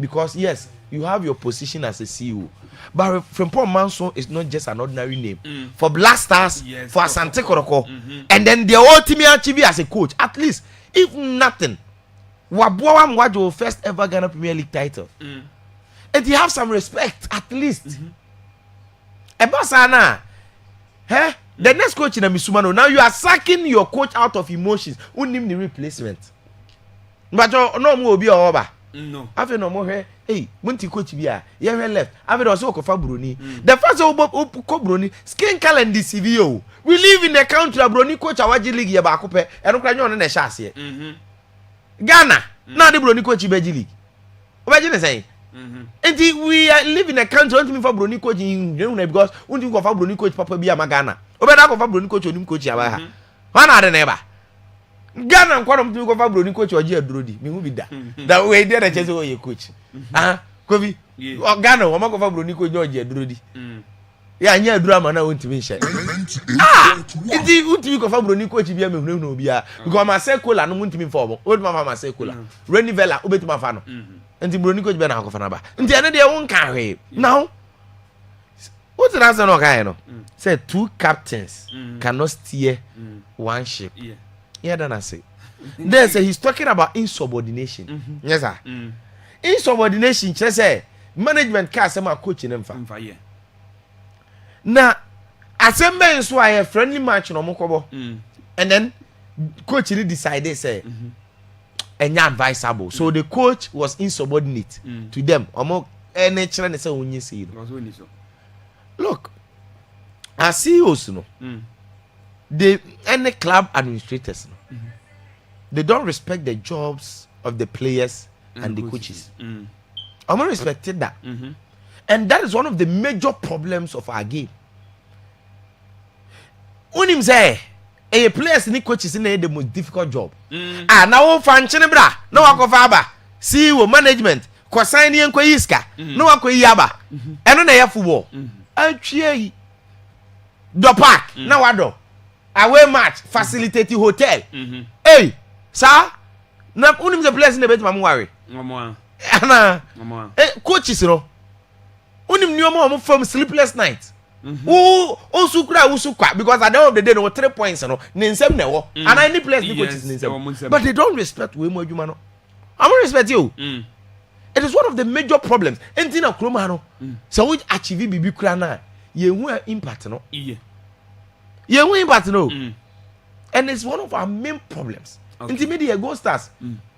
Speaker 8: Because yes, you have your position as a CEO. But from Paul Manson is not just an ordinary name. For Black Stars, for Asante Koroko, and then the ultimate achieve as a coach. At least, if nothing, Wabuwa Mwajo first ever Ghana Premier League title. And you have some respect, at least. Ebasana, the next coach in a Misumano, now you are sacking your coach out of emotions. Who name the replacement? But no more be over. No. After no more, hey, Munti coach be a year left. After also Kofa Bruni. The first of Bruni, skin calendar CVO. We live in the country of Bruni coach Awaji League Yabakupe, and Ukrainian and the chassis. Ghana, now the Bruni coach Beji League. Imagine saying. And we live in a country don't mean for Bruni coach in because we think of Bruni coach Papa be a Magana. Obeda of Bruni coach or him coach Yabaha. One other never. Ghana and quantum to go for Bruni coach or Jia Brody. Me be that. That way there I just away your coach. Kovi. Or Ghana or Mako for Bruni coach or Jia Brody. Yeah, near drama now want to mention. Indeed, would you go for Bruni coach be a no beer because my circle and want to me for old Mama circle. Renny Vella, Obet Mafano. And the Bruni coach Ben Alcofanaba. And the other day won't carry. Now, what's the answer? No, kind of said 2 captains cannot steer 1 ship. Yeah, then I say. Then say he's talking about insubordination. Yes, sir. Insubordination, just say management can't say my coaching them. Now, assembly so I have friendly match no Mokobo. And then coach really decided say and not advisable. So the coach was insubordinate to them. Any challenge say when you see it. Look, as CEOs no, they any club administrators no, they don't respect the jobs of the players and the coaches. I'm not respected that, and that is one of the major problems of our game. When him say, a players and coaches in the most difficult job. Now fan bra, no Akwaaba, CEO management, Kwasani and Kwayiska, no Akwayaba, and on a football. Actually, the park, now I do. Away match, facilitating hotel. Hey, sir, now only the players in the bed, Mamuari. Anna, coaches, you know, only new mom from sleepless night. Oh, Sukra, because at the end of the day, there were 3 points, you know, Ninsem never, and I need players coaches Ninsem. But they don't respect Wemo Jumano. I won't respect you. It is one of the major problems. And Tina Kromano, so we achieve BB Krana, ye were impact, no? Ye were impact, no? And it's one of our main problems. In the media, Gold Stars.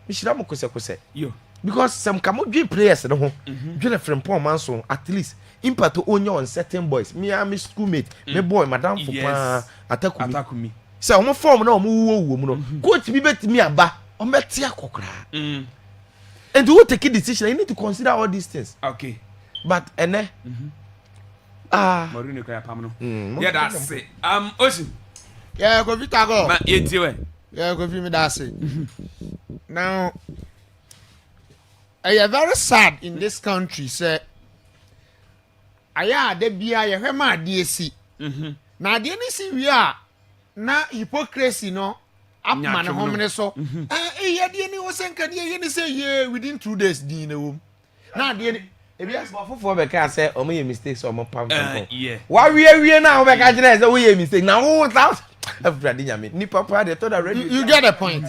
Speaker 8: Mishiramo kose.
Speaker 7: Yo.
Speaker 8: Because some Kamodri players, no, Jenna Frimpong Manson, at least, impact to own on certain boys. Me, I'm a schoolmate, me boy, Madame Foupa, attack me. So, I'm a form no woman. Go to be bet me a ba, or met Tia Kokra. And to take a decision, you need to consider all these things.
Speaker 7: Okay.
Speaker 8: But, and
Speaker 7: Marino Kaya Pamano. Yeah, that's it. Ocean.
Speaker 9: Yeah, go Vitago.
Speaker 7: Ma,
Speaker 9: Yeah, go me that's it. Now, I am very sad in this country, sir. I de bia ye hwema DSC. Na de ni si wi a na hypocrisy no apma ne homne so. Ye de ni wo senka de ye ni say ye within 2 days din na wom. Na de ni
Speaker 8: ebia fofo be ka say o me mistakes o mo pam pam.
Speaker 7: Yeah.
Speaker 8: Wa wie na o be ka kire say wo ye mistake na wo without everybody nyame ni papa they told already.
Speaker 9: You get the point.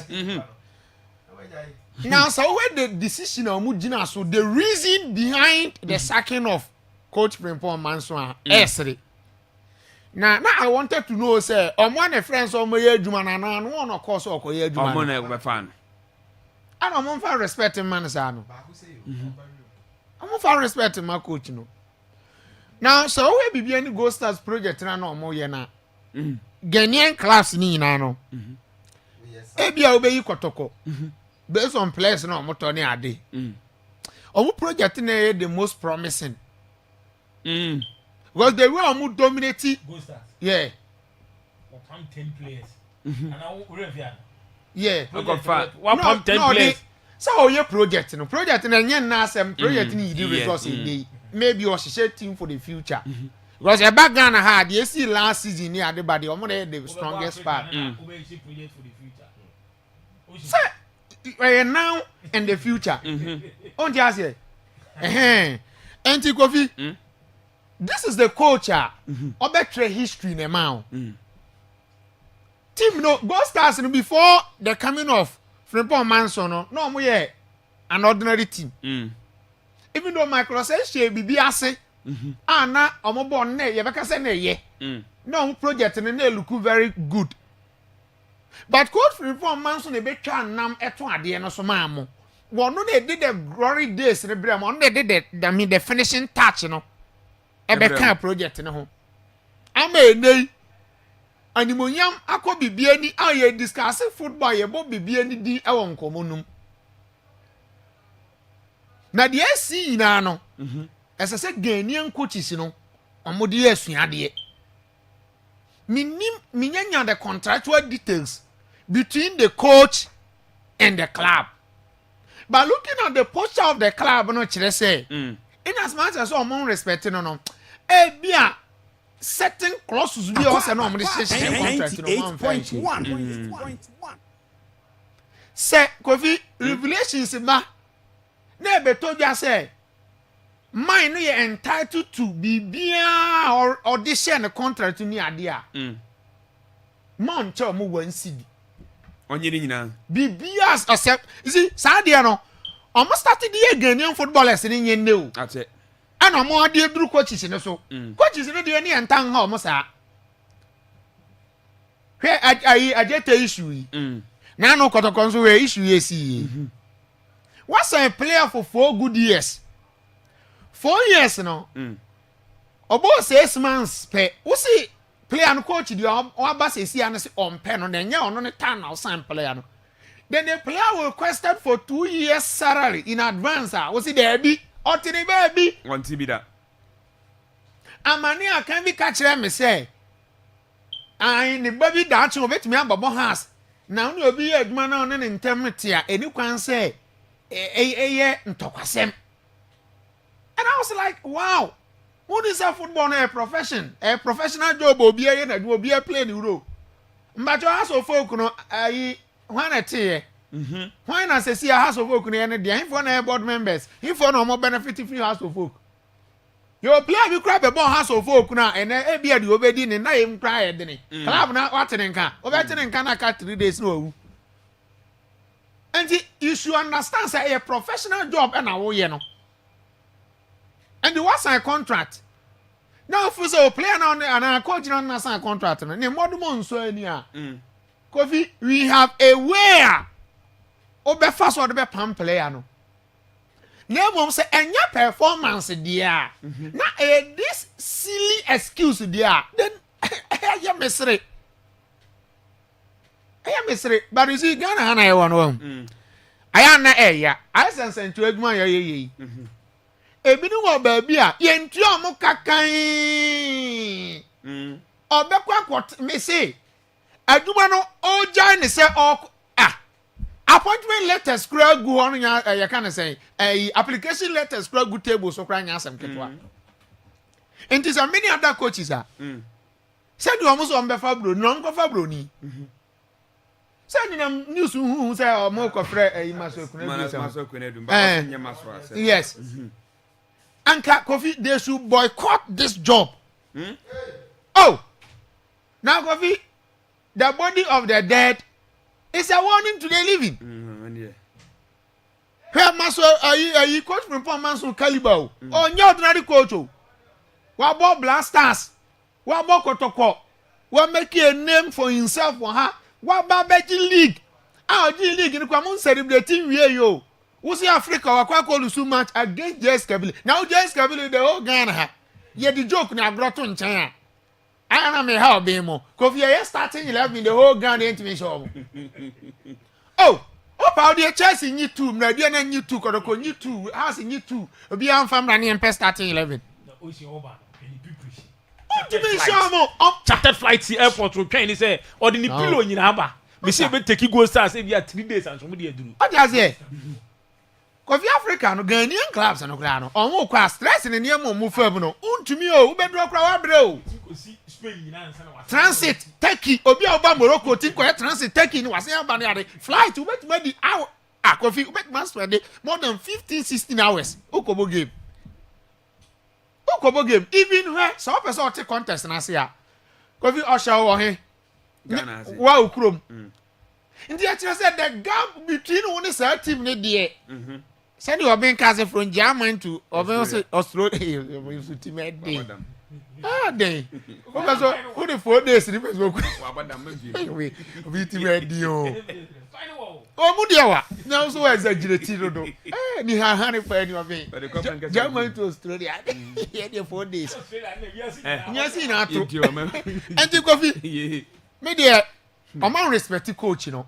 Speaker 9: Now, so when the decision of Mujina, so the reason behind the sacking of Coach Frimpong Manson, now I wanted to know, say, one of friends of my Juman and one of course or Juman.
Speaker 7: Fan.
Speaker 9: And I'm on for respecting Manasano. I'm on for respecting my coach, no. Now, so we be any Ghost Stars project and no more yana. Ghanaian class ni nano. Ebia obey Kotoko. Based on players no motor ni ade. Omu project na the most promising. Because they were omu dominate. Yeah.
Speaker 6: What 10 players. And I will
Speaker 9: Yeah.
Speaker 6: I got fat. What 10 players.
Speaker 9: So your project no project na nyen na asem project ni the resource dey. Maybe or share team for the future. Because a back Ghana had you see last season near the body omo the strongest part. Now and the future. On just here. Auntie Kofi. This is the culture. Obetre history in a mouth. Team no Ghost Stars before the coming of Frimpong Manson no mo ye an ordinary team. Even though Michael says she be ase. Na omo born na ye beka say na ye. No project na look very good. But Coach Frimpong Manson e betwa nam eto ade no so maamo. One no they did the glory days in the brem. On they did the finishing touch no. E be kan project no ho. Ama nei animonyam akọ bibia ni aye discuss football ye bo bibia ni di e won komonum. Na de asi na no. Ese se Ghanaian coaches no omode asuade. Minyanya the contractual details between the coach and the club. But looking at the posture of the club, no chile say, in as much as all respecting no, bia certain clauses be also no contract no 98.1. Say, Kofi revelations ma na be told you say, mine no ye entitled to be bia or audition a contract ni adia. Man cho mo wan cedi.
Speaker 7: Onye ni nyina.
Speaker 9: Bibias accept. You see, Sadia no. Almost started the Ghanaian footballers in Yende.
Speaker 7: That's it.
Speaker 9: And I'm more dear through coaches in so. Coaches in the any and tang almost are. Here I get the issue. Now no Kotokonso issue you see. What's a player for 4 good years? 4 years no. About 6 months pay. We see player and coach the Oba say and say on pen on then on the turn now sign player no. Then the player will requested for 2 years salary in advance. We see there be or to the baby.
Speaker 7: Want to be that.
Speaker 9: Amania can be catch them say. I the baby that you bet me about house. Now you be a man on an intermediate and you can say ntokwasem. And I was like, wow. What is a football a profession? A professional job will be a and will be a playing role. But your house of folk no when I tell you. Why not say a house of folk and the for no board members? If for no more benefit free house of folk. You play you crab a ball house of folk now and be a obedient and I am crying. Club not watching can. Overturning can I cut 3 days no. And you should understand say a professional job and I know. And the was a contract. Now, if we say player now and a coach on a contract, and more than so any Kofi, we have a way. Obe fast or the pam player no. Na mom say enya performance dia. Na this silly excuse dia. Then ya mesre. Aya mesre, but you see Ghana hana e won. Aya na eya. I sense ntu adwuma ya ye. Ebi ni wo ba bi a ye ntu omo kakan. Obekwa kwot me say adwuma no oja ni say appointment letters kura gu on ya can say application letters kura gu table so kura nya asem ketwa. And so many other coaches are. Said you almost on Befabro, non Fabro ni. Said in news who say or more cofre yes. Anka Kofi, they should boycott this job. Oh, now Kofi, the body of the dead is a warning to the living. Where Maso are coach from Manso Calibo? Oh, no, ordinary coach. What about blasters? What about Kotoko? What make a name for himself for her? What about Betty League? Our G League in the common celebrating we yo. Who's Africa or Quaco so much against Jess Cabili? Now Jess Cabili the whole Ghana. Yet the joke now brought on China. I don't know how be more. Kofi starting 11 the whole Ghana intimation. Oh, how the chess in you two, Nadian and you two, Kodoko, you two, house in you two, be on family and pest starting 11.
Speaker 6: Chartered flights the airport will train say or the pillow in Haba. We say we take go stars every 3 days and somebody do.
Speaker 9: What does it? Kofi Africa no Ghanaian clubs and no grano. Omo kwa stress in near mo move no. Untumi o, ube draw kwa bro. Transit Turkey, obi oba Morocco tin ko transit Turkey ni wase aba na flight ube to the hour. Kofi ube man spend more than 15-16 hours. Ukobo game. Ukobo game even where so person take contest na say a. Kofi Osha wo he. Ghana say. Wa ukrom. Ndi a say the gap between one and team ni there. Send you being cast from Germany to Australia. You team day. Ah, day. Who the 4 days? We team day. Oh, Mudiawa. Now so exaggerated. Eh, ni ha hani for any of me. Germany to Australia. Yeah, 4 days. Yes, in Ato. And you coffee. Media. I'm respect coach, you know.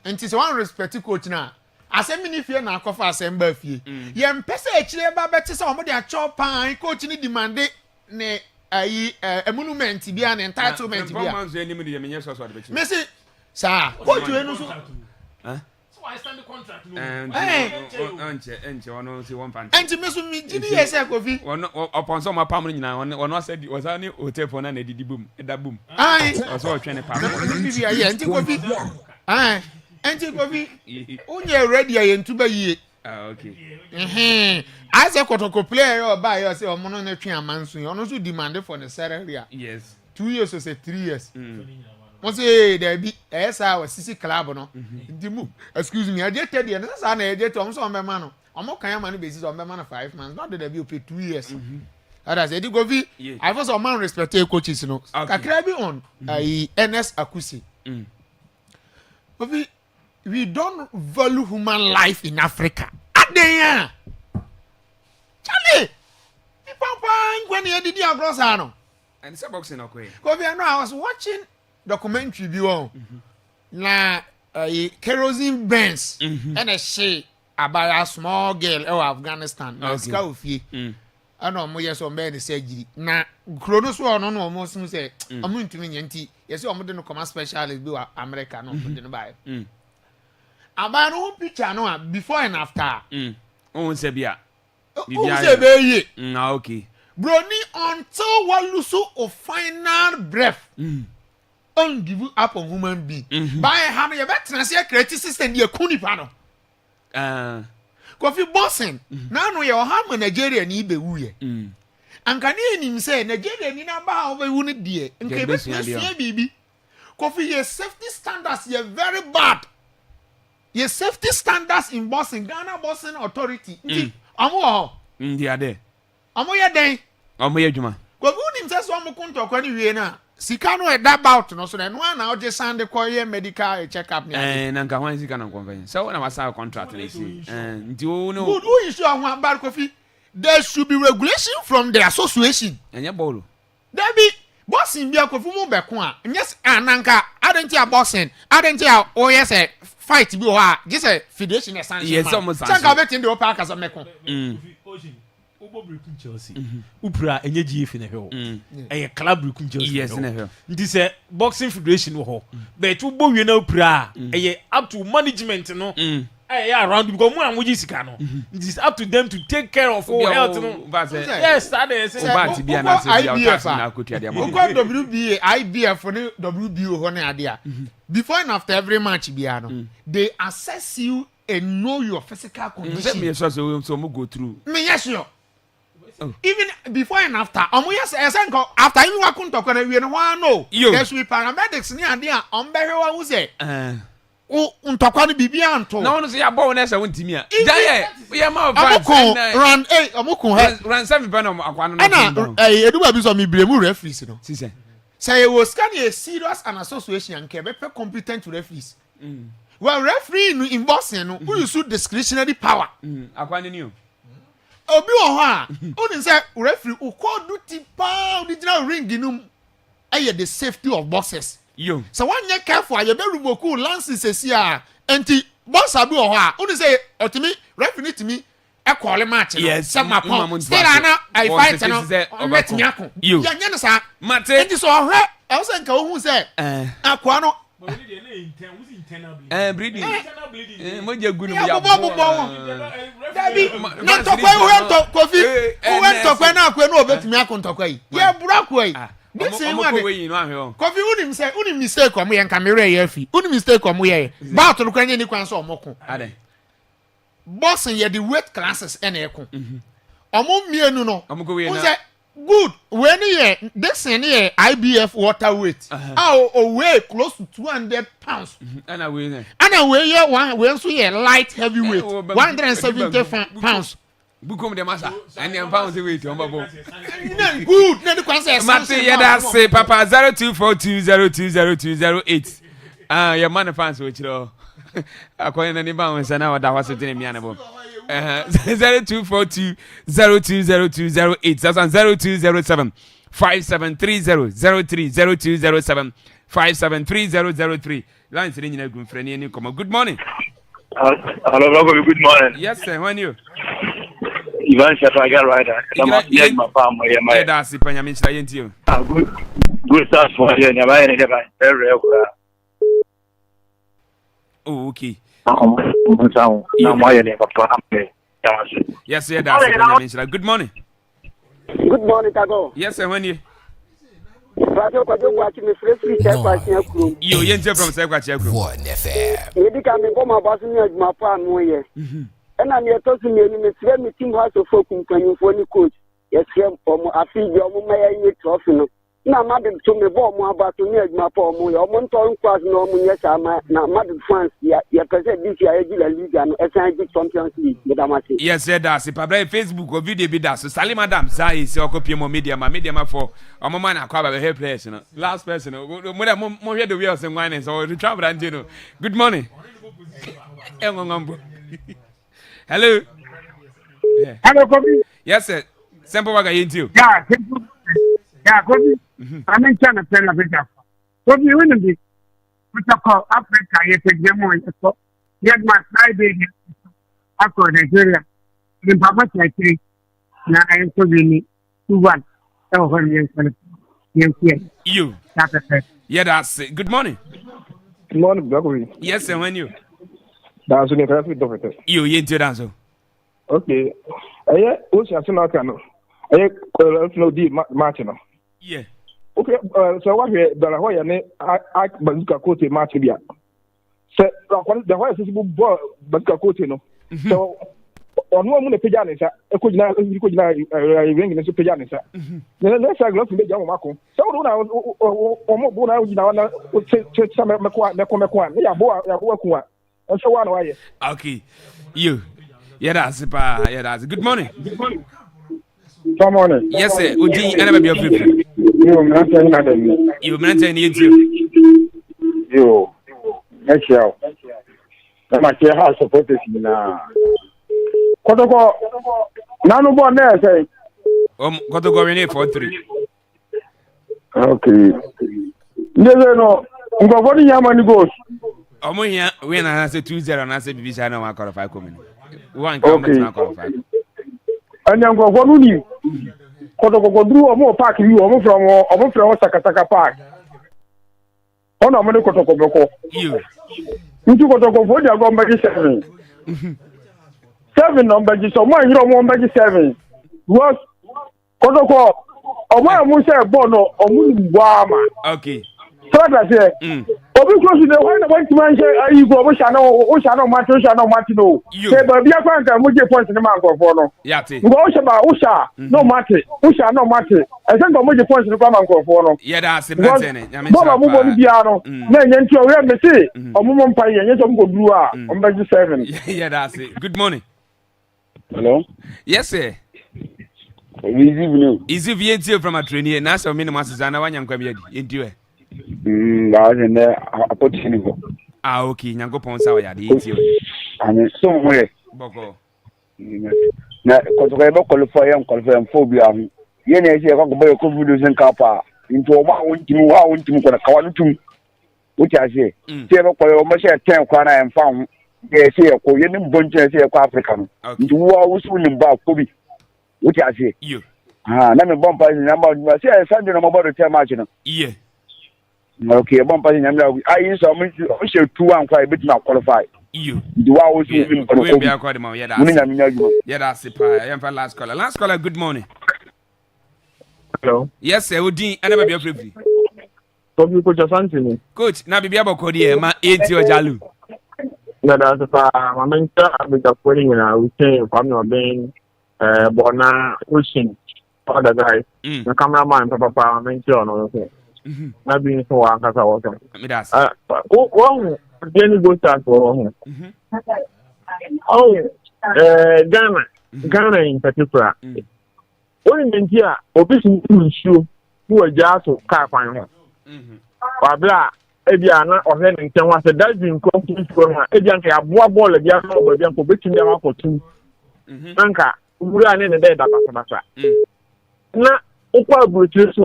Speaker 9: And it's one respect coach now. Asem ni fie na akofa asem ba fie ye mpese akire ba beti se omo de acho pan coach ni demand ne ayi emolument bia ne entitlement bia performance enim de menye so de beti mesi sa coach we no so so I stand the contract no enche ono si one fan enche mesu mi gidi yese kofi ono upon so ma pam nyina ono said was ani hotel for na didi boom da boom ai so twene pam bia ye enche kofi ai Enti Kofi, unye ready ya yentuba ye. Ah, okay. I say kotoko player or buy you say omono na twa amanso. Ono so demand for the salary. Yes. 2 years or say 3 years. Mo say there be esa wa sisi club no. Ndi mu. Excuse me, I just tell you na sa na e je to omo so ombe ma no. Omo kan ma no basis ombe ma no 5 months. Not that be pay 2 years. Others say Kofi, I was a man respect coaches no. Kakra bi on NS Akusi. Kofi, we don't value human life in Africa. Adeya. Charlie. Papa, when you did your grossano. And it's a boxing okay. I was watching documentary view na kerosene burns and a say about a small girl of Afghanistan. Okay. I know more yes on bed surgery. Na Kronos one no almost say I'm going to mean yanti. Yes, I'm going to come specialist be America no put in buy. About no picture no before and after. Oh, say bia. Oh, say be ye. Okay. Brony until one lose of final breath. On give up on human being. By having a better creative system ye kuni pano. Kofi bossing. Now no your ham Nigeria ni be wuye. And can him say Nigeria ni na ba over wuni die. Nke be see bibi. Kofi ye safety standards ye very bad. Ye safety standards in bossing Ghana bossing authority. Amo they are there. Amo ye den. Amo ye juma. Kofi unim say so amo kunto kwani wie na. Sikano e that bout no so na no na o je sande ko ye medical check up ni.
Speaker 7: Na nka hwan sika na konfense. So na wasa contract na si. Nti o no.
Speaker 9: Good, who issue hwan bar Kofi? There should be regulation from the association.
Speaker 7: Enya bolo.
Speaker 9: There be boxing bi Kofi mu be ko a. Yes, ananka adenti a boxing, adenti a o yes fight bi o ha. Just a federation sanction.
Speaker 7: Yes, almost sanction.
Speaker 9: Sanka bet in the upper aka so meko.
Speaker 6: Ubo breaking Chelsea. Upra enye GF na hwe. Eye club breaking Chelsea.
Speaker 7: Yes na hwe.
Speaker 6: Nti say boxing federation wo ho. But ubo wie na upra eye up to management no. Eye around because mo anwo sika no. It is up to them to take care of our health no. Yes, that is it.
Speaker 7: Ba ti bia na se bia o na kotua dia mo.
Speaker 9: Uko WBA, IBF ne WBO ho na ade a. Before and after every match bia no, they assess you and know your physical condition.
Speaker 7: Me so mo go through.
Speaker 9: Me yes sure. Even before and after, yes, after you walk on talk and we no know. Yes, we paramedics near there. Behwe who say, untokwa bibi anto.
Speaker 7: No, no, say ya born na say wontimi a. Jaye, we am out
Speaker 9: run 8, amukun
Speaker 7: run 7 pen akwa no.
Speaker 9: Na eduba bi so me blame referees no.
Speaker 7: Si say.
Speaker 9: Say we scan a serious an association and ke be competent referees. Well, referee in boxing no, who use discretionary power.
Speaker 7: Akwa ni o.
Speaker 9: Obi wo ho a oni say referee uko duty pa original ring num aye the safety of boxers
Speaker 7: yo
Speaker 9: so one ye careful aye be rumoku lances esi a enti boxer bi wo ho a oni say otimi referee timi e call match no say mapon still ana I fight no met me akon ya nya no sa
Speaker 7: mate
Speaker 9: enti so ohwe e say nka ohun say akwa no
Speaker 7: bleeding. Mo je gunu ya.
Speaker 9: Dabi, na tokwa who to Kofi. Who went to kwa na akwa na obetumi akon tokwa yi. Ye bura kwa yi. This is one. Kofi unim say unim mistake omo ye camera ye afi. Unim mistake omo ye. Ba to kwa ni kwan so omo ko.
Speaker 7: Ade.
Speaker 9: Boxing ye the weight classes ene ekon. Omo mienu no.
Speaker 7: Omo ko we na.
Speaker 9: Good. When ye this in here IBF water weight. Weigh close to 200 pounds.
Speaker 7: And away there.
Speaker 9: And away here one we also here light heavyweight 170 pounds.
Speaker 7: Bukom de masa. And them pounds weight on babo.
Speaker 9: Good. Na the kwanse.
Speaker 7: Mate ye da say papa 0242020208. Your man fans we chiro. Akoye na ni ba won sana wada wasete mi anabo. 0242020208. That's on 0207 573003 573003. Lines in your good friend and come. Good morning.
Speaker 10: Hello, good morning.
Speaker 7: Yes, sir. When you?
Speaker 10: Ivan Shafaga rider. My farm where my
Speaker 7: that's it. I mean, trying to you.
Speaker 10: Good start for you.
Speaker 7: Oh, okay. Yes, sir. That's it. Good morning.
Speaker 12: Good morning, Tago.
Speaker 7: Yes, sir. When you?
Speaker 12: You
Speaker 7: enter from Sekwachi Group.
Speaker 12: 1FM. You can be my boss in my farm. And I'm your talking to me, team house of folk in coach. Yes, I feel your mummy trophy. Now, Madam, to me, more about to near my poor moon, or Monton Cross, no, yes, I'm Madam France, your present this year, League and SIG Champions League, Madam.
Speaker 7: Yes, sir, that's it. Probably Facebook or video be that. So, Sally Madam, say, so copy more media, my media for a moment. I call a hair person. Last person, more here the wheels and wine, so the travel and you. Good morning. Hello.
Speaker 13: Hello, Kobe.
Speaker 7: Yes, sir. Simple work into.
Speaker 13: Yeah, simple. Yeah, Kobe. I'm in China, Africa. Kobe, you win this. What's called Africa? You take them on. Yet my side baby. After Nigeria. In Papa Chai, now I am Kobe. 2-1. Oh, when you. That's it.
Speaker 7: Yeah, that's it. Good morning.
Speaker 13: Good morning, Kobe.
Speaker 7: Yes, sir. When you?
Speaker 13: That's the first
Speaker 7: you into that.
Speaker 13: Okay. What's your son? No deal match.
Speaker 7: Yeah.
Speaker 13: Okay, so what we the why I bazooka coach match bia. So the why sensible ball bazooka coach no. So on one mun pejaa nsa e ko gina ring ne so pejaa nsa. Na sa glove be jamu mako. So do na o mo bu na gina na che meko ne ya bo ku a. So one why.
Speaker 7: Okay. You. Yeah, that's it. Yeah, that's it. Good morning.
Speaker 13: Good morning.
Speaker 7: Yes, sir. Udi, and I'm your
Speaker 14: Yo, mmeranteɛ no ada mi.
Speaker 7: Yo, mmeranteɛ no yɛntio.
Speaker 14: Yo, ɛkyia wo. Na makyɛ ha supporters nyinaa. Kɔtɔkɔ, nanu bɔ ne yɛ sɛ.
Speaker 7: Kɔtɔkɔ win 4-3.
Speaker 14: Okay. Ndeze no, nkurɔfoɔ no nyama ni goals.
Speaker 7: Ɔmo hia win anaasɛ 2-0 anaasɛ bibi saa na ɔmo akɔrɔfa kɔ mu no. Wɔn nka ɔmo tena akɔrɔfa.
Speaker 14: Ɛnna nkurɔfoɔ no ni. Kɔtɔkɔ duru ɔmo park yi ɔmo frɛ wɔn sakasaka park. Ɔna ɔmo de kɔtɔkɔ bɛkɔ. Nti kɔtɔkɔfoɔ di agɔ mbɛgye 7. 7 na mbɛgye sɛ ɔmo anyere ɔmo mbɛgye 7. Because kɔtɔkɔ ɔmo a mo sɛ bɔɔl no ɔmo ni bɔ ama.
Speaker 7: Okay.
Speaker 14: Sọ́dọ̀ ṣe obi kúrò sí ni wọ́n ní wọ́n ti máa ń ṣe ayíko ó ṣàánú mati ní o ṣe bẹ̀rẹ̀ bí ẹ̀kọ́ nǹkan mo jẹ́ pọ́ǹsì ní máa ń kọ̀ fọ́ náà nǹkan ó ṣe bá ó ṣà náà mati ó ṣà náà mati ẹ̀sẹ̀ nǹkan mo jẹ́ pọ́ǹsì ní kọ́ máa ń kọ̀ fọ́ náà. bọ́ọ̀lù àmúbọ̀ níbi àná náà ẹ̀yẹ ntí ọ̀rẹ́ mi sí ọ̀múmọ̀ mpa yẹn ẹ̀yẹ sọ mo kò dúró à ọ̀n bẹ́ jí 7.
Speaker 7: Good morning.
Speaker 14: Hello.
Speaker 7: Yes sir. Easy VNT from a trainee na so me no masizana wanyankwa bi adi entiwe. Okay, nyango ponsa wa yadi entiwe.
Speaker 14: Ani so mo ye.
Speaker 7: Boko.
Speaker 14: Na kɔtɔkɔ ebe qualify phobia ho. Ye na ese ko boy ko video sen kapa. Into o ma wontimu ko na kawa nutum. Wuti ase. Se ebe ko o ma she 10 kwa na emfa ho. Ye se ko ye nim bonche se ko Africa no. Into wo wusu nim ba ko bi. Wuti ase.
Speaker 7: Yo.
Speaker 14: Na me bomb pass na ma se Sunday no mo bodo tell match no.
Speaker 7: Yeah.
Speaker 14: Okay, bomb pass na me ayi so mo she 2-1 kwa e bit na qualify.
Speaker 7: Yo.
Speaker 14: The wa wo so nim ko
Speaker 7: we be akwa de ma yeah that. Yeah that sipa. I am for last caller. Last caller, good morning.
Speaker 13: Hello.
Speaker 7: Yes sir, Odin ana ba be free.
Speaker 13: Tobi coach Asante.
Speaker 7: Coach, na bibia boko de ma enti ojalu.
Speaker 13: Na da sipa ma menka abita kweli na we say from your being bona pushing other guys. The cameraman papa ma menka no so. Na bi so wa kasa wo so.
Speaker 7: Me das.
Speaker 13: One Jenny go start for home. Ghana in particular. Only Nigeria, obviously, show who are just to car fine. Babla, Ediana, or Henry was a diving complete from her. Edian, a ball of young over them for between them for 2. Anka, we are in the day that na Opa Brutus,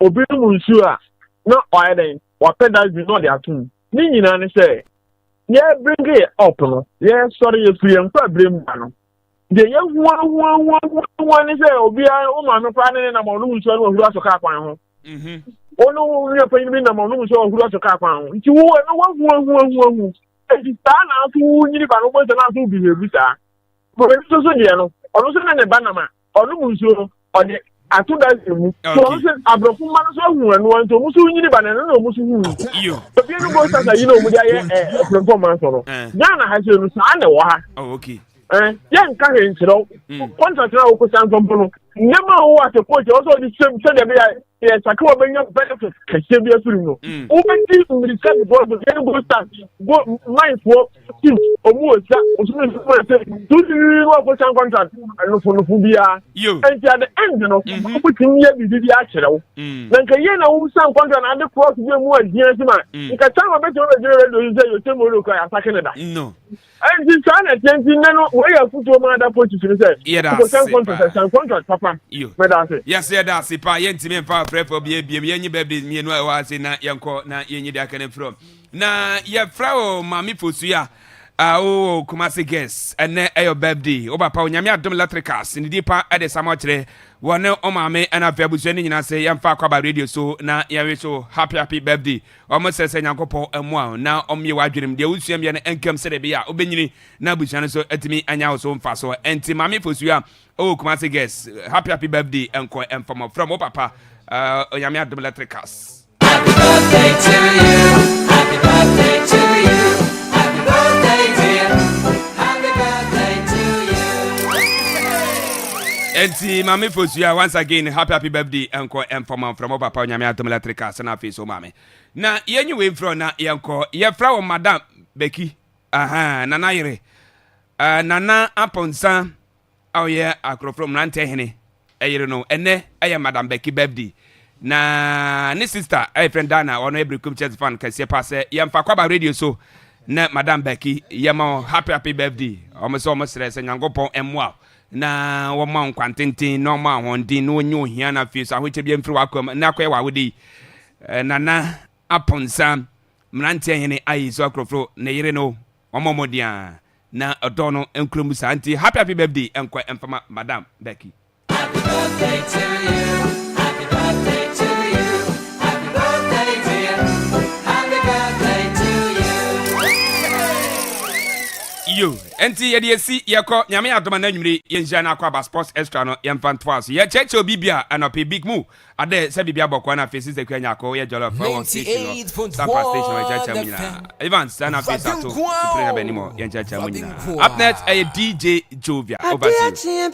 Speaker 13: Obimu Sua, not Ireland, or Pedal be not their tune. Nina say, yeah, bring it up. Yeah, sorry, if we am problem. The young one is a Obia, Oman, planning and among who has a car pound. Oh, no, we are paying me among who has a car pound. You want one. If you stand out to you, but almost an answer be a visa. But it's also, also in a banana, or no muso, or the Atuda, so Abraham and one to Musu in the banana, no Musu. You, but you know, we are performance. Ghana has a sign.
Speaker 7: Oh, okay.
Speaker 13: Young carrying, you know, contract now, Kusan Compono. Never was a coach, also the same said that yes, I could bring up benefits. Casabia Suno. Open team with the same ball, but then go start. Go mind for team or more. Do you know for some contract? I know for Phobia. You and at the end, you know, putting here with the actual. Then Kayana, who some contract and the cross them more years. You can tell a better you say you look at Canada. No. And this son at Yankee, where you put your mother put you say, yeah, that's some contract, Papa. You, yes, yeah, that's it. Pa Yanti and Papa for baby, any baby, me and I was in that young court, not any that can from. Now, yeah, Frau, Mammy Fusia, oh, Kumasi guest, and then your birthday, over Pau Yamia Dom Latricas, in the deeper at the Samotre, one no Omame and a Fabusenin, and I say, Yam Fakaba radio, so now you're so happy birthday. Almost says Yankopo and one. Now, on your dream, the Usiam and Come Serbia, Obini, Nabuchan, so at me and your own faso, and Timami Fusia, oh, Kumasi guest, happy birthday, and from Papa, Yamia Dom Latricas. Happy birthday to you, happy birthday to you, happy birthday, dear, happy birthday to you. Enti mami Fosuya once again happy birthday enko from Papa Nyame Atom Electrical sana fe so mami. Na yenyi we from na yenko ye fra wo Madam Becky. Aha nana yire. Nana aponsa aw ye akro from nante hene. Eyire no ene eye Madam Becky birthday.
Speaker 7: na ne sister a friend Dana ono every kum church fan kase pa se yam fa Akwaaba radio so na Madam Becky yam happy birthday almost stress nyankopon emwa na wo ma nkwantintin no ma hondin no nyu hia na fi so ahoche bia mfiri wakom na akwa wa wodi nana aponsa mrantie hene ayi so akrofro ne yire no omomodia na odono enkrom santi happy birthday enkwa emfama Madam Becky.
Speaker 15: Happy birthday to you. Happy birthday to you. Happy birthday dear. Happy birthday to you.
Speaker 7: Yo, enti ye si yeko nyame adoma na nwumre ye njia na Akwaaba Sports Extra no ye mfantwas ye cheche obibia anope big mu ade se bibia bokwa na face se kwanya ko ye jollof for one station no Sapa station ye cheche munyina Evans na face to supreme benimo ye cheche munyina up next a DJ Jovia over to you.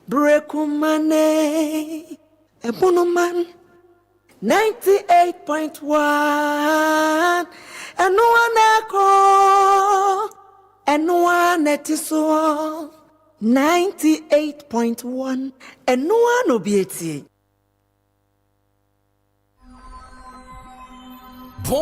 Speaker 16: Brekumane Ebonoman 98.1 and one echo and one etiso 98.1 and one obieti